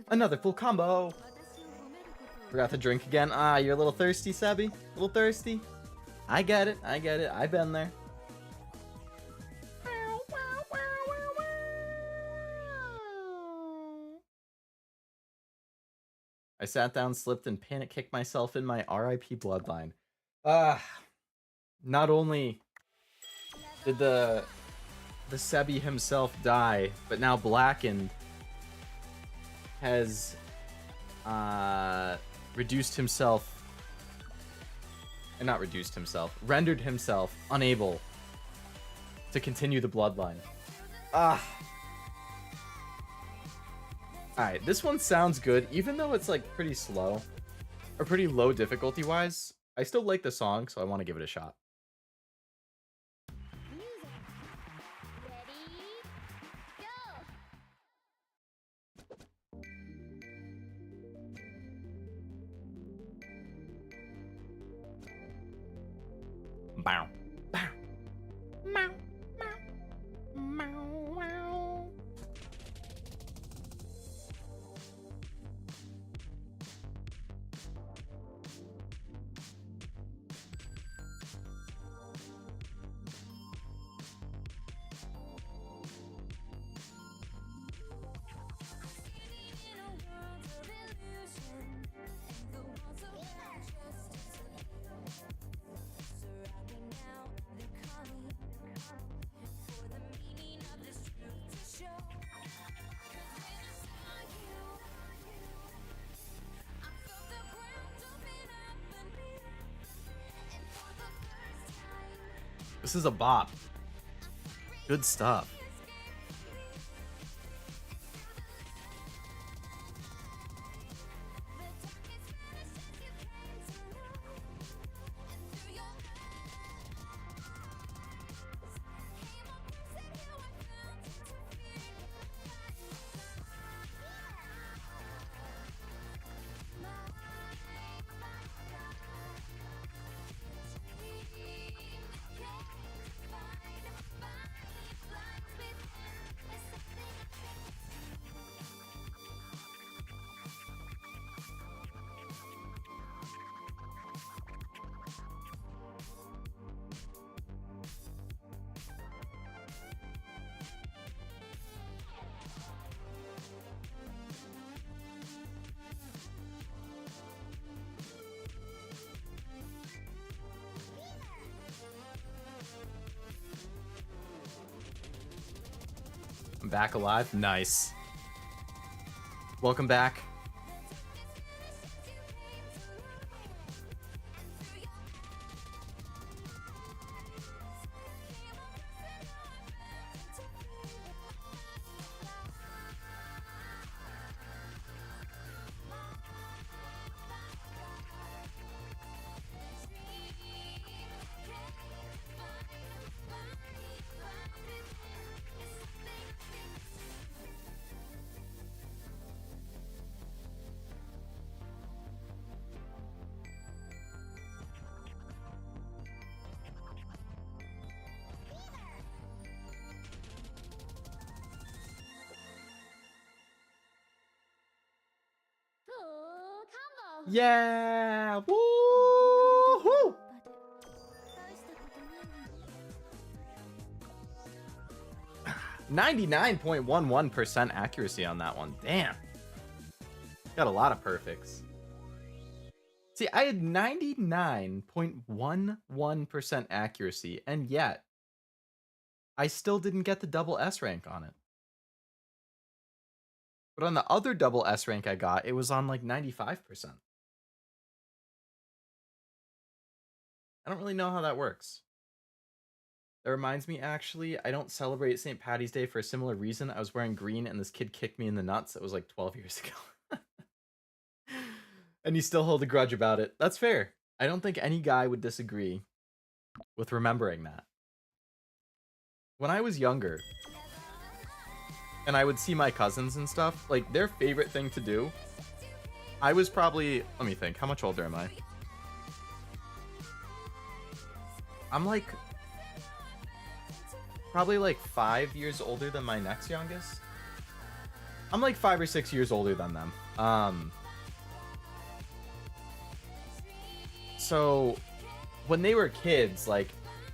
Another full combo. Forgot to drink again. Ah, you're a little thirsty, Sebby. A little thirsty. I get it. I get it. I've been there. I sat down, slipped, and panic kicked myself in my RIP bloodline. Not only did the Sebi himself die, but now Blackened has rendered himself unable to continue the bloodline. Alright, this one sounds good, even though it's like pretty slow, or pretty low difficulty wise. I still like the song, so I want to give it a shot. Bow. Bow. Meow. Meow. Meow. Meow. This is a bop. Good stuff. I'm back alive. Nice. Welcome back. Yeah! Woo-hoo! 99.11% accuracy on that one. Damn. Got a lot of perfects. See, I had 99.11% accuracy, and yet I still didn't get the double S rank on it. But on the other double S rank I got, it was on like 95%. I don't really know how that works. That reminds me, actually, I don't celebrate St. Paddy's Day for a similar reason. I was wearing green and this kid kicked me in the nuts. It was like 12 years ago. And you still hold a grudge about it. That's fair. I don't think any guy would disagree with remembering that. When I was younger, and I would see my cousins and stuff, like, their favorite thing to do, I was probably, let me think, how much older am I? I'm like, probably like 5 years older than my next youngest. I'm like 5 or 6 years older than them. So when they were kids, like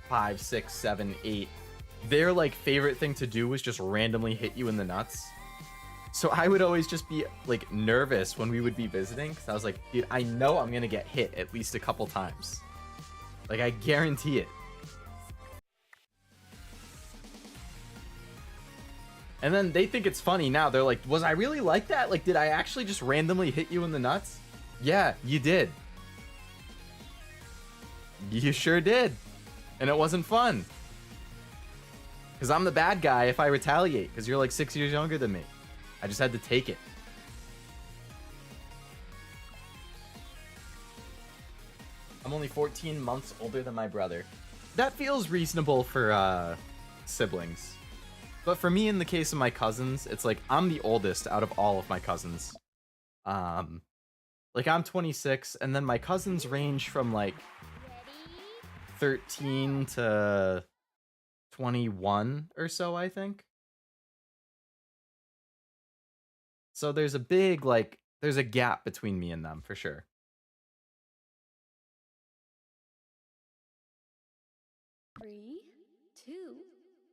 5, 6, 7, 8, their like favorite thing to do was just randomly hit you in the nuts. So I would always just be like nervous when we would be visiting, because I was like, dude, I know I'm gonna get hit at least a couple times. Like, I guarantee it. And then they think it's funny now. They're like, was I really like that? Like, did I actually just randomly hit you in the nuts? Yeah, you did. You sure did. And it wasn't fun. Because I'm the bad guy if I retaliate, because you're like 6 years younger than me. I just had to take it. I'm only 14 months older than my brother. That feels reasonable for siblings. But for me, in the case of my cousins, it's like I'm the oldest out of all of my cousins. Like I'm 26, and then my cousins range from like 13 to 21 or so, I think. So there's a big, like, there's a gap between me and them for sure. Three, two,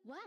one.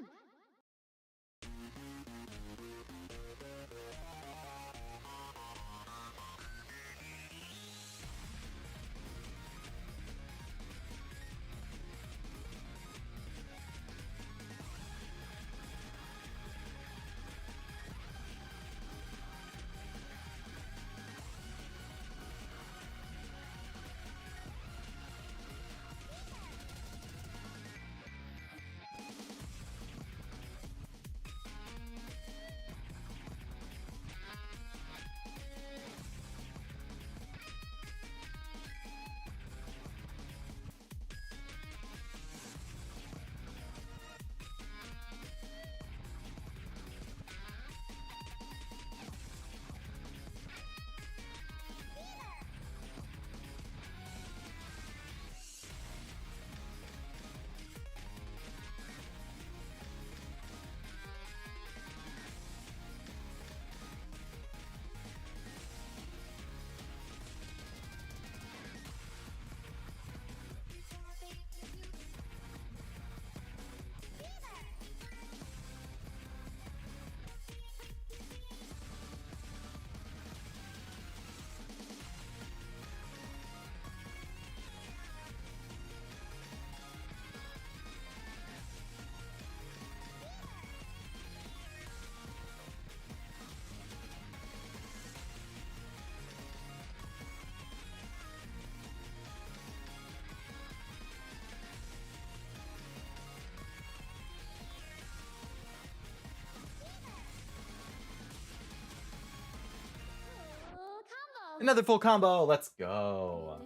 Another full combo. Let's go.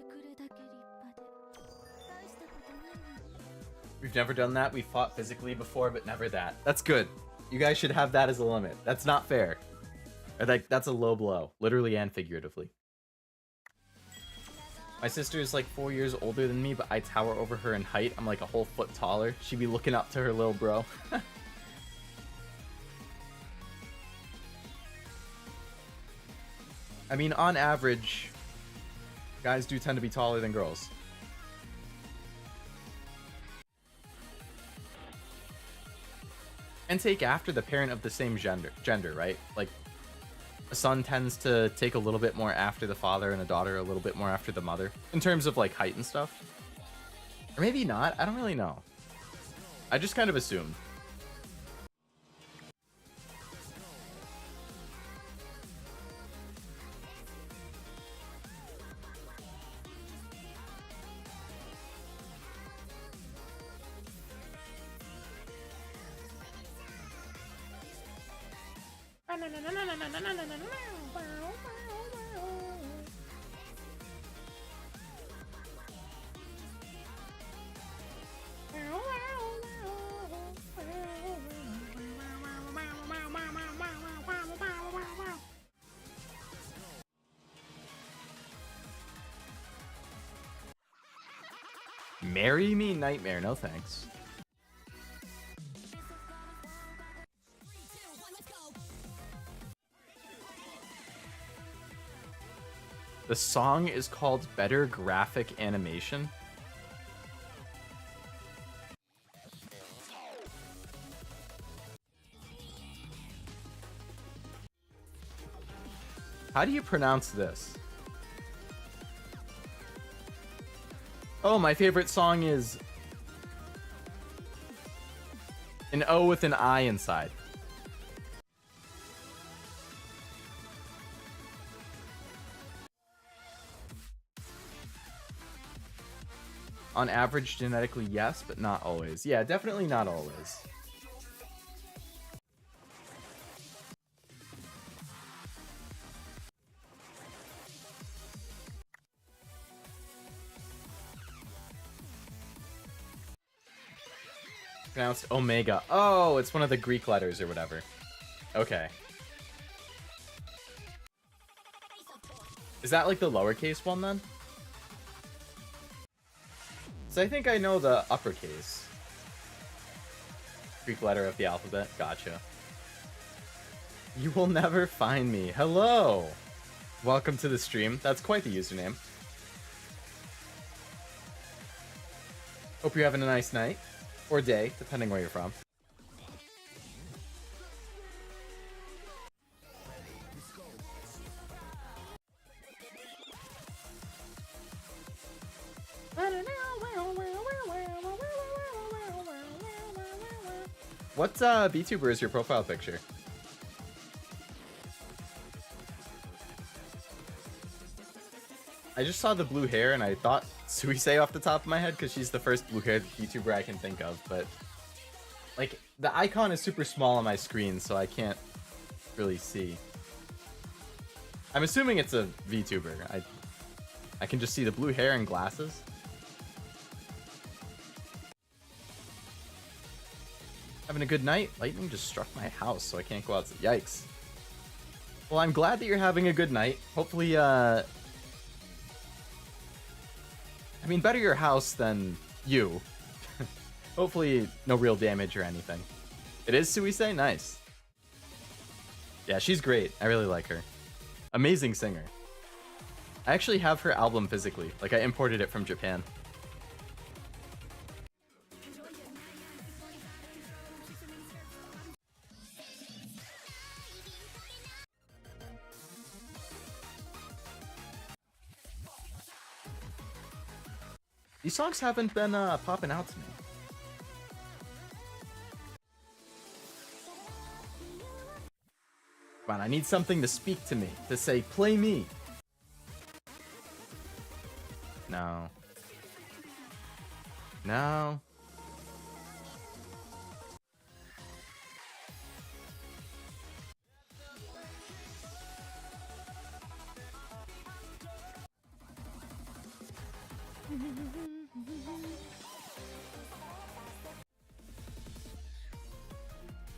We've never done that. We've fought physically before, but never that. That's good. You guys should have that as a limit. That's not fair. Or like, that's a low blow, literally and figuratively. My sister is like 4 years older than me, but I tower over her in height. I'm like a whole foot taller. She'd be looking up to her little bro. I mean, on average, guys do tend to be taller than girls. And take after the parent of the same gender, right? Like, a son tends to take a little bit more after the father, and a daughter a little bit more after the mother, in terms of like height and stuff. Or maybe not, I don't really know. I just kind of assumed. Marry me, nightmare. No thanks. The song is called Better Graphic Animation. How do you pronounce this? Oh, my favorite song is an O with an I inside. On average, genetically, yes, but not always. Yeah, definitely not always. Pronounced Omega. Oh, it's one of the Greek letters or whatever. Okay. Is that like the lowercase one then? So I think I know the uppercase Greek letter of the alphabet. Gotcha. You will never find me. Hello! Welcome to the stream. That's quite the username. Hope you're having a nice night. Or day, depending where you're from. What vtuber is your profile picture? I just saw the blue hair and I thought Suisei off the top of my head because she's the first blue-haired VTuber I can think of, but like the icon is super small on my screen, so I can't really see. I'm assuming it's a VTuber. I can just see the blue hair and glasses. Having a good night? Lightning just struck my house, so I can't go outside. Yikes. Well, I'm glad that you're having a good night. Hopefully, I mean, better your house than you. Hopefully, no real damage or anything. It is Suisei? Nice. Yeah, she's great. I really like her. Amazing singer. I actually have her album physically. Like, I imported it from Japan. These songs haven't been popping out to me. Come on, I need something to speak to me, to say, play me. No. No.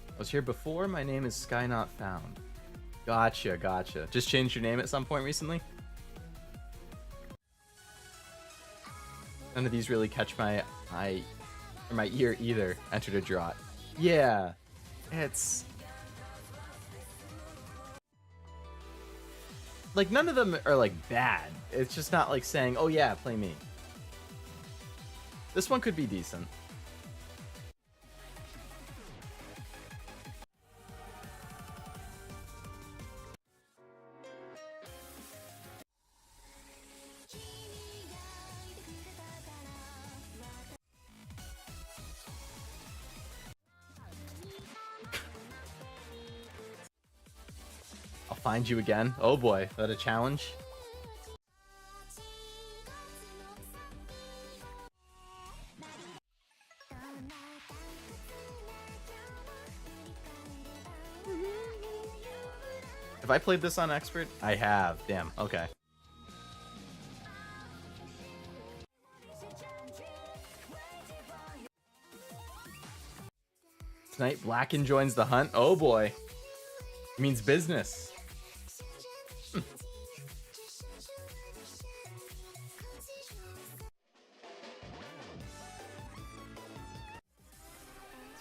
I was here before. My name is Sky Not Found. Gotcha, gotcha. Just changed your name at some point recently? None of these really catch my eye or my ear either. Entered a drought. Yeah, it's like none of them are like bad. It's just not like saying, "Oh yeah, play me." This one could be decent. Find you again. Oh boy, is that a challenge? Have I played this on expert? I have. Damn. Okay. Tonight, Blacken joins the hunt. Oh boy. Means business.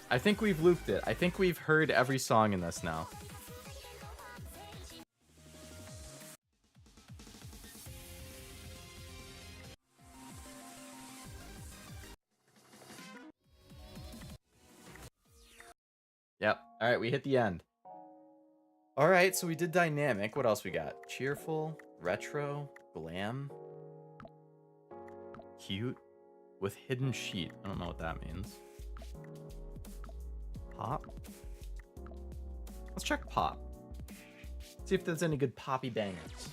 I think we've looped it. I think we've heard every song in this now. Yep. All right, we hit the end. All right, so we did dynamic. What else we got? Cheerful, retro, glam, cute, with hidden sheet. I don't know what that means. Pop. Let's check pop. See if there's any good poppy bangers.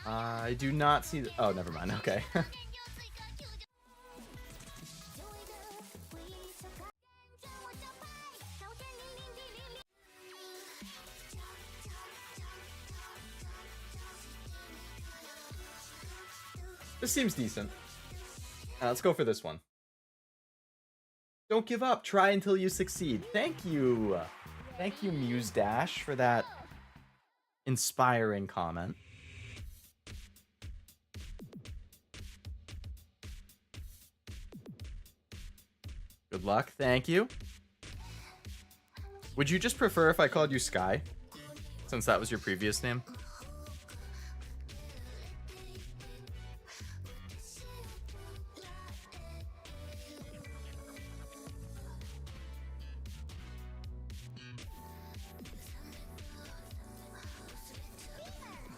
I do not see the... Oh, never mind. Okay. This seems decent. Let's go for this one. Don't give up. Try until you succeed. Thank you. Thank you, Muse Dash, for that inspiring comment. Good luck. Thank you. Would you just prefer if I called you Sky? Since that was your previous name?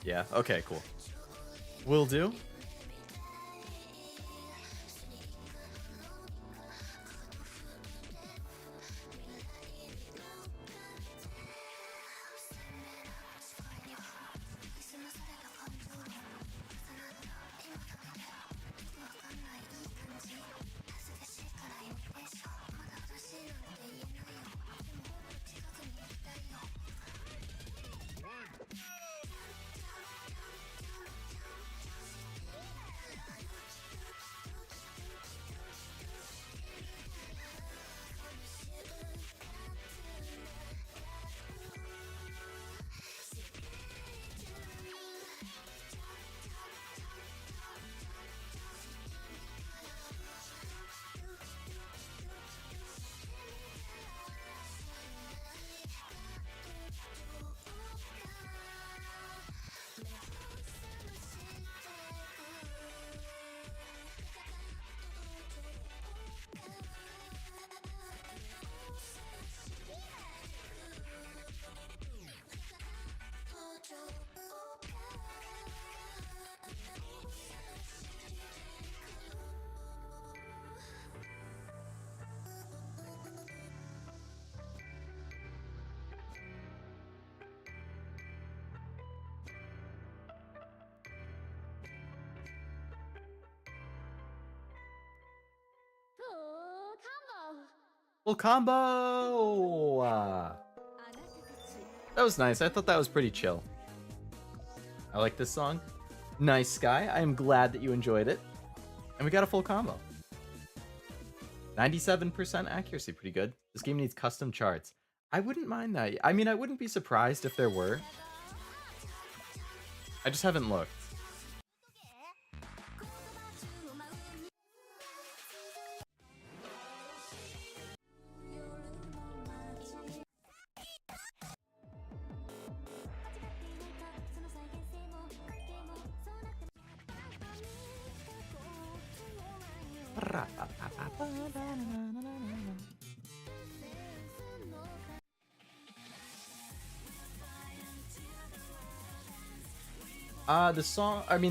Yeah, okay, cool. Will do. Well, combo! That was nice. I thought that was pretty chill. I like this song. Nice, Sky. I am glad that you enjoyed it. And we got a full combo. 97% accuracy. Pretty good. This game needs custom charts. I wouldn't mind that. I mean, I wouldn't be surprised if there were. I just haven't looked.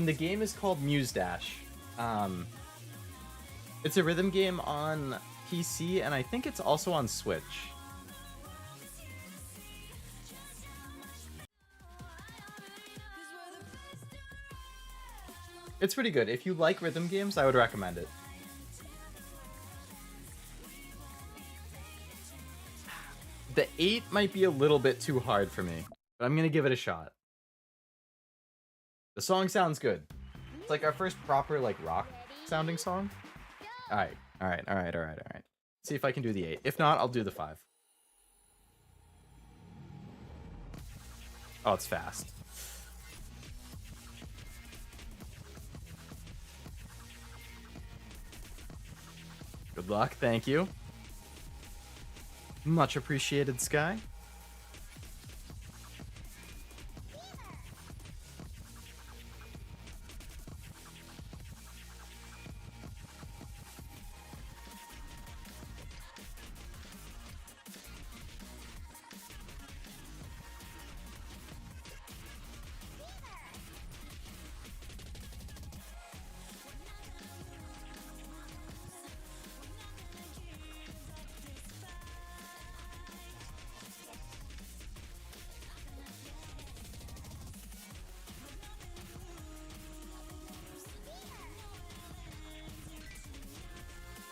The game is called Muse Dash. It's a rhythm game on PC, and I think it's also on Switch. It's pretty good. If you like rhythm games, I would recommend it. The 8 might be a little bit too hard for me, but I'm gonna give it a shot. The song sounds good. It's like our first proper, like, rock sounding song. Alright. See if I can do the 8. If not, I'll do the 5. Oh, it's fast. Good luck, thank you. Much appreciated, Sky.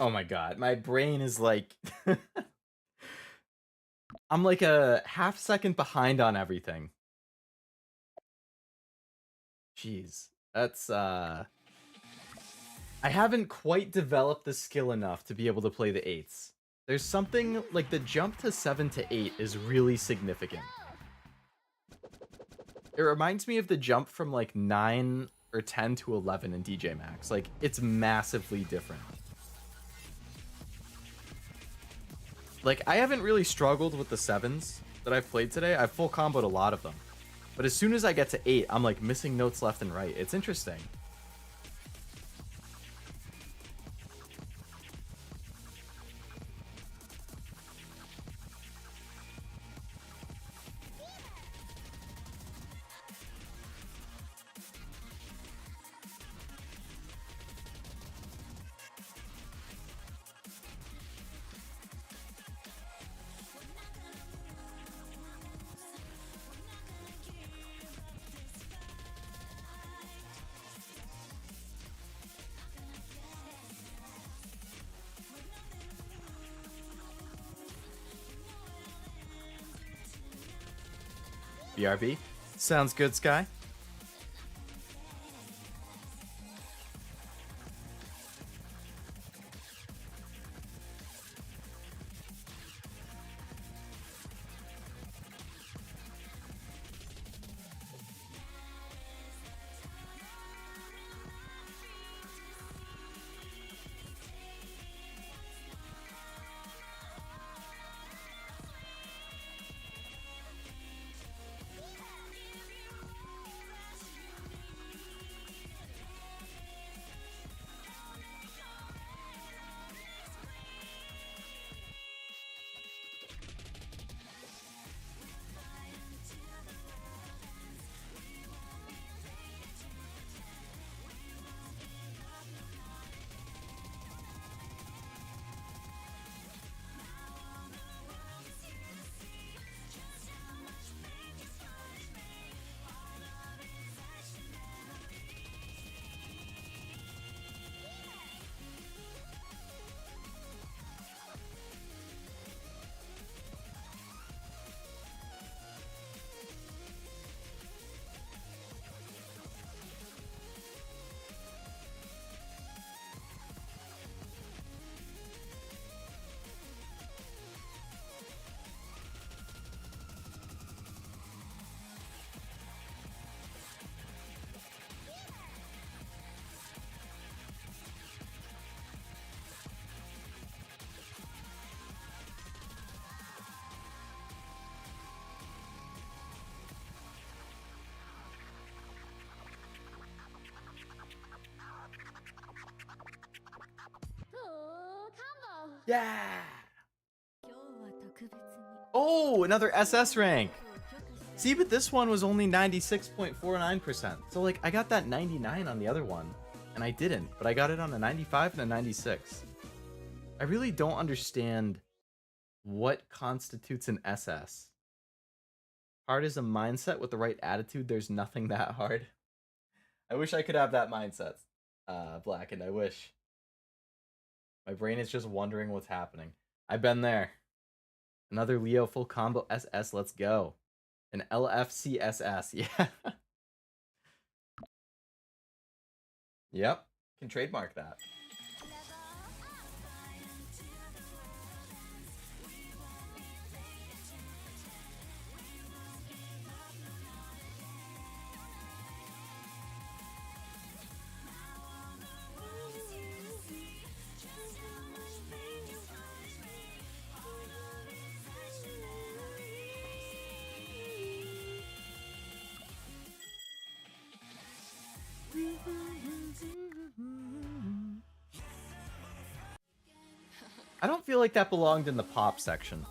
Oh my god, my brain is like... I'm like a half second behind on everything. Jeez. That's, I haven't quite developed the skill enough to be able to play the 8s. There's something, like, the jump to 7 to 8 is really significant. It reminds me of the jump from, like, 9 or 10 to 11 in DJ Max. Like, it's massively different. Like, I haven't really struggled with the 7s that I've played today. I've full comboed a lot of them. But as soon as I get to 8, I'm, like, missing notes left and right. It's interesting. BRB. Sounds good, Sky. Yeah! Oh, another SS rank! See, but this one was only 96.49%. So, like, I got that 99 on the other one, and I didn't, but I got it on a 95 and a 96. I really don't understand what constitutes an SS. Hard is a mindset. With the right attitude, there's nothing that hard. I wish I could have that mindset, Blackened. I wish. My brain is just wondering what's happening. I've been there. Another Leo full combo SS. Let's go. An LFCSS. Yeah. Yep. Can trademark that. I don't feel like that belonged in the pop section.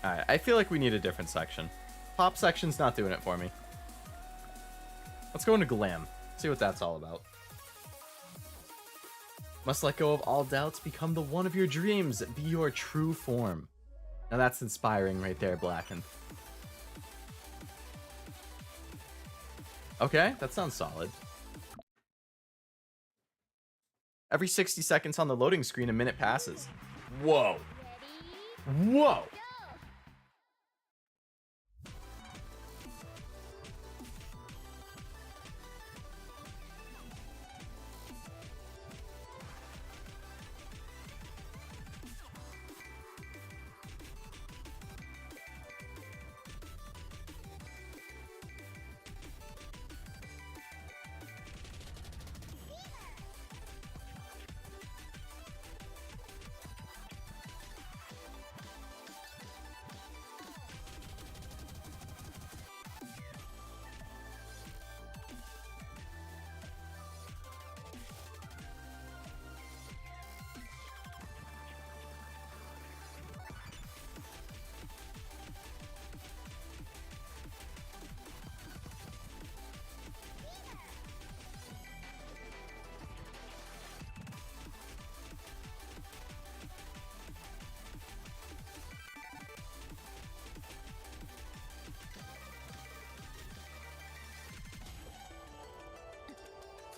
Alright, I feel like we need a different section. Pop section's not doing it for me. Let's go into glam. See what that's all about. Must let go of all doubts, become the one of your dreams, be your true form. Now that's inspiring right there, Blackened. Okay, that sounds solid. Every 60 seconds on the loading screen, a minute passes. Whoa. Whoa.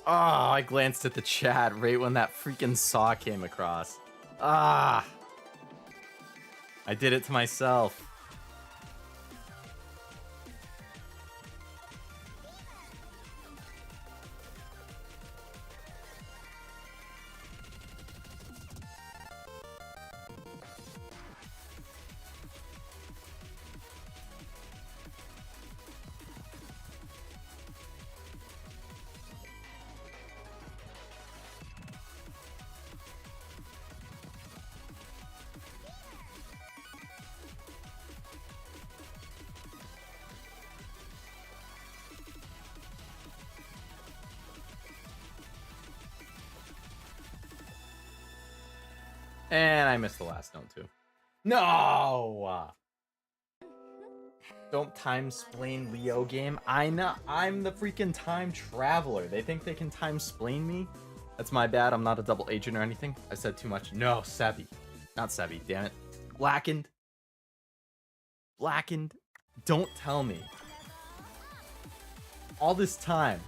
Oh, I glanced at the chat right when that freaking saw came across. Ah! I did it to myself. And I missed the last note too. No! Don't time-splain Leo game. I know, I'm the freaking time traveler. They think they can time-splain me? That's my bad, I'm not a double agent or anything. I said too much. No, Sebi. Not Sebi, damn it. Blackened. Blackened. Don't tell me. All this time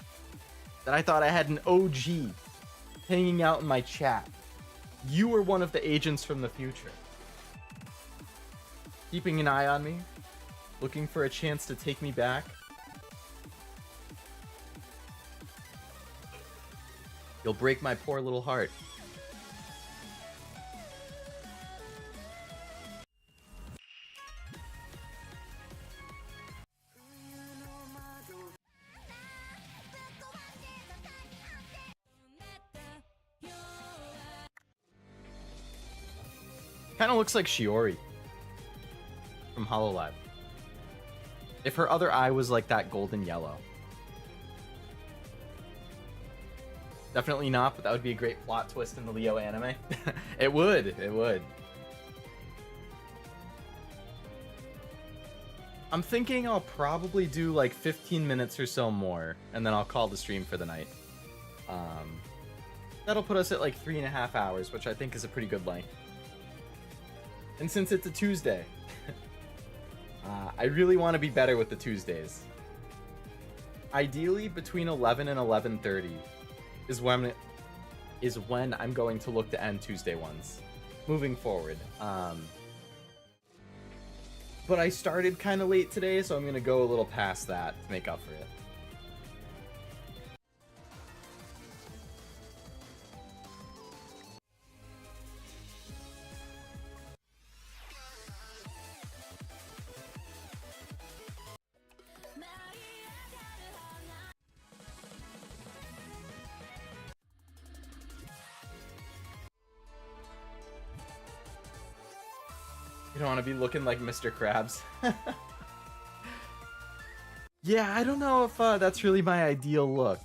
that I thought I had an OG hanging out in my chat. You were one of the agents from the future. Keeping an eye on me. Looking for a chance to take me back. You'll break my poor little heart. Kind of looks like Shiori from HoloLive. If her other eye was like that golden yellow. Definitely not, but that would be a great plot twist in the Leo anime. It would, it would. I'm thinking I'll probably do like 15 minutes or so more, and then I'll call the stream for the night. That'll put us at like 3.5 hours, which I think is a pretty good length. And since it's a Tuesday, I really want to be better with the Tuesdays. Ideally, between 11 and 11:30 is when I'm going to look to end Tuesday ones, moving forward. But I started kind of late today, so I'm going to go a little past that to make up for it. You don't want to be looking like Mr. Krabs. Yeah, I don't know if that's really my ideal look.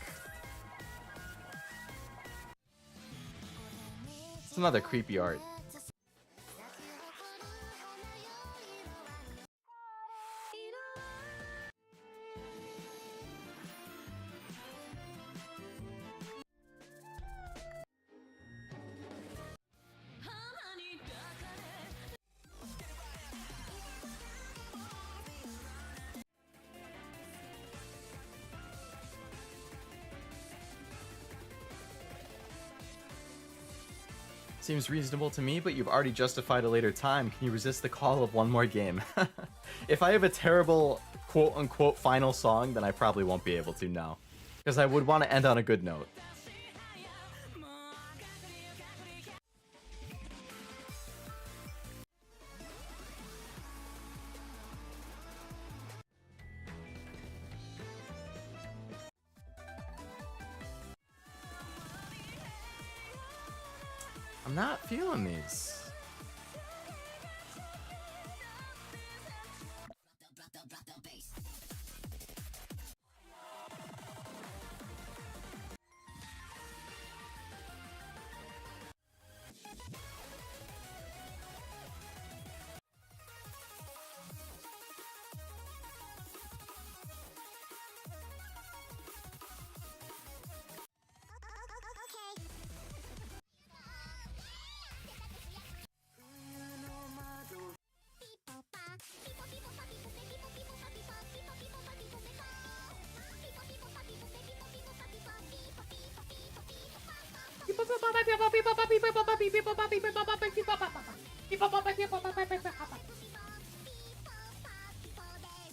It's another creepy art. Seems reasonable to me, but you've already justified a later time. Can you resist the call of one more game? If I have a terrible quote-unquote final song, then I probably won't be able to, no. Because I would want to end on a good note. I'm not feeling these.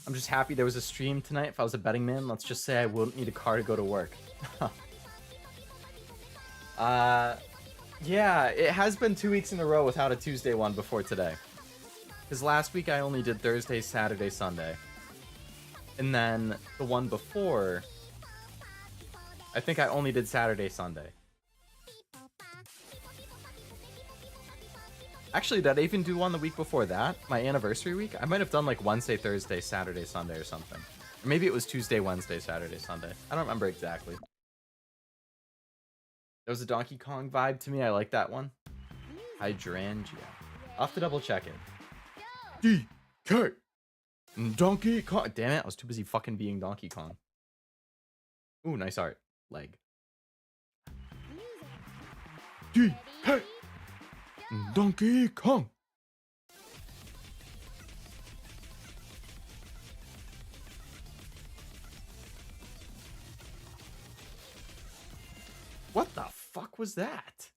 I'm just happy there was a stream tonight. If I was a betting man, let's just say I wouldn't need a car to go to work. Yeah, it has been 2 weeks in a row without a Tuesday one before today. Because last week I only did Thursday, Saturday, Sunday. And then the one before, I think I only did Saturday, Sunday. Actually, did I even do one the week before that? My anniversary week? I might have done like Wednesday, Thursday, Saturday, Sunday or something. Or maybe it was Tuesday, Wednesday, Saturday, Sunday. I don't remember exactly. There was a Donkey Kong vibe to me. I like that one. Hydrangea. I'll have to double check it. DK! Donkey Kong. Damn it, I was too busy fucking being Donkey Kong. Ooh, nice art. Leg. DK! Donkey Kong. What the fuck was that?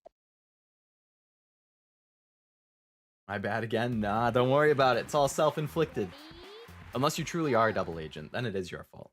My bad again? Nah, don't worry about it. It's all self-inflicted. Unless you truly are a double agent, then it is your fault.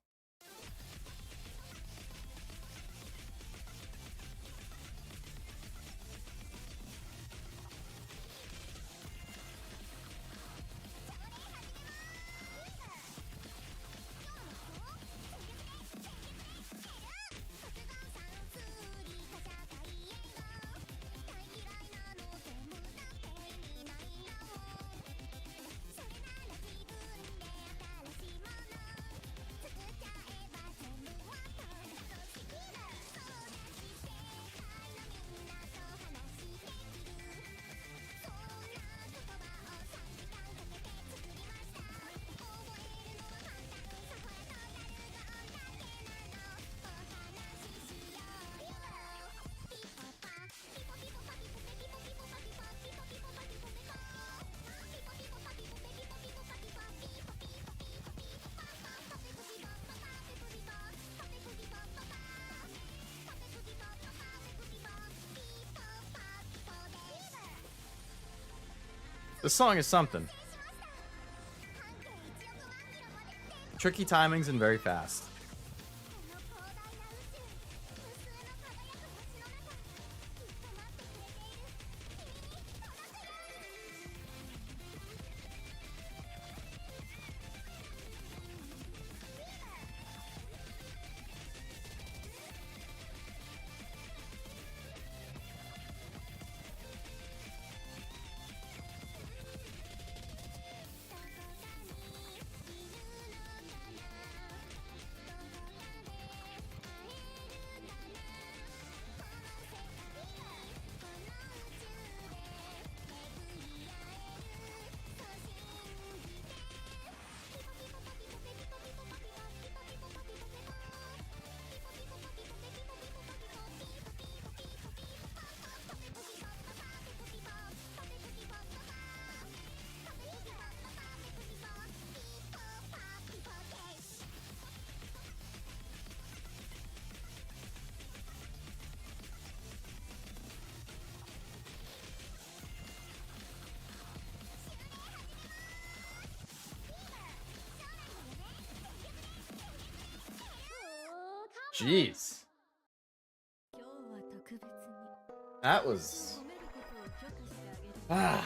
This song is something. Tricky timings and very fast. Jeez. That was... Ah.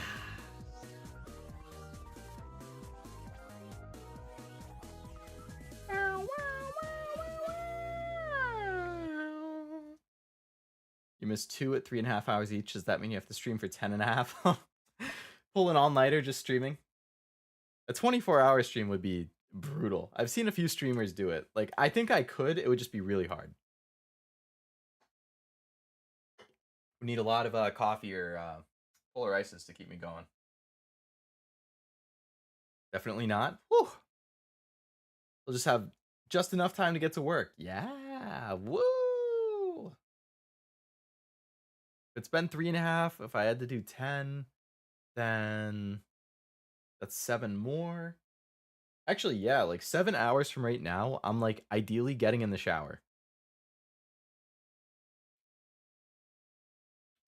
You missed 2 at 3.5 hours each. Does that mean you have to stream for 10.5? Pull an all-nighter just streaming? A 24-hour stream would be brutal. I've seen a few streamers do it. Like, I think I could. It would just be really hard. We need a lot of coffee or polar ices to keep me going. Definitely not. Whew. We'll just have just enough time to get to work. Yeah. Woo! If it's been 3.5, if I had to do 10, then that's 7 more. Actually, yeah, like 7 hours from right now, I'm like ideally getting in the shower.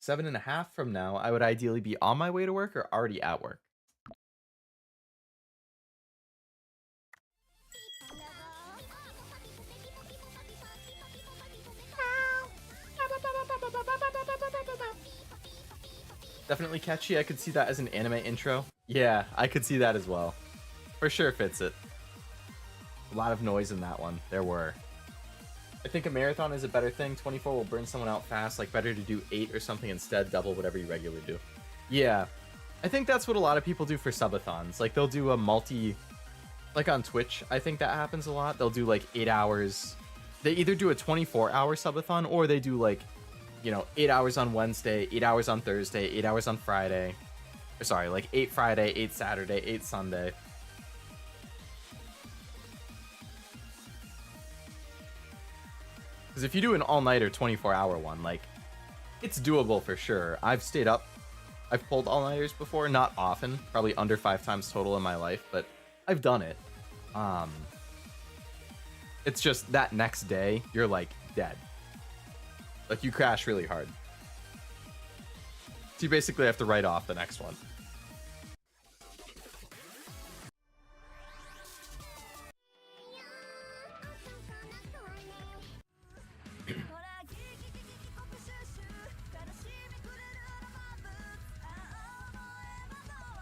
7.5 from now, I would ideally be on my way to work or already at work. Definitely catchy. I could see that as an anime intro. Yeah, I could see that as well. For sure fits it. A lot of noise in that one. There were. I think a marathon is a better thing. 24 will burn someone out fast. Like, better to do 8 or something instead. Double whatever you regularly do. Yeah. I think that's what a lot of people do for subathons. Like, they'll do a multi... Like, on Twitch, I think that happens a lot. They'll do, like, 8 hours. They either do a 24-hour subathon, or they do, like, you know, 8 hours on Wednesday, 8 hours on Thursday, 8 hours on Friday. Or, sorry, like 8 Friday, 8 Saturday, 8 Sunday. Because if you do an all-nighter 24-hour one, like, it's doable for sure. I've stayed up. I've pulled all-nighters before, not often, probably under 5 times total in my life, but I've done it. It's just that next day, you're, like, dead. Like, you crash really hard. So you basically have to write off the next one.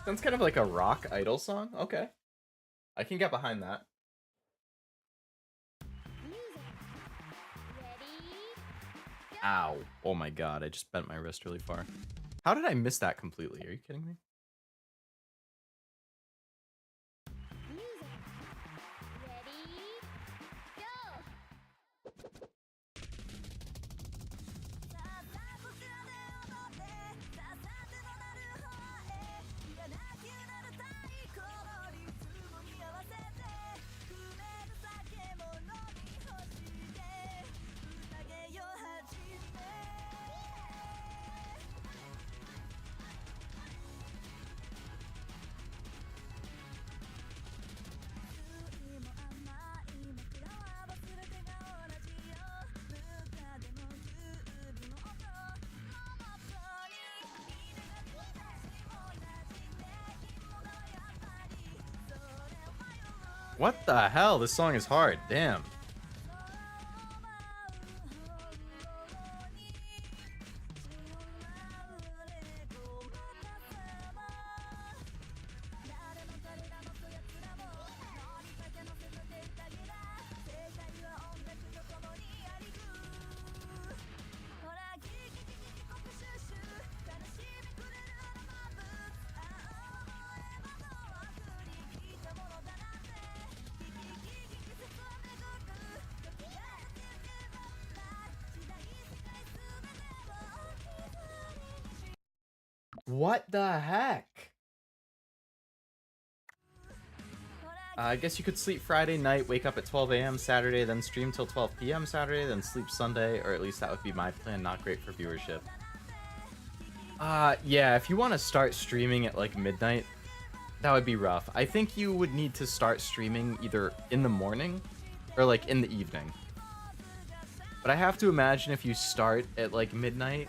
Sounds kind of like a rock idol song. Okay. I can get behind that. Ow. Oh my god, I just bent my wrist really far. How did I miss that completely? Are you kidding me? What the hell? This song is hard. Damn. What the heck? I guess you could sleep Friday night, wake up at 12 a.m. Saturday, then stream till 12 p.m. Saturday, then sleep Sunday, or at least that would be my plan. Not great for viewership. Yeah, if you want to start streaming at like midnight, that would be rough. I think you would need to start streaming either in the morning or like in the evening. But I have to imagine if you start at like midnight,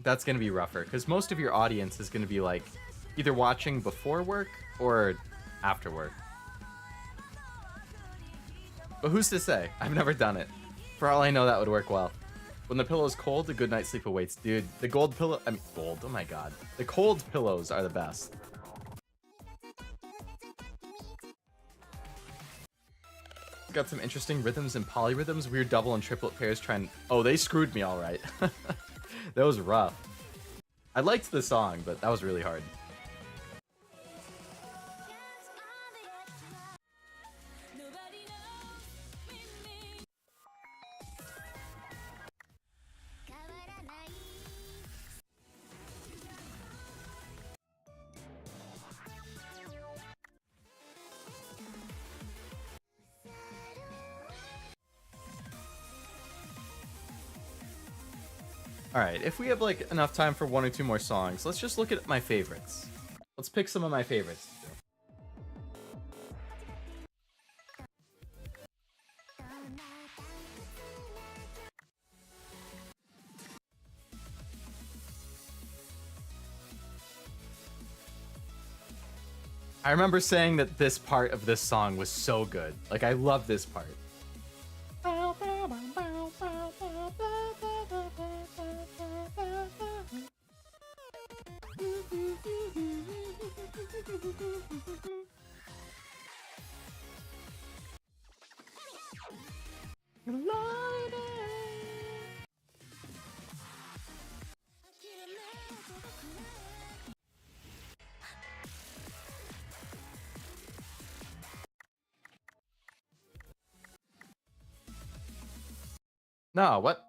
that's going to be rougher, because most of your audience is going to be like either watching before work or after work. But who's to say? I've never done it. For all I know, that would work well. When the pillow is cold, a good night's sleep awaits. Dude, the gold pillow... I mean, gold. Oh my god. The cold pillows are the best. Got some interesting rhythms and polyrhythms. Weird double and triplet pairs trying... Oh, they screwed me all right. That was rough. I liked the song, but that was really hard. Alright, if we have like enough time for one or two more songs, let's just look at my favorites. Let's pick some of my favorites. I remember saying that this part of this song was so good. Like, I love this part. No, what?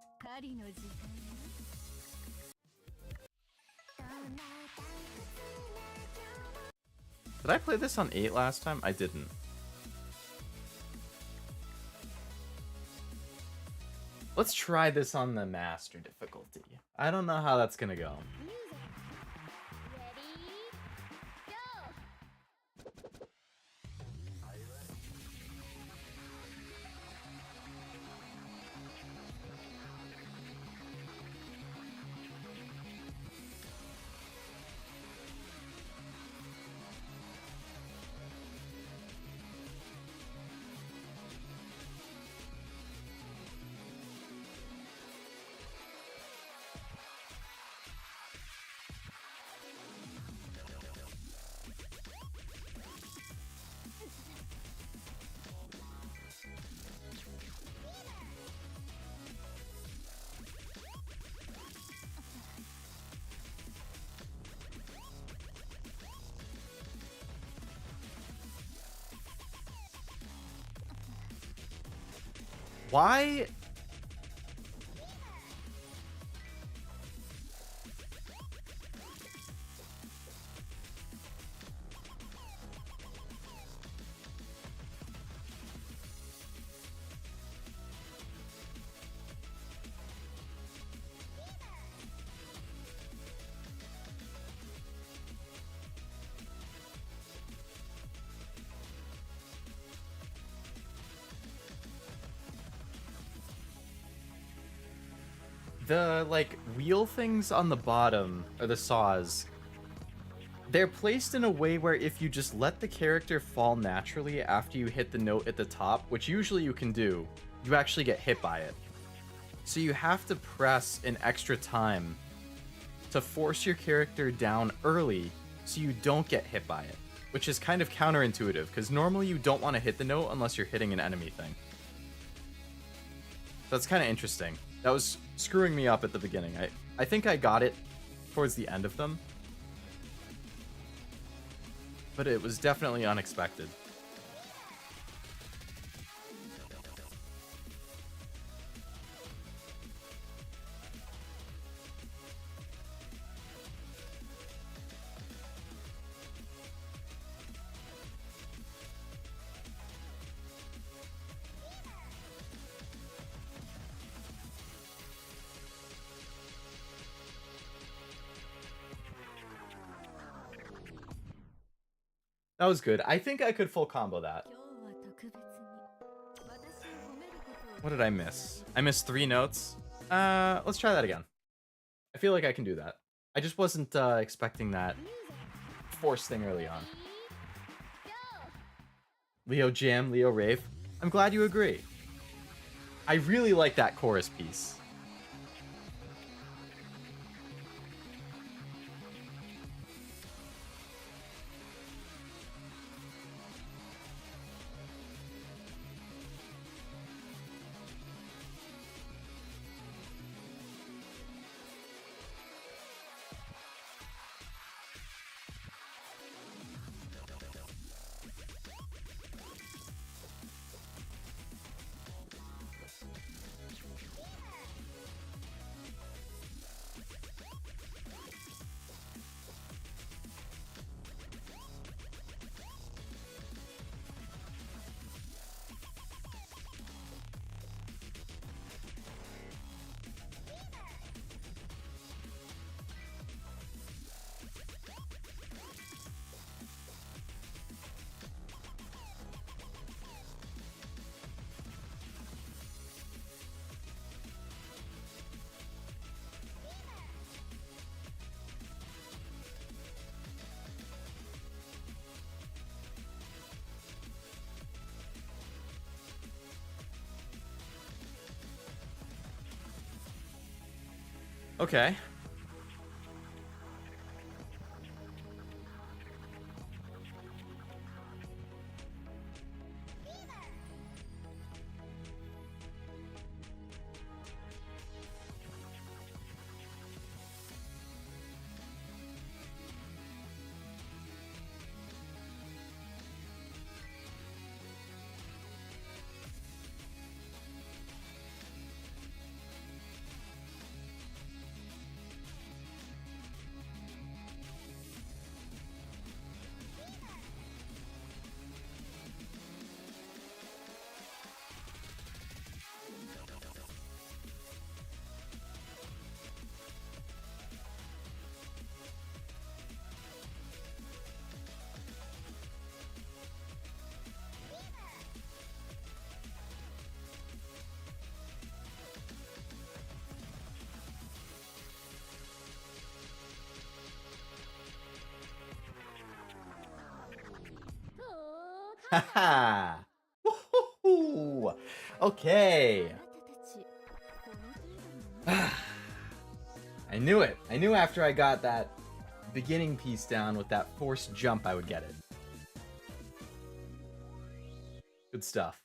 Did I play this on 8 last time? I didn't. Let's try this on the master difficulty. I don't know how that's gonna go. Why? The, like, wheel things on the bottom, or the saws, they're placed in a way where if you just let the character fall naturally after you hit the note at the top, which usually you can do, you actually get hit by it. So you have to press an extra time to force your character down early so you don't get hit by it, which is kind of counterintuitive, because normally you don't want to hit the note unless you're hitting an enemy thing. That's kind of interesting. That was screwing me up at the beginning. I think I got it towards the end of them, but it was definitely unexpected. That was good. I think I could full combo that. What did I miss? I missed 3 notes. Let's try that again. I feel like I can do that. I just wasn't expecting that force thing early on. Leo Jam, Leo Rave. I'm glad you agree. I really like that chorus piece. Okay. Haha. Woohoo! Okay. I knew it. I knew after I got that beginning piece down with that forced jump, I would get it. Good stuff.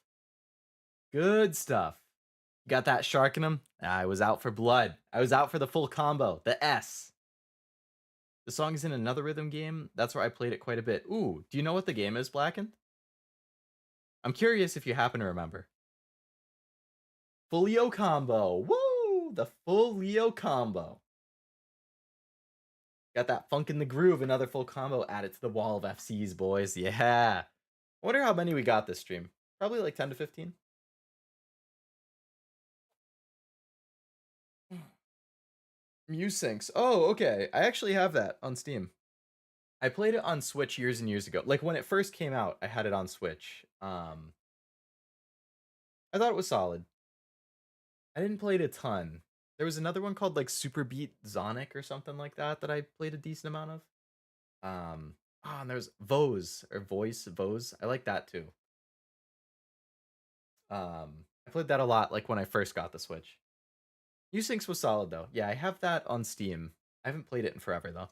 Good stuff. Got that shark in him? I was out for blood. I was out for the full combo. The S. The song is in another rhythm game. That's where I played it quite a bit. Ooh, do you know what the game is, Blackened? I'm curious if you happen to remember. Full Leo combo. Woo! The full Leo combo. Got that funk in the groove, another full combo added to the wall of FCs, boys. Yeah. I wonder how many we got this stream. Probably like 10 to 15. Muse Syncs. Oh, okay. I actually have that on Steam. I played it on Switch years and years ago. Like when it first came out, I had it on Switch. I thought it was solid. I didn't play it a ton. There was another one called like Super Beat Zonic or something like that that I played a decent amount of. And there's Vose or Voice Vose. I like that too. I played that a lot like when I first got the Switch. Usyncs was solid though. Yeah, I have that on Steam. I haven't played it in forever though.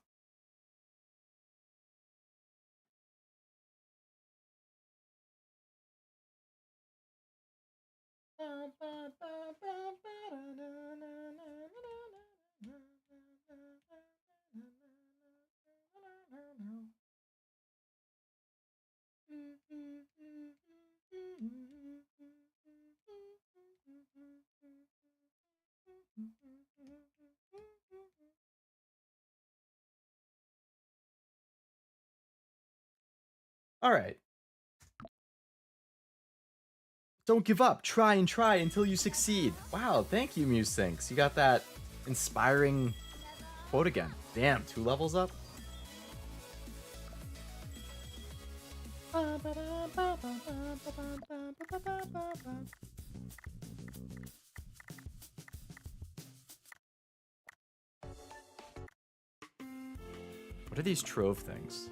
All right. Don't give up. Try and try until you succeed. Wow, thank you, Muse Thinks. You got that inspiring quote again. Damn, 2 levels up. What are these trove things?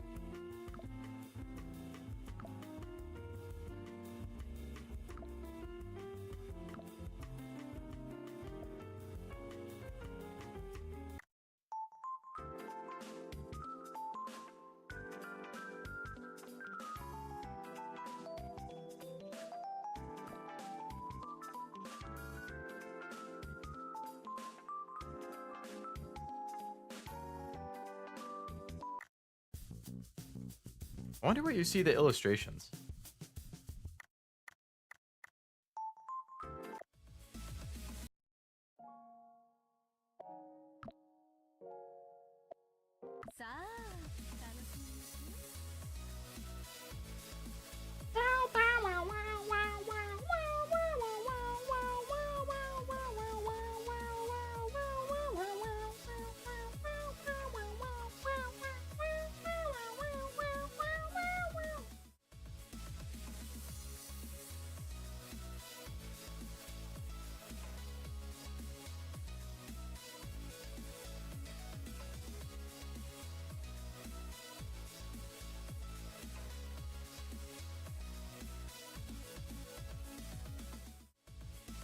I wonder where you see the illustrations.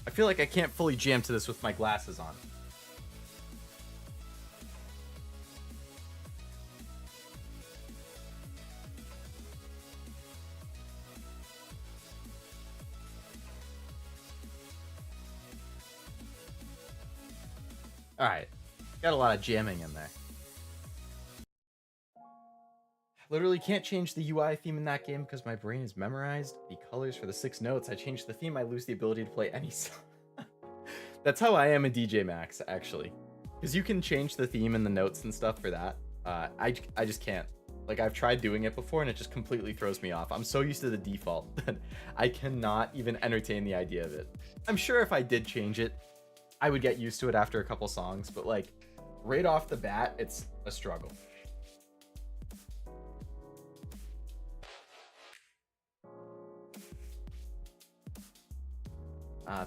I feel like I can't fully jam to this with my glasses on. Alright. Got a lot of jamming in there. Literally can't change the UI theme in that game because my brain is memorized the colors for the 6 notes. I change the theme, I lose the ability to play any song. That's how I am in DJ Max, actually. Because you can change the theme and the notes and stuff for that. I just can't. Like, I've tried doing it before and it just completely throws me off. I'm so used to the default that I cannot even entertain the idea of it. I'm sure if I did change it, I would get used to it after a couple songs, but like, right off the bat, it's a struggle.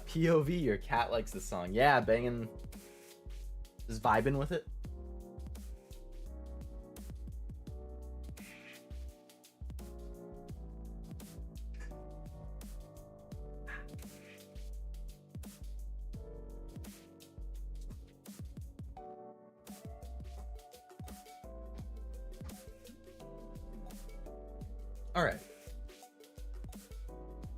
POV, your cat likes the song. Yeah, banging, just vibing with it. All right.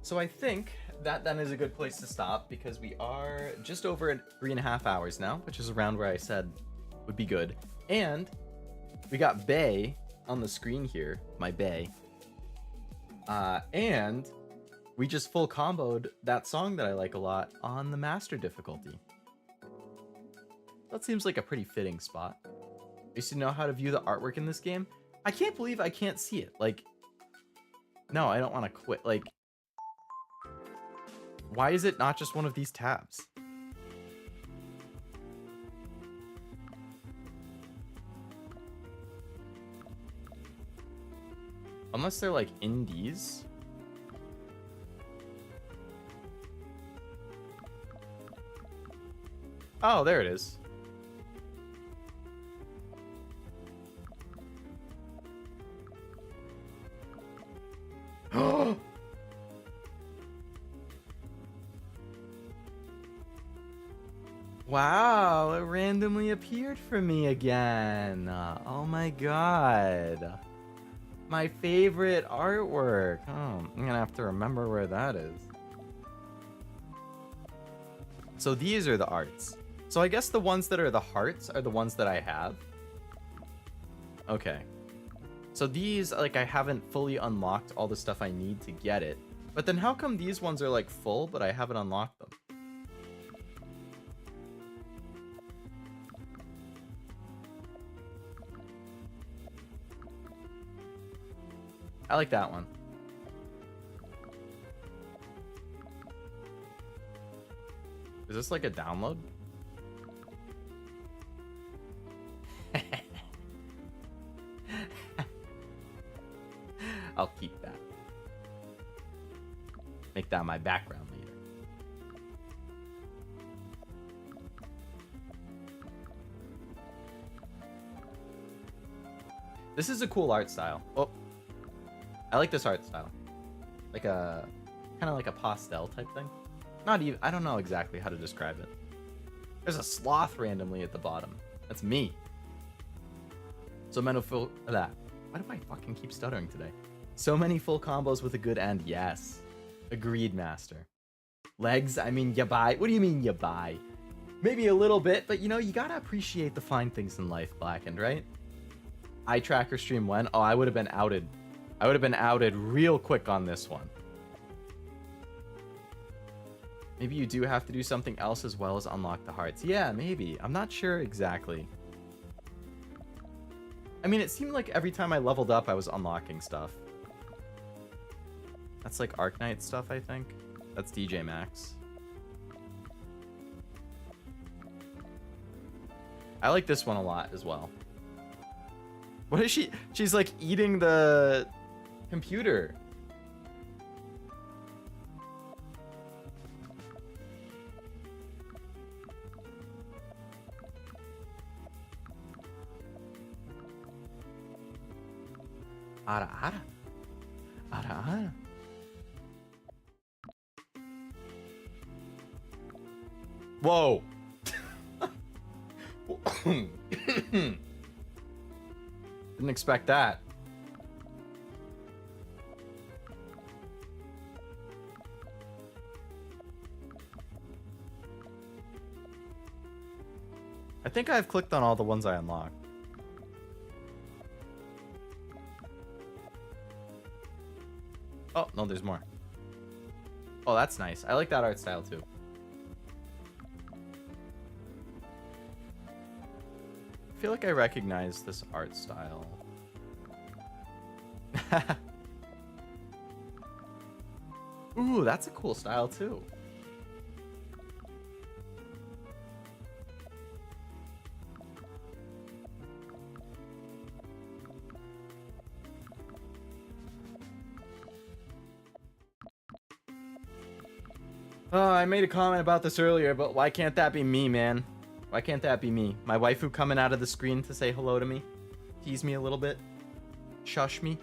So I think that then is a good place to stop because we are just over at 3.5 hours now, which is around where I said would be good. And we got Bay on the screen here, my Bay. And we just full comboed that song that I like a lot on the master difficulty. That seems like a pretty fitting spot. I used to know how to view the artwork in this game. I can't believe I can't see it. Like, no, I don't want to quit. Like, why is it not just one of these tabs? Unless they're like indies. Oh, there it is. Wow, it randomly appeared for me again. Oh my god. My favorite artwork. Oh, I'm gonna have to remember where that is. So these are the arts. So I guess the ones that are the hearts are the ones that I have. Okay. So these, like, I haven't fully unlocked all the stuff I need to get it. But then how come these ones are like full, but I haven't unlocked them? I like that one. Is this like a download? I'll keep that. Make that my background later. This is a cool art style. Oh, I like this art style. Like a kind of like a pastel type thing. Not even, I don't know exactly how to describe it. There's a sloth randomly at the bottom. That's me. So many full that. Why do I fucking keep stuttering today? So many full combos with a good end. Yes. Agreed, master. Legs, I mean, you buy. What do you mean you buy? Maybe a little bit, but you know, you gotta appreciate the fine things in life, Blackened, right? Eye tracker stream when? Oh, I would have been outed I would have been outed real quick on this one. Maybe you do have to do something else as well as unlock the hearts. Yeah, maybe. I'm not sure exactly. I mean, it seemed like every time I leveled up, I was unlocking stuff. That's like Arknight stuff, I think. That's DJ Max. I like this one a lot as well. What is she? She's like eating the computer. Ara ara. Ara ara. Whoa. Didn't expect that. I think I've clicked on all the ones I unlocked. Oh, no, there's more. Oh, that's nice. I like that art style too. I feel like I recognize this art style. Ooh, that's a cool style too. Oh, I made a comment about this earlier, but why can't that be me, man? Why can't that be me? My waifu coming out of the screen to say hello to me? Tease me a little bit? Shush me?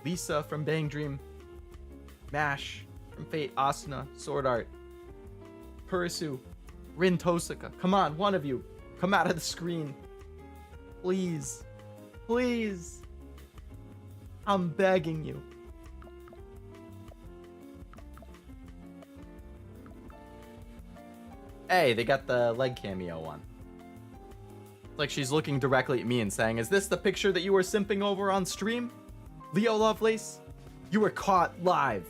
Lisa from Bang Dream. Mash from Fate. Asuna. Sword Art. Purisu. Rin Tosaka. Come on, one of you. Come out of the screen. Please. Please. I'm begging you. Hey, they got the leg cameo one. It's like she's looking directly at me and saying, is this the picture that you were simping over on stream? Leo Lovelace? You were caught live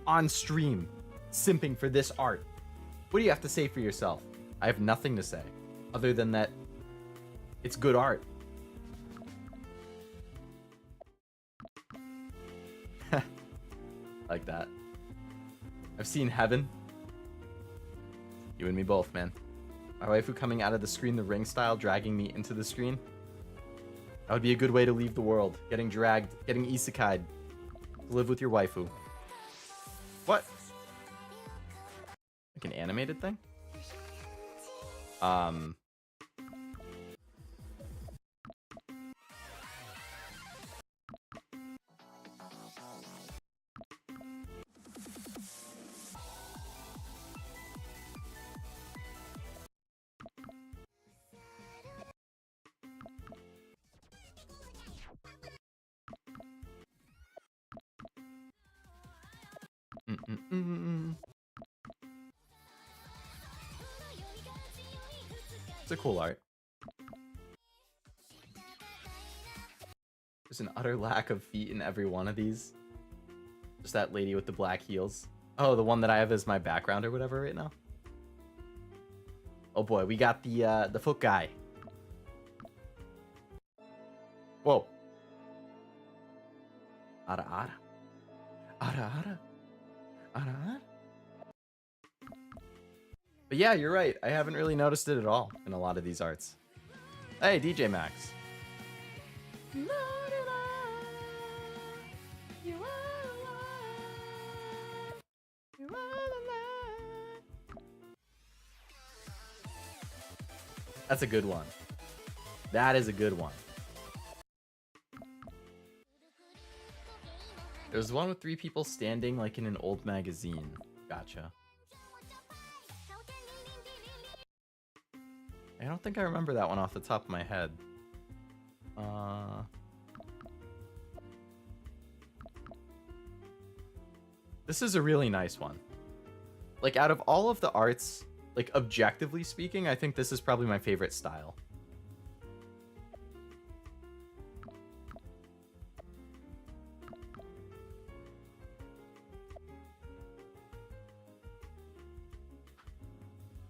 on stream simping for this art. What do you have to say for yourself? I have nothing to say other than that it's good art. Like that. I've seen Heaven. You and me both, man. My waifu coming out of the screen the ring style, dragging me into the screen. That would be a good way to leave the world. Getting dragged, getting isekai'd. To live with your waifu. What? Like an animated thing? It's a cool art. There's an utter lack of feet in every one of these. Just that lady with the black heels. Oh, the one that I have as my background or whatever right now. Oh boy, we got the foot guy. Whoa. Ara ara. Ara ara. Ara ara. But yeah, you're right. I haven't really noticed it at all in a lot of these arts. Hey, DJ Max. That's a good one. That is a good one. There's one with 3 people standing like in an old magazine. Gotcha. I don't think I remember that one off the top of my head. This is a really nice one. Like, out of all of the arts, like, objectively speaking, I think this is probably my favorite style.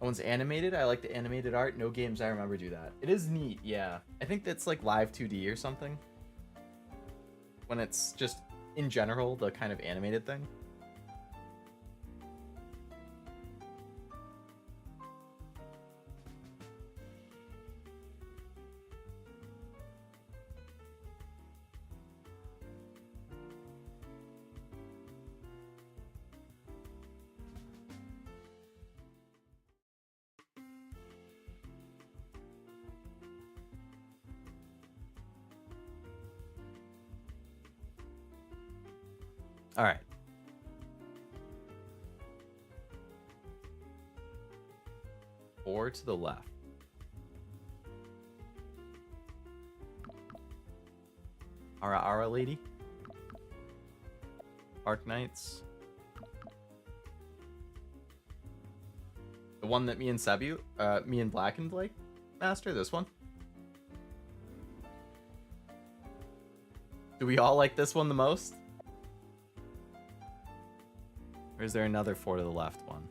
That one's animated. I like the animated art. No games I remember do that. It is neat, yeah. I think that's like live 2D or something. When it's just, in general, the kind of animated thing. All right. Four to the left. Ara lady. Arc Knights. The one that me and Blackened like, Master, this one. Do we all like this one the most? Or is there another 4 to the left one?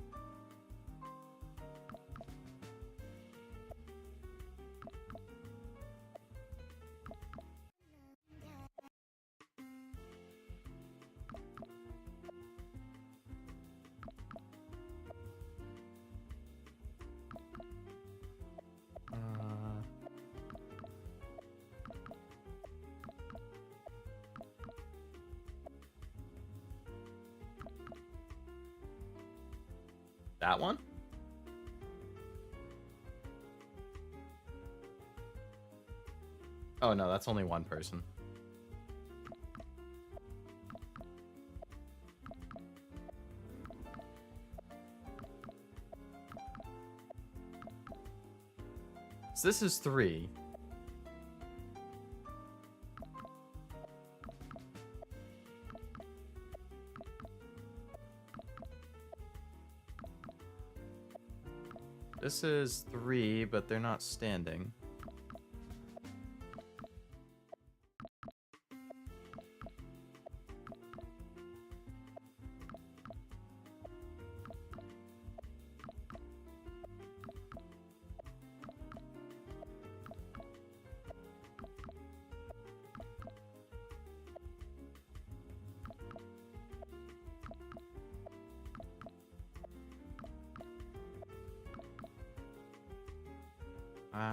That one? Oh no, that's only one person. So this is 3. This is 3, but they're not standing.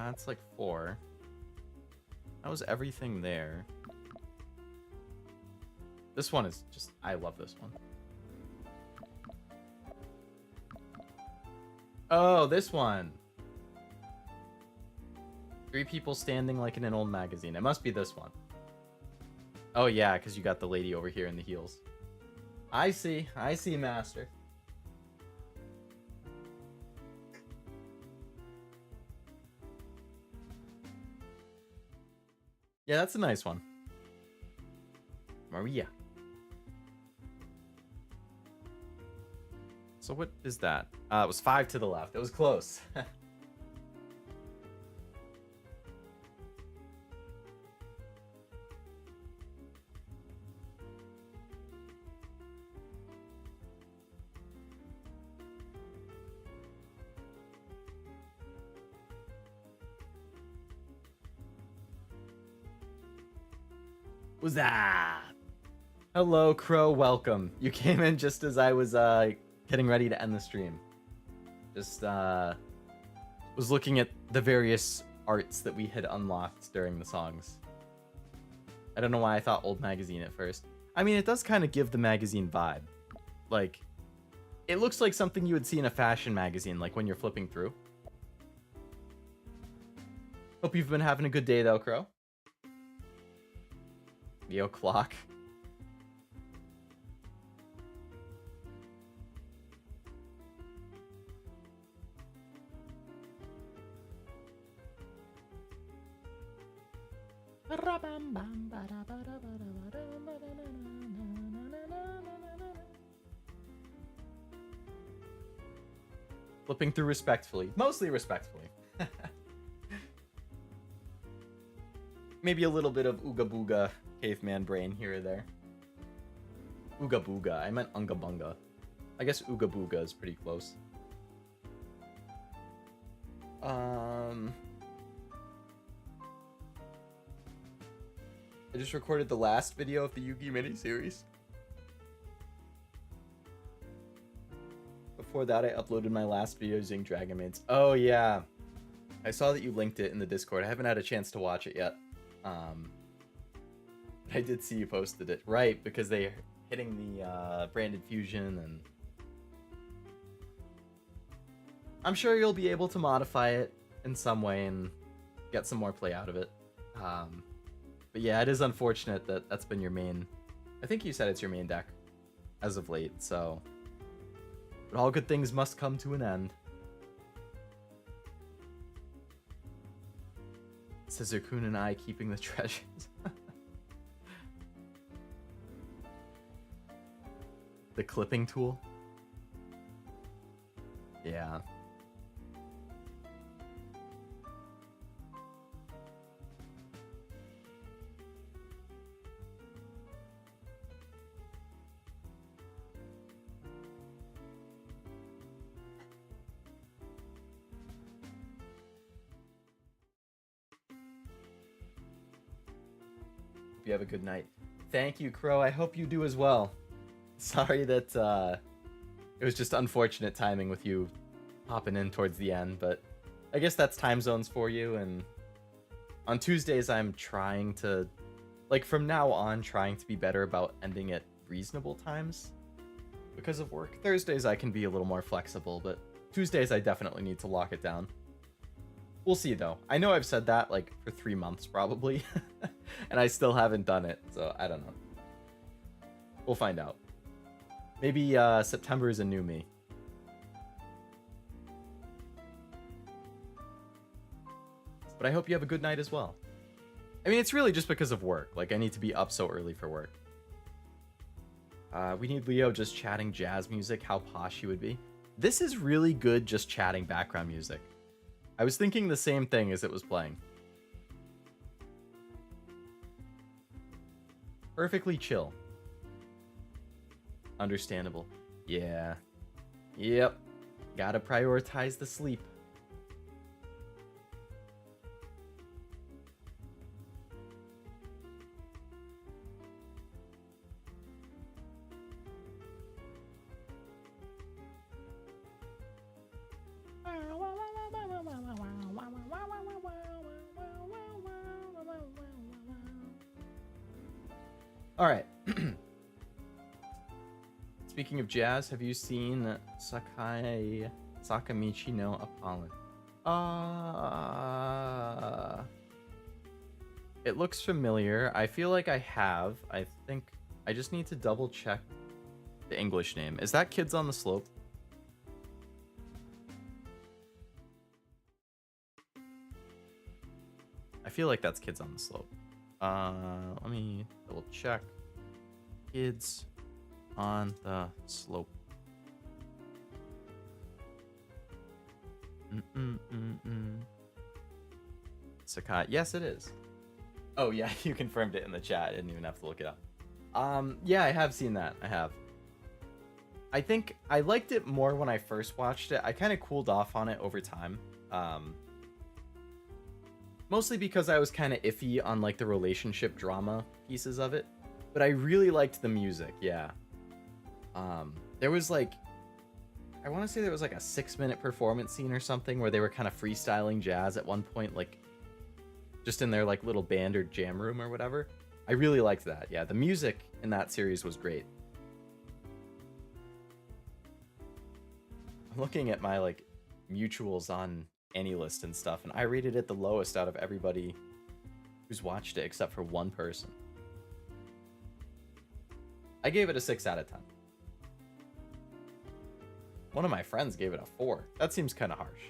That's like 4. That was everything there. This one is just, I love this one. Oh, this one. 3 people standing like in an old magazine. It must be this one. Oh yeah, because you got the lady over here in the heels. I see, Master. Yeah, that's a nice one. Maria. So what is that? It was 5 to the left. It was close. Was that? Hello, Crow. Welcome. You came in just as I was getting ready to end the stream. Just was looking at the various arts that we had unlocked during the songs. I don't know why I thought old magazine at first. I mean, it does kind of give the magazine vibe. Like, it looks like something you would see in a fashion magazine, like when you're flipping through. Hope you've been having a good day, though, Crow. Leo clock. Flipping through respectfully. Mostly respectfully. Maybe a little bit of ooga booga caveman brain here or there. Ooga booga. I meant unga bunga. I guess ooga booga is pretty close. I just recorded the last video of the YuGiOh miniseries. Before that, I uploaded my last video using Dragon Maids. Oh, yeah. I saw that you linked it in the Discord. I haven't had a chance to watch it yet. I did see you posted it. Right, because they're hitting the branded fusion, and I'm sure you'll be able to modify it in some way and get some more play out of it. But yeah, it is unfortunate that that's been your main... I think you said it's your main deck as of late, so... But all good things must come to an end. Scissor-kun and I keeping the treasures. The clipping tool? Yeah. You have a good night. Thank you, Crow. I hope you do as well. Sorry that it was just unfortunate timing with you popping in towards the end, but I guess that's time zones for you. And on Tuesdays, I'm trying to, like, from now on, trying to be better about ending at reasonable times because of work. Thursdays, I can be a little more flexible, but Tuesdays, I definitely need to lock it down. We'll see, though. I know I've said that, like, for 3 months, probably. And I still haven't done it, so I don't know. We'll find out. Maybe September is a new me. But I hope you have a good night as well. I mean, it's really just because of work. Like, I need to be up so early for work. We need Leo just chatting jazz music, how posh he would be. This is really good just chatting background music. I was thinking the same thing as it was playing. Perfectly chill. Understandable. Yeah. Yep. Gotta prioritize the sleep. All right. Speaking of jazz, have you seen Sakamichi no Apollon? It looks familiar. I feel like I have. I think I just need to double check the English name. Is that Kids on the Slope? I feel like that's Kids on the Slope. Let me double check. Kids on the Slope. Sakai. Yes, it is. Oh, yeah, you confirmed it in the chat. I didn't even have to look it up. Yeah, I have seen that. I have. I think I liked it more when I first watched it. I kind of cooled off on it over time. Mostly because I was kind of iffy on, like, the relationship drama pieces of it. But I really liked the music, yeah. There was, like... I want to say there was, like, a 6-minute performance scene or something where they were kind of freestyling jazz at one point, like, just in their, like, little band or jam room or whatever. I really liked that, yeah. The music in that series was great. I'm looking at my, like, mutuals on AnyList and stuff, and I rated it the lowest out of everybody who's watched it except for one person. I gave it a 6 out of 10. One of my friends gave it a 4. That seems kind of harsh.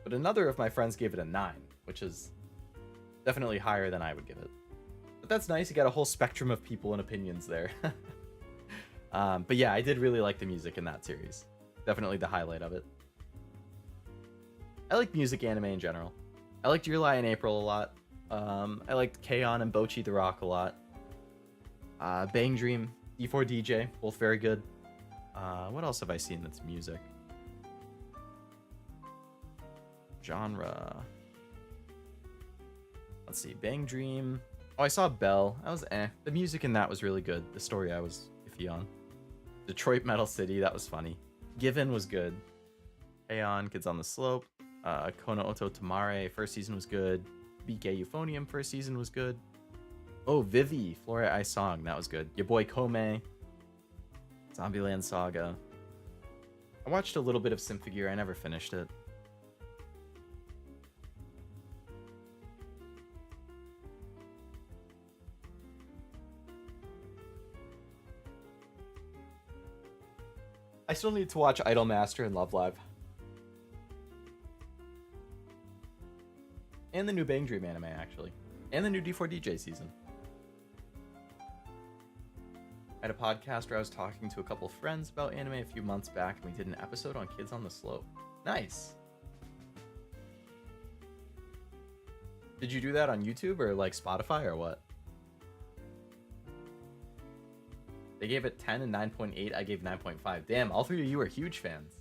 But another of my friends gave it a 9, which is definitely higher than I would give it. But that's nice, you got a whole spectrum of people and opinions there. But yeah, I did really like the music in that series. Definitely the highlight of it. I like music anime in general. I liked Your Lie in April a lot. I liked K-On! And Bocchi the Rock a lot. Bang Dream, D4DJ, both very good. What else have I seen that's music? Genre. Let's see. Bang Dream. Oh, I saw Belle. That was eh. The music in that was really good. The story I was iffy on. Detroit Metal City. That was funny. Given was good. Aeon, Kids on the Slope. Kono Oto Tamare. First season was good. BK Euphonium. First season was good. Oh, Vivi. Flora Ice Song. That was good. Your boy Kome. Zombieland Saga. I watched a little bit of Symphogear. I never finished it. I still need to watch Idolmaster and Love Live. And the new Bang Dream anime, actually. And the new D4DJ season. I had a podcast where I was talking to a couple friends about anime a few months back, and we did an episode on Kids on the Slope. Nice. Did you do that on YouTube or like Spotify or what? They gave it 10 and 9.8. I gave 9.5. Damn, all three of you are huge fans.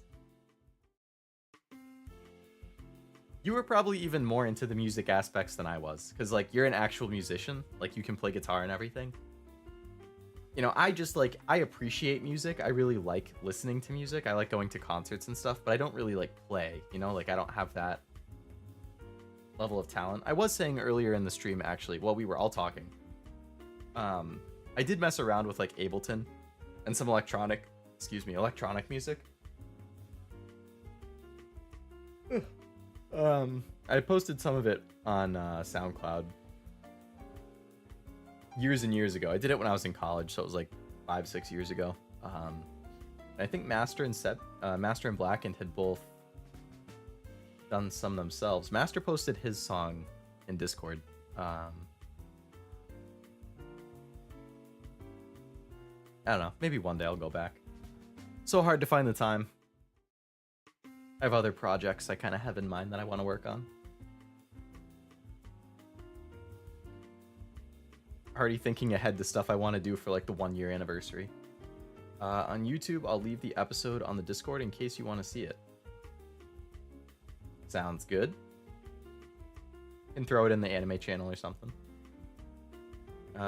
You were probably even more into the music aspects than I was, because like you're an actual musician, like you can play guitar and everything. You know, I just like, I appreciate music. I really like listening to music. I like going to concerts and stuff, but I don't really like play, you know, like I don't have that level of talent. I was saying earlier in the stream, actually, while we were all talking, I did mess around with like Ableton and some electronic music. I posted some of it on SoundCloud years and years ago. I did it when I was in college, so it was like 5-6 years ago. I think Master and Blackened had both done some themselves. Master posted his song in Discord. I don't know. Maybe one day I'll go back. So hard to find the time. I have other projects I kind of have in mind that I want to work on. Already thinking ahead to stuff I want to do for like the 1-year anniversary. On YouTube, I'll leave the episode on the Discord in case you want to see it. Sounds good. Can throw it in the anime channel or something.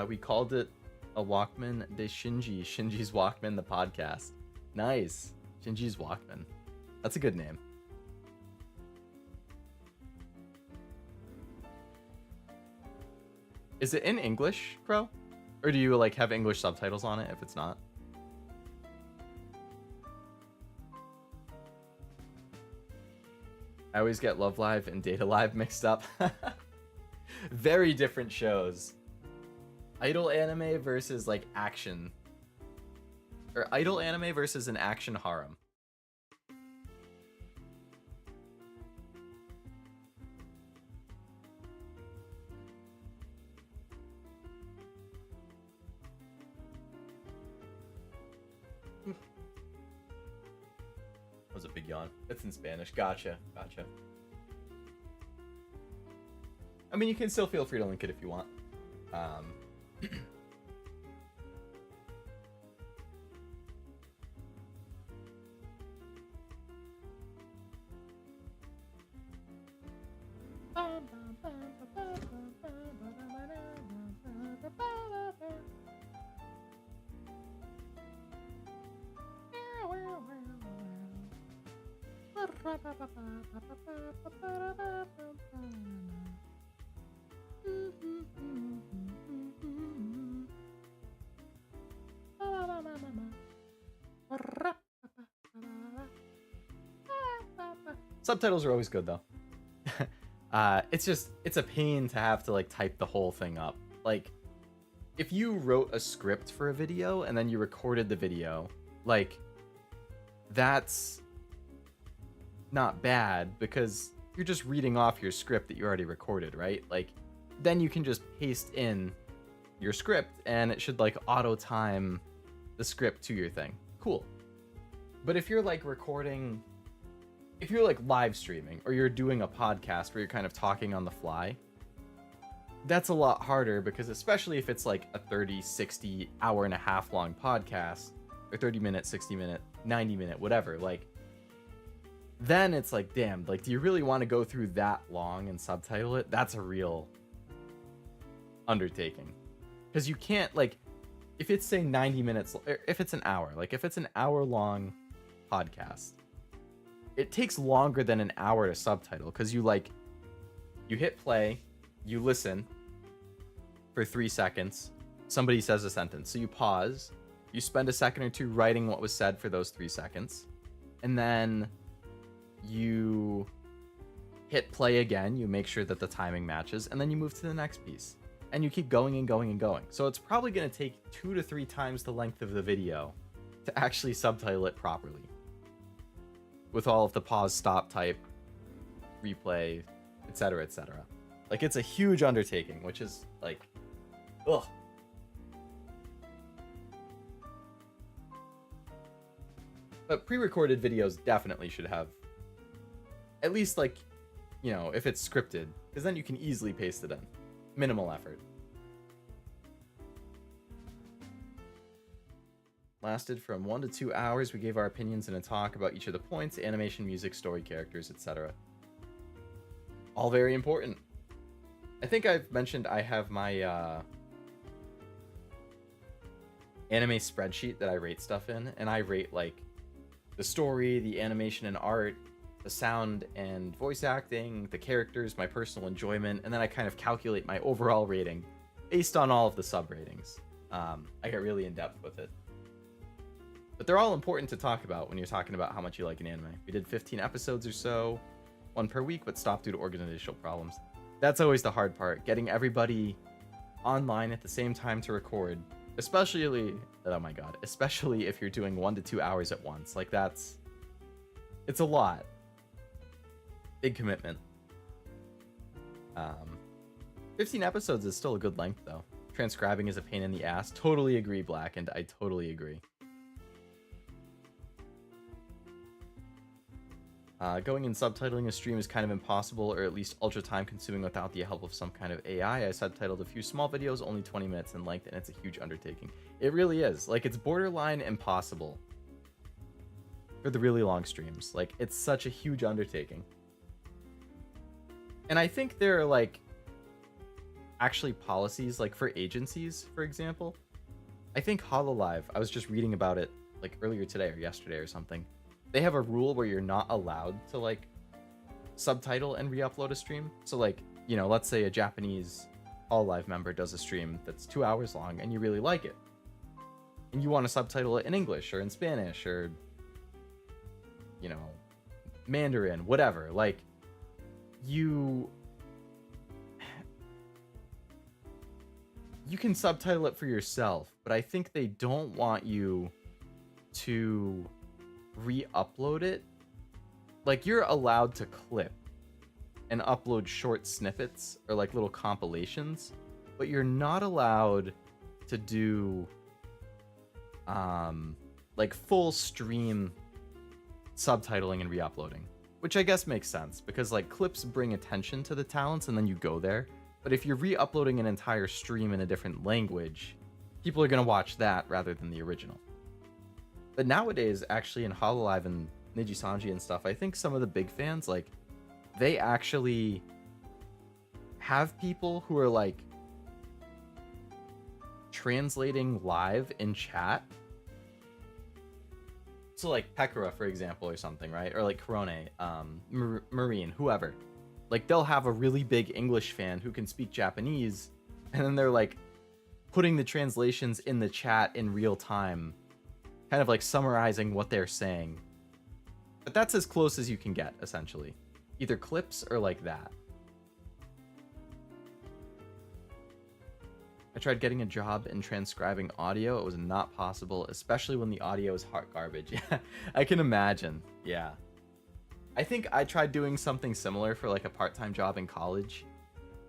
We called it a Walkman de Shinji. Shinji's Walkman, the podcast. Nice. Shinji's Walkman. That's a good name. Is it in English, Crow? Or do you like have English subtitles on it if it's not? I always get Love Live and Data Live mixed up. Very different shows. Idol anime versus like action. Or idol anime versus an action harem. That was a big yawn. It's in Spanish. Gotcha. Gotcha. I mean, you can still feel free to link it if you want. Subtitles are always good though. It's a pain to have to like type the whole thing up. Like if you wrote a script for a video and then you recorded the video, like that's not bad because you're just reading off your script that you already recorded, right? Like then you can just paste in your script and it should like auto time the script to your thing. Cool. But if you're like recording, if you're like live streaming or you're doing a podcast where you're kind of talking on the fly, that's a lot harder because especially if it's like a 30, 60, hour and a half long podcast or 30 minute, 60 minute, 90 minute, whatever, like then it's like, damn, like, do you really want to go through that long and subtitle it? That's a real undertaking. Because you can't, like, if it's, say, 90 minutes, or if it's an hour, like, if it's an hour-long podcast, it takes longer than an hour to subtitle, because you hit play, you listen for 3 seconds, somebody says a sentence, so you pause, you spend a second or two writing what was said for those 3 seconds, and then you hit play again, you make sure that the timing matches, and then you move to the next piece. And you keep going and going and going. So it's probably going to take 2 to 3 times the length of the video to actually subtitle it properly. With all of the pause, stop, type, replay, etc., etc. Like, it's a huge undertaking, which is, like, ugh. But pre-recorded videos definitely should have, at least, like, you know, if it's scripted, because then you can easily paste it in. Minimal effort. Lasted from 1 to 2 hours. We gave our opinions in a talk about each of the points, animation, music, story, characters, etc. All very important. I think I've mentioned I have my anime spreadsheet that I rate stuff in, and I rate, like, the story, the animation and art, the sound and voice acting, the characters, my personal enjoyment, and then I kind of calculate my overall rating based on all of the sub ratings. I get really in depth with it. But they're all important to talk about when you're talking about how much you like an anime. We did 15 episodes or so, 1 per week, but stopped due to organizational problems. That's always the hard part, getting everybody online at the same time to record, especially, oh my god, especially if you're doing 1 to 2 hours at once. Like, it's a lot. Big commitment. 15 episodes is still a good length, though. Transcribing is a pain in the ass. Totally agree, Blackened. I totally agree. Going and subtitling a stream is kind of impossible, or at least ultra time consuming without the help of some kind of AI. I subtitled a few small videos, only 20 minutes in length, and it's a huge undertaking. It really is. Like, it's borderline impossible for the really long streams. Like, it's such a huge undertaking. And I think there are, like, actually policies, like, for agencies, for example. I think HoloLive, I was just reading about it, like, earlier today or yesterday or something. They have a rule where you're not allowed to, like, subtitle and re-upload a stream. So, like, you know, let's say a Japanese HoloLive member does a stream that's 2 hours long and you really like it. And you want to subtitle it in English or in Spanish or, you know, Mandarin, whatever. Like, you can subtitle it for yourself, but I think they don't want you to re-upload it. Like, you're allowed to clip and upload short snippets or, like, little compilations, but you're not allowed to do like, full stream subtitling and re-uploading. Which I guess makes sense, because, like, clips bring attention to the talents and then you go there. But if you're re-uploading an entire stream in a different language, people are going to watch that rather than the original. But nowadays, actually, in HoloLive and Nijisanji and stuff, I think some of the big fans, like, they actually have people who are, like, translating live in chat. So, like, Pekura, for example, or something, right? Or, like, Korone, Marine, whoever. Like, they'll have a really big English fan who can speak Japanese, and then they're, like, putting the translations in the chat in real time, kind of, like, summarizing what they're saying. But that's as close as you can get, essentially. Either clips or like that. I tried getting a job in transcribing audio. It was not possible, especially when the audio is hot garbage. Yeah, I can imagine. Yeah. I think I tried doing something similar for, like, a part-time job in college.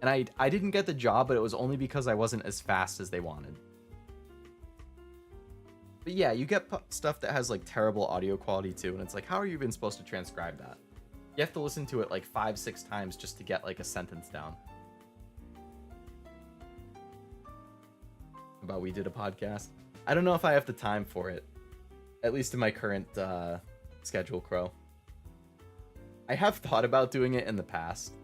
And I didn't get the job, but it was only because I wasn't as fast as they wanted. But yeah, you get stuff that has, like, terrible audio quality too, and it's like, how are you even supposed to transcribe that? You have to listen to it, like, 5-6 times just to get, like, a sentence down. About we did a podcast. I don't know if I have the time for it. At least in my current schedule, Crow. I have thought about doing it in the past.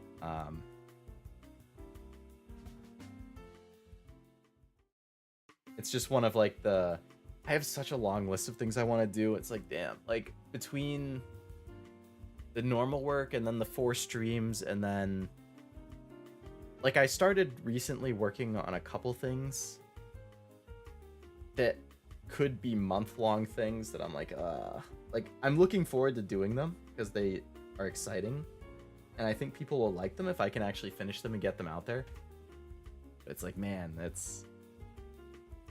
It's just one of like I have such a long list of things I want to do. It's like, damn, like between the normal work and then the 4 streams, and then like I started recently working on a couple things that could be month-long things that I'm like I'm looking forward to doing them because they are exciting, and I think people will like them if I can actually finish them and get them out there. But it's like, man, that's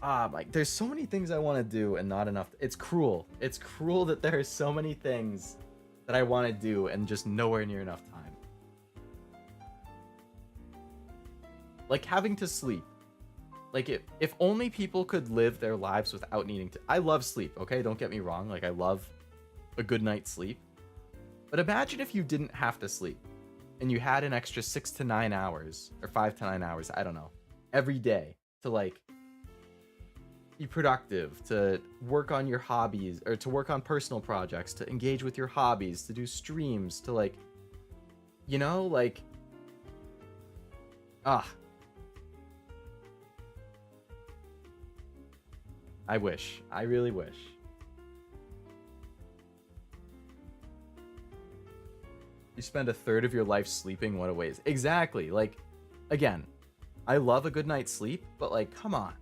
like there's so many things I want to do and not enough. It's cruel. It's cruel that there are so many things that I want to do and just nowhere near enough time. Like having to sleep. Like if only people could live their lives without needing to. I love sleep, okay? Don't get me wrong. Like I love a good night's sleep. But imagine if you didn't have to sleep and you had an extra 6 to 9 hours or 5 to 9 hours, I don't know, every day to like be productive, to work on your hobbies, or to work on personal projects, to engage with your hobbies, to do streams, to like, you know, like, I wish. I really wish. You spend a third of your life sleeping, what a waste. Exactly. Like, again, I love a good night's sleep, but like, come on.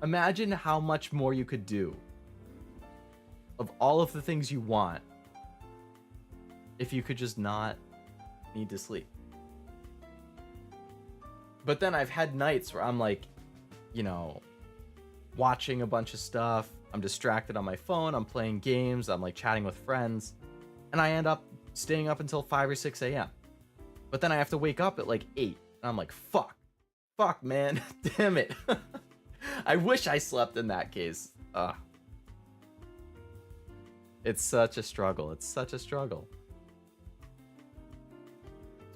Imagine how much more you could do of all of the things you want if you could just not need to sleep. But then I've had nights where I'm like, you know, watching a bunch of stuff. I'm distracted on my phone. I'm playing games. I'm like chatting with friends. And I end up staying up until 5 or 6 a.m. But then I have to wake up at like 8. And I'm like, fuck. Fuck, man. Damn it. I wish I slept in that case. It's such a struggle. It's such a struggle.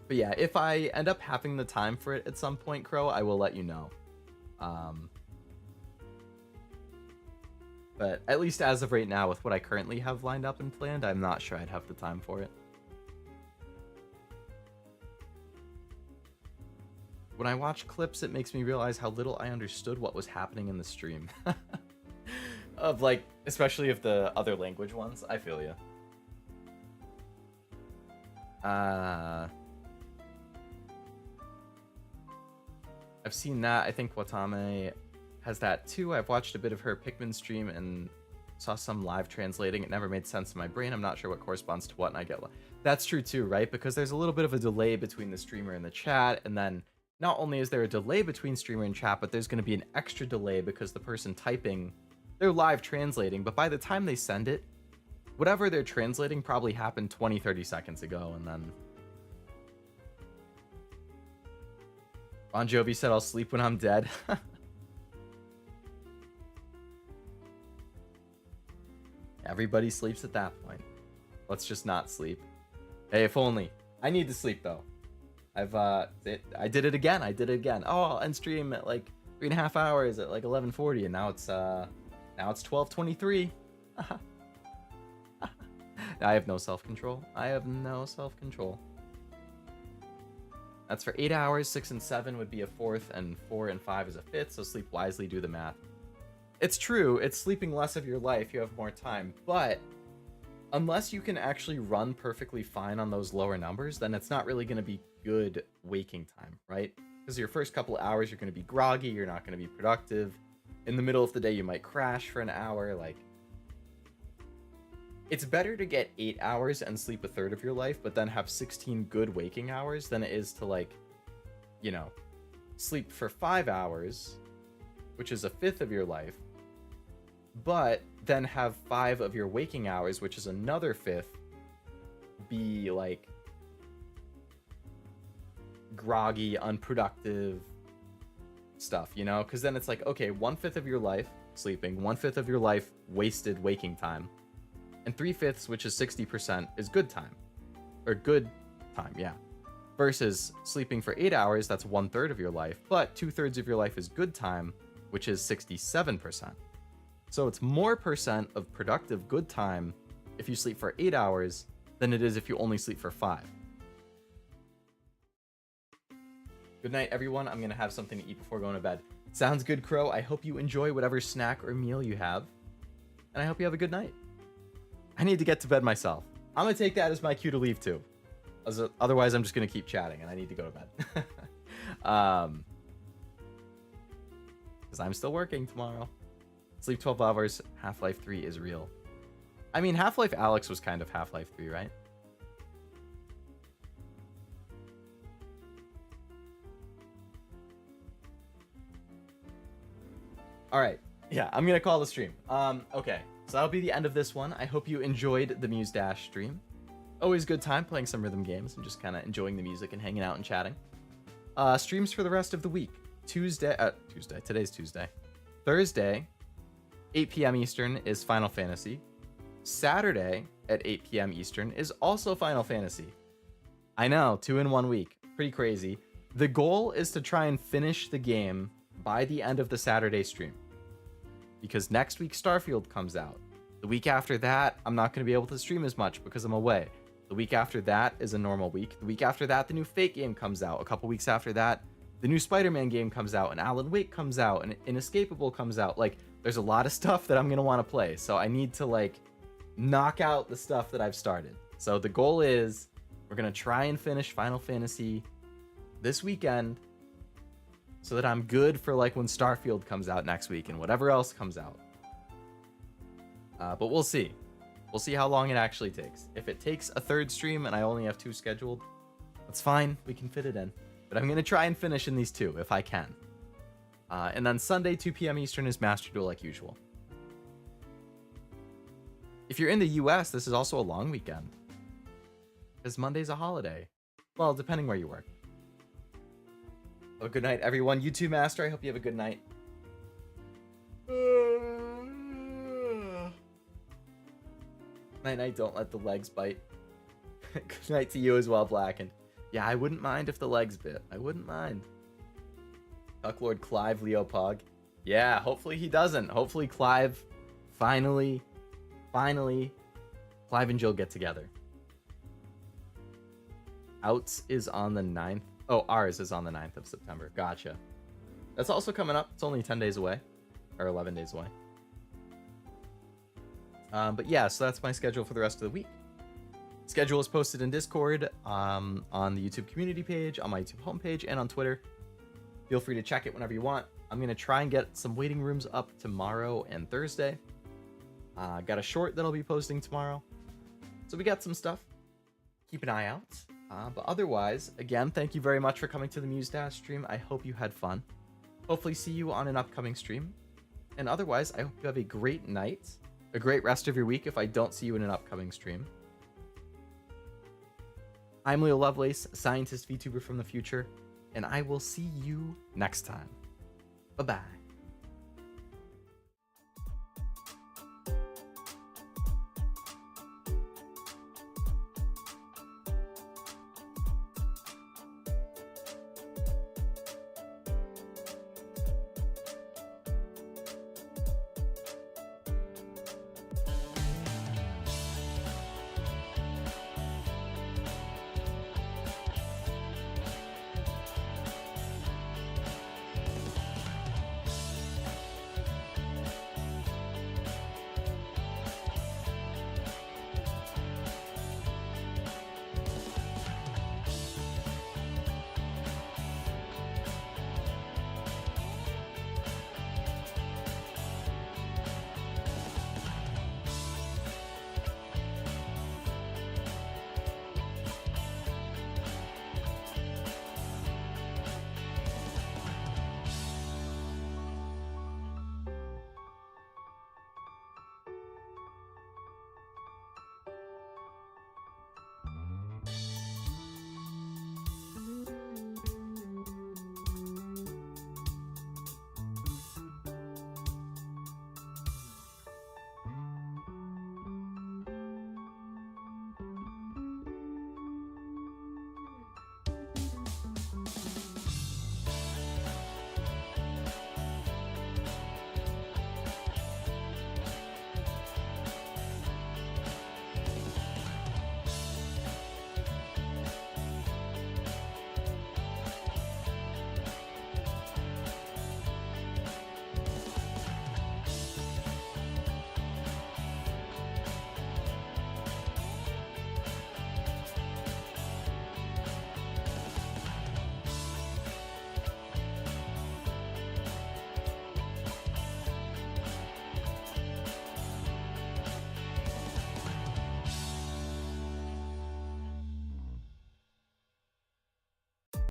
But yeah, if I end up having the time for it at some point, Crow, I will let you know. But at least as of right now, with what I currently have lined up and planned, I'm not sure I'd have the time for it. When I watch clips, it makes me realize how little I understood what was happening in the stream. Of like, especially of the other language ones. I feel you. I've seen that. I think Watame has that too. I've watched a bit of her Pikmin stream and saw some live translating. It never made sense in my brain. I'm not sure what corresponds to what, and I get that's true too, right? Because there's a little bit of a delay between the streamer and the chat, and then not only is there a delay between streamer and chat, but there's going to be an extra delay because the person typing, they're live translating, but by the time they send it, whatever they're translating probably happened 20-30 seconds ago, and then Bon Jovi said, I'll sleep when I'm dead. Everybody sleeps at that point. Let's just not sleep. Hey, if only. I need to sleep, though. I did it again. Oh, I'll end stream at like 3.5 hours at like 11:40, and now it's 12:23. I have no self-control. That's for 8 hours. 6 and 7 would be a fourth, and 4 and 5 is a fifth. So sleep wisely. Do the math. It's true. It's sleeping less of your life. You have more time, but unless you can actually run perfectly fine on those lower numbers, then it's not really going to be good waking time, right? Because your first couple of hours, you're going to be groggy. You're not going to be productive. In the middle of the day, you might crash for an hour. Like, it's better to get 8 hours and sleep a third of your life, but then have 16 good waking hours than it is to, like, you know, sleep for 5 hours, which is a fifth of your life, but then have 5 of your waking hours, which is another fifth, be like groggy, unproductive stuff, you know? Because then it's like, okay, 1/5 of your life sleeping, 1/5 of your life wasted waking time, and 3/5, which is 60%, is good time. Or good time, yeah. Versus sleeping for 8 hours, that's 1/3 of your life, but 2/3 of your life is good time, which is 67%. So it's more percent of productive good time if you sleep for 8 hours than it is if you only sleep for 5. Good night, everyone. I'm going to have something to eat before going to bed. Sounds good, Crow. I hope you enjoy whatever snack or meal you have. And I hope you have a good night. I need to get to bed myself. I'm going to take that as my cue to leave, too. Otherwise, I'm just going to keep chatting, and I need to go to bed. Because I'm still working tomorrow. Sleep 12 hours. Half-Life 3 is real. I mean, Half-Life Alyx was kind of Half-Life 3, right? All right. Yeah, I'm going to call the stream. Okay. So that'll be the end of this one. I hope you enjoyed the Muse Dash stream. Always good time playing some rhythm games and just kind of enjoying the music and hanging out and chatting. Streams for the rest of the week. Today's Tuesday. Thursday, 8 p.m. Eastern is Final Fantasy. Saturday at 8 p.m. Eastern is also Final Fantasy. I know, 2 in 1 week. Pretty crazy. The goal is to try and finish the game by the end of the Saturday stream. Because next week Starfield comes out. The week after that, I'm not going to be able to stream as much because I'm away. The week after that is a normal week. The week after that, the new Fate game comes out. A couple weeks after that, the new Spider-Man game comes out, and Alan Wake comes out, and Inescapable comes out. Like, there's a lot of stuff that I'm going to want to play. So I need to, like, knock out the stuff that I've started. So the goal is we're going to try and finish Final Fantasy this weekend so that I'm good for, like, when Starfield comes out next week and whatever else comes out. But we'll see. We'll see how long it actually takes. If it takes a third stream and I only have 2 scheduled, that's fine. We can fit it in. But I'm going to try and finish in these 2 if I can. And then Sunday, 2 p.m. Eastern is Master Duel like usual. If you're in the US, this is also a long weekend. Because Monday's a holiday. Well, depending where you work. Have a good night, everyone. You too, Master. I hope you have a good night. Night, night. Don't let the legs bite. Good night to you as well, Blackened. Yeah, I wouldn't mind if the legs bit. I wouldn't mind. Ducklord Clive Leo Pog. Yeah, hopefully he doesn't. Hopefully Clive finally, Clive and Jill get together. Outs is on the 9th. Oh, ours is on the 9th of September. Gotcha. That's also coming up. It's only 10 days away. Or 11 days away. But yeah, so that's my schedule for the rest of the week. Schedule is posted in Discord, on the YouTube community page, on my YouTube homepage, and on Twitter. Feel free to check it whenever you want. I'm going to try and get some waiting rooms up tomorrow and Thursday. Got a short that I'll be posting tomorrow. So we got some stuff. Keep an eye out. But otherwise, again, thank you very much for coming to the Muse Dash stream. I hope you had fun. Hopefully see you on an upcoming stream. And otherwise, I hope you have a great night. A great rest of your week if I don't see you in an upcoming stream. I'm Leo Lovelace, scientist VTuber from the future, and I will see you next time. Bye-bye.